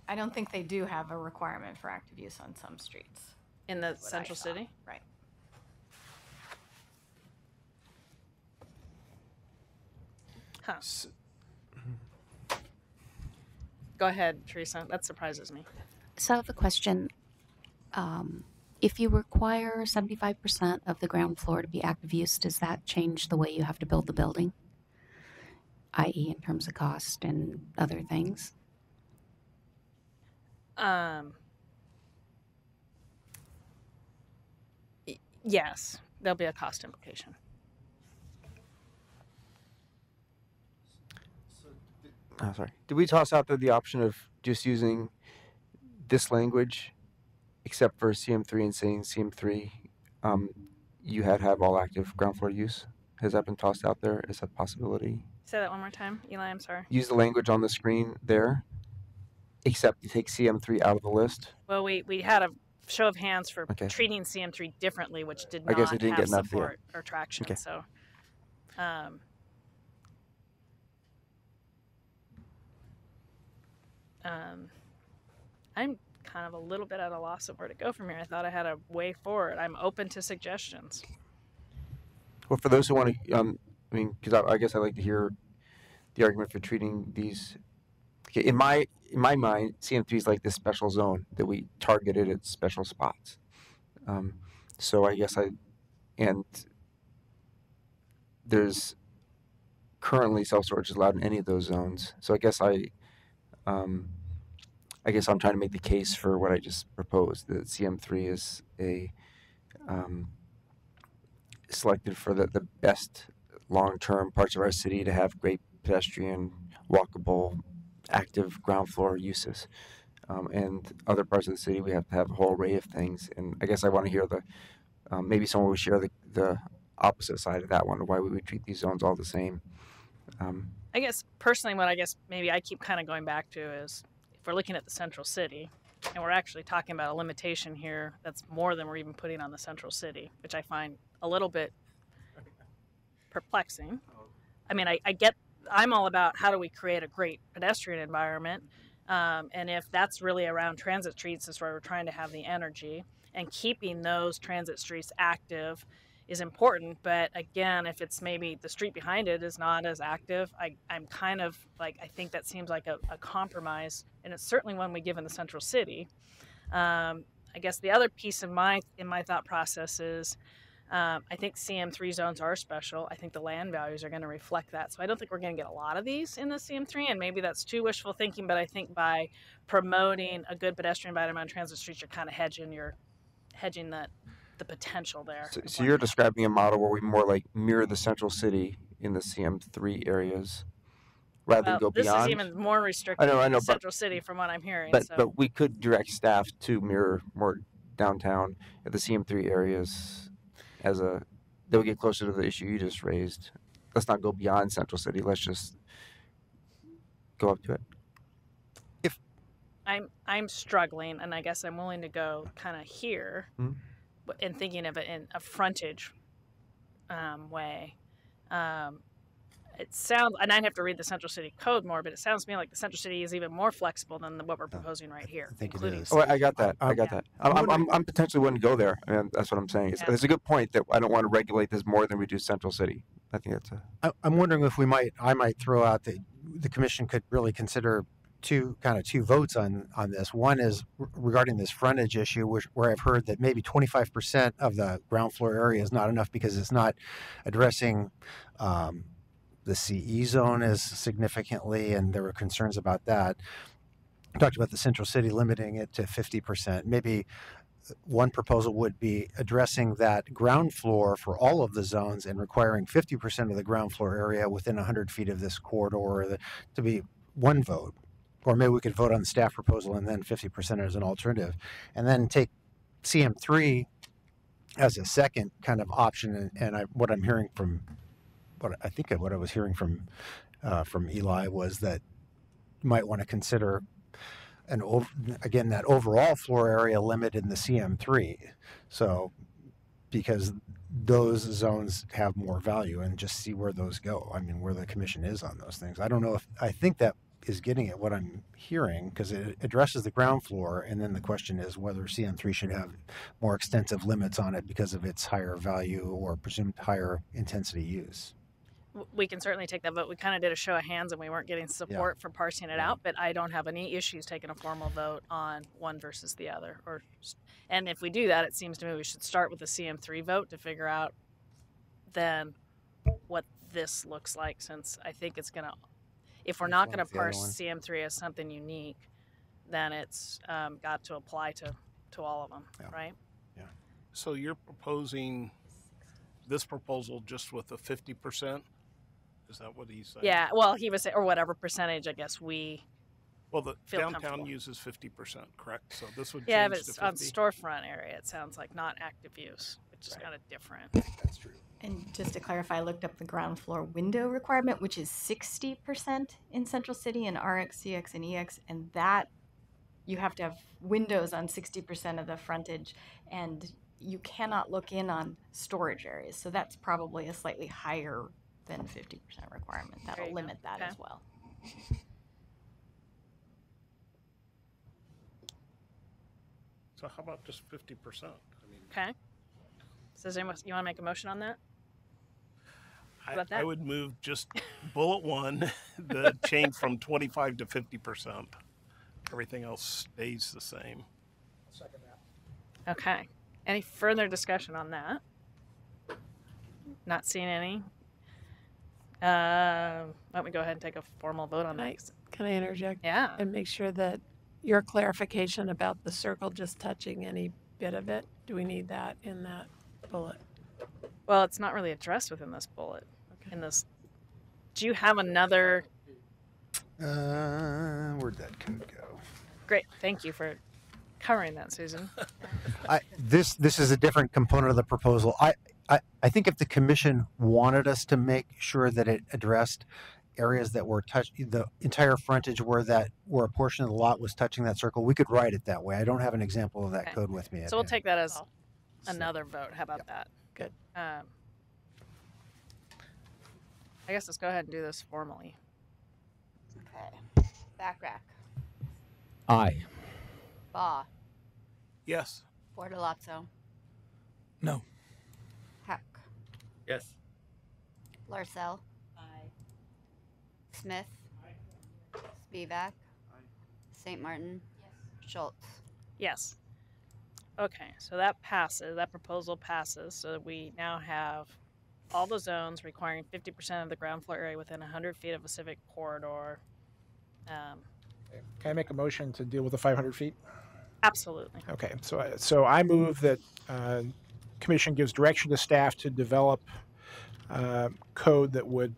I don't think they do have a requirement for active use on some streets. In the What I Central saw. City? Right. Huh. Go ahead, Teresa. That surprises me. So I have a question. If you require 75% of the ground floor to be active use, does that change the way you have to build the building? I.e. in terms of cost and other things? Yes, there'll be a cost implication. Oh, sorry. Did we toss out there the option of just using this language, except for CM3 and saying CM3, you had to have all active ground floor use? Has that been tossed out there as a possibility? Say that one more time, Eli. I'm sorry. Use the language on the screen there, except to take CM3 out of the list. Well, we had a show of hands for Okay. treating CM3 differently, which did I not guess it didn't have get enough, yeah. support or traction. Okay. So, I'm kind of a little bit at a loss of where to go from here. I thought I had a way forward. I'm open to suggestions. Well, for those who want to, I mean, because I guess I like to hear the argument for treating these. Okay, in my mind, CM3 is like this special zone that we targeted at special spots. So I guess and there's currently self-storage is allowed in any of those zones. So I guess I'm trying to make the case for what I just proposed, that CM3 is selected for the best long-term parts of our city to have great pedestrian, walkable, active ground floor uses. And other parts of the city, we have to have a whole array of things. And I guess I want to hear maybe someone would share the opposite side of that one, why we would treat these zones all the same. I guess personally, what maybe I keep kind of going back to is, if we're looking at the central city, and we're actually talking about a limitation here that's more than we're even putting on the central city, which I find a little bit perplexing. I mean, I'm all about how do we create a great pedestrian environment, and if that's really around transit streets is where we're trying to have the energy, and keeping those transit streets active is important. But again, if it's maybe the street behind it is not as active, I'm kind of like, I think that seems like a compromise, and it's certainly one we give in the central city. I guess the other piece in my thought process is, I think CM3 zones are special. I think the land values are going to reflect that. So I don't think we're going to get a lot of these in the CM3, and maybe that's too wishful thinking, but I think by promoting a good pedestrian environment on transit streets, you're kind of hedging the potential there. So you're describing a model where we more like mirror the central city in the CM3 areas rather than go this beyond. This is even more restrictive I than know, the central city from what I'm hearing. But we could direct staff to mirror more downtown at the CM3 areas they'll get closer to the issue you just raised. Let's not go beyond central city. Let's just go up to it. I'm struggling, and I guess I'm willing to go kind of here, and thinking of it in a frontage way. It sounds, and I'd have to read the Central City Code more, but it sounds to me like the Central City is even more flexible than what we're proposing right here. I think it is. Oh, I got that. I'm potentially willing to go there. I mean, that's what I'm saying. It's a good point that I don't want to regulate this more than we do Central City. I think that's I'm wondering if I might throw out that the commission could really consider two votes on this. One is regarding this frontage issue, where I've heard that maybe 25% of the ground floor area is not enough because it's not addressing the CE zone as significantly, and there were concerns about that. I talked about the central city limiting it to 50%. Maybe one proposal would be addressing that ground floor for all of the zones and requiring 50% of the ground floor area within 100 feet of this corridor to be one vote. Or maybe we could vote on the staff proposal and then 50% as an alternative. And then take CM3 as a second kind of option. And what I'm hearing from what I was hearing from Eli was that you might want to consider that overall floor area limit in the CM3. So because those zones have more value, and just see where those go. I mean, where the commission is on those things. I don't know if I think that is getting at what I'm hearing, because it addresses the ground floor, and then the question is whether CM3 should have more extensive limits on it because of its higher value or presumed higher intensity use. We can certainly take that vote. We kind of did a show of hands and we weren't getting support for parsing it out, but I don't have any issues taking a formal vote on one versus the other. And if we do that, it seems to me we should start with the CM3 vote to figure out then what this looks like, since I think it's going to, if we're not going to parse CM3 as something unique, then it's got to apply to all of them, right? Yeah. So you're proposing this proposal just with the 50%? Is that what he's saying? Yeah, well, he was saying, or whatever percentage, I guess the downtown uses 50%, correct? So this would change but it's to 50? On storefront area, it sounds like, not active use, which is kind of different. That's true. And just to clarify, I looked up the ground floor window requirement, which is 60% in Central City and RX, CX, and EX, and that you have to have windows on 60% of the frontage, and you cannot look in on storage areas. So that's probably a slightly higher than 50% requirement. That'll limit that as well. So how about just 50%? I mean, Okay. So does anyone, you want to make a motion on that? About I that? would move just bullet one, the change from 25 to 50%. Everything else stays the same. Okay. Any further discussion on that? Not seeing any. Why don't we go ahead and take a formal vote on that? Can I interject? Yeah. And make sure that your clarification about the circle just touching any bit of it, do we need that in that bullet? Well, it's not really addressed within this bullet. In this, do you have another? Where'd that code go? Great. Thank you for covering that, Susan. This is a different component of the proposal. I think if the commission wanted us to make sure that it addressed areas that were touched, the entire frontage where a portion of the lot was touching that circle, we could write it that way. I don't have an example of that Okay. code with me. So we'll take that as another vote. How about that? Good. I guess let's go ahead and do this formally. Okay. Backrack. Aye. Baugh. Yes. Bortolazzo. No. Heck. Yes. Larcell. Smith. Spivak. St. Martin. Schultz. Yes. Okay, so that passes. That proposal passes. So we now have all the zones requiring 50% of the ground floor area within 100 feet of a civic corridor. Can I make a motion to deal with the 500 feet? Absolutely. Okay, so I move that commission gives direction to staff to develop code that would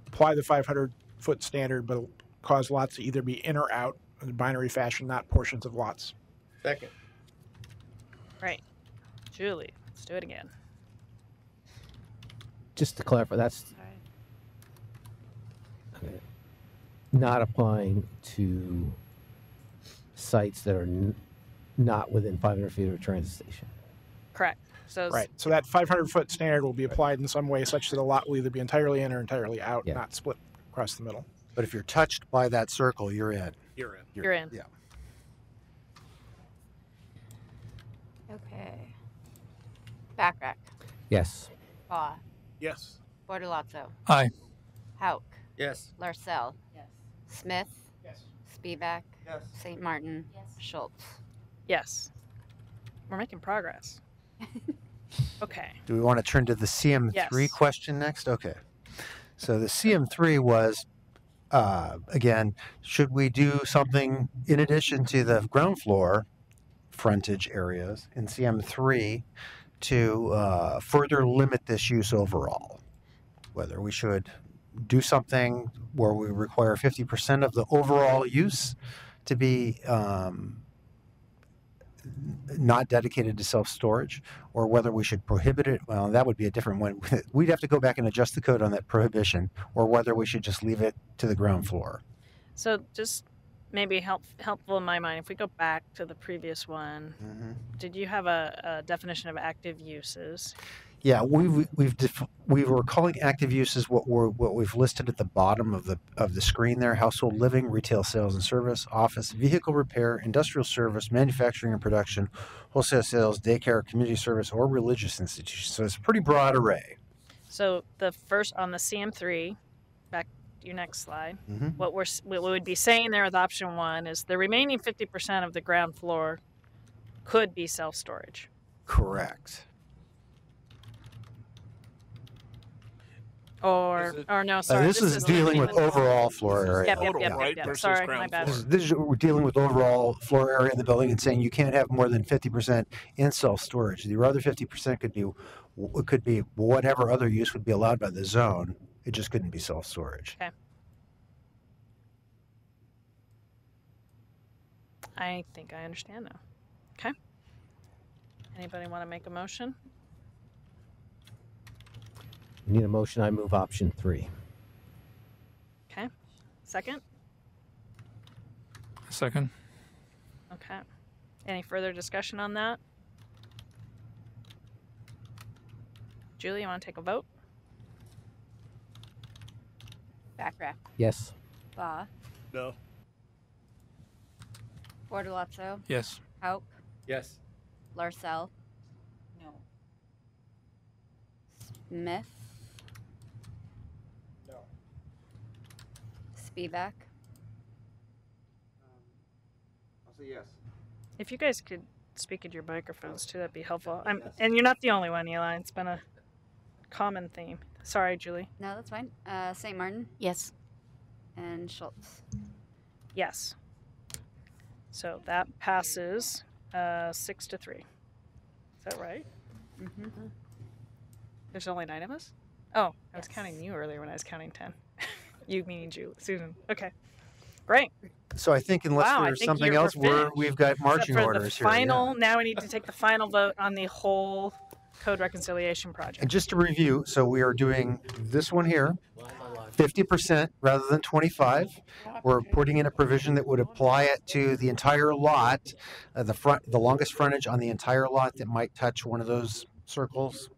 apply the 500-foot standard, but cause lots to either be in or out in binary fashion, not portions of lots. Second. Right. Julie, let's do it again. Just to clarify, that's okay. Not applying to sites that are not within 500 feet of a transit station. Correct. So Right. So that 500-foot standard will be applied in some way such that a lot will either be entirely in or entirely out, Yeah. not split across the middle. But if you're touched by that circle, you're in. You're in. You're in. Yeah. Okay. Backrack. Yes. Baugh. Yes. Bortolazzo. Aye. Hauk. Yes. Larcell. Smith. Yes. Spivak. Yes. St. Martin. Schultz. Yes. We're making progress. Okay. Do we want to turn to the CM3 Yes. question next? Okay. So the CM3 was, again, should we do something in addition to the ground floor frontage areas in CM3 to further limit this use overall? Whether we should do something where we require 50% of the overall use to be not dedicated to self-storage, or whether we should prohibit it. Well, that would be a different one. We'd have to go back and adjust the code on that prohibition, or whether we should just leave it to the ground floor. So just maybe helpful in my mind, if we go back to the previous one, did you have a definition of active uses? Yeah, we were calling active uses what we've listed at the bottom of the screen there: household living, retail sales and service, office, vehicle repair, industrial service, manufacturing and production, wholesale sales, daycare, community service, or religious institutions. So it's a pretty broad array. So the first on the CM3, back to your next slide, what we would be saying there with option one is the remaining 50% of the ground floor could be self-storage. Correct. Or no, sorry. This is dealing with overall floor area. Yep. Sorry, my bad. We're dealing with overall floor area in the building and saying you can't have more than 50% in self-storage. The other 50% could be whatever other use would be allowed by the zone. It just couldn't be self-storage. Okay. I think I understand now. Okay. Anybody want to make a motion? We need a motion. I move option 3. Okay. Second? Second. Okay. Any further discussion on that? Julie, you want to take a vote? Backrack. Yes. Baugh. No. Bortolazzo. Yes. Hauk. Yes. Larcel. No. Smith. No. Spivak. I'll say yes. If you guys could speak into your microphones too, that'd be helpful. And you're not the only one, Eli. It's been a common theme. Sorry, Julie. No, that's fine. St. Martin. Yes. And Schultz. Yes. So that passes 6-3. Is that right? Mm-hmm. There's only 9 of us? Oh, I was counting you earlier when I was counting 10. You meaning Susan. Okay. Great. So I think unless Wow, I there's think something you're else, we've got Except marching for orders the here. yeah. final, now we need to take the final vote on the whole code reconciliation project. And just to review, so we are doing this one here, 50% rather than 25. We're putting in a provision that would apply it to the entire lot, the longest frontage on the entire lot that might touch one of those circles,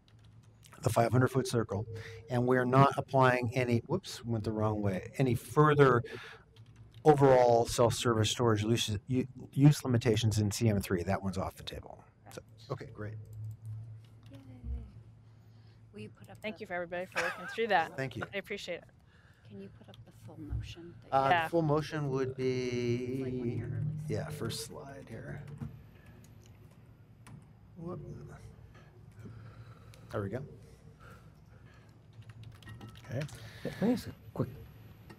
the 500-foot circle. And we're not applying any, whoops, went the wrong way, any further overall self-service storage use limitations in CM3. That one's off the table. So, okay, great. Will you put up Thank you for everybody for working through that. Thank you. I appreciate it. Can you put up the full motion? The full motion would be, yeah, first slide here. Whoop. There we go. Okay. Can I ask a quick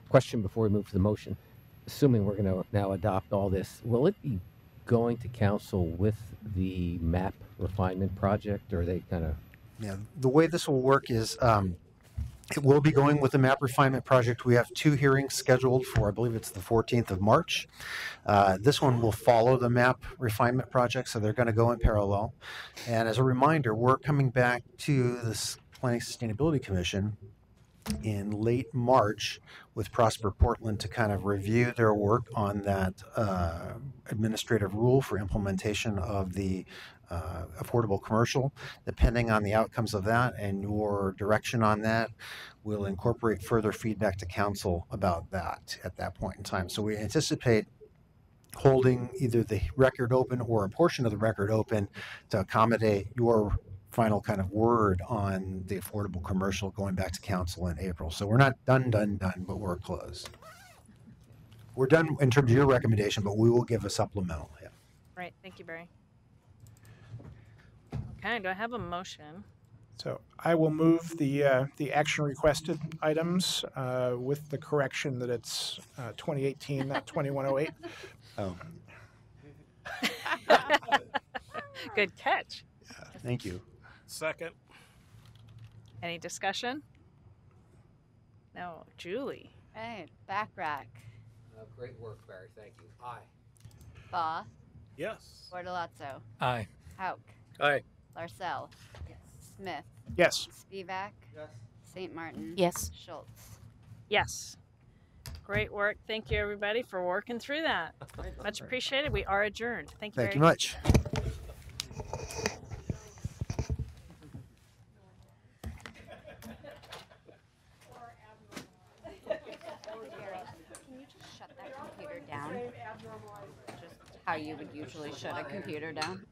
question before we move to the motion? Assuming we're going to now adopt all this, will it be going to council with the map refinement project, or are they kind of? Yeah, the way this will work is it will be going with the map refinement project. We have 2 hearings scheduled for, I believe it's the 14th of March. This one will follow the map refinement project, so they're going to go in parallel. And as a reminder, we're coming back to this Planning Sustainability Commission in late March with Prosper Portland to kind of review their work on that administrative rule for implementation of the affordable commercial. Depending on the outcomes of that and your direction on that, we'll incorporate further feedback to council about that at that point in time. So we anticipate holding either the record open or a portion of the record open to accommodate your final kind of word on the affordable commercial going back to council in April. So we're not done, but we're close. We're done in terms of your recommendation, but we will give a supplemental. Yeah. Right. Thank you, Barry. Okay. Do I have a motion? So I will move the action requested items with the correction that it's 2018, not 2108. Oh, Good catch. thank you. Second. Any discussion? No. Julie. Right. Backrack. Great work, Barry. Thank you. Aye. Baugh. Yes. Bortolazzo. Aye. Hauk. Aye. Larcel. Smith. Yes. Spivak. St. Martin. Yes. Schultz. Yes. Great work. Thank you, everybody, for working through that. Much appreciated. We are adjourned. Thank you Thank very you much. Can you just shut that computer down? Just how you would usually shut a computer down.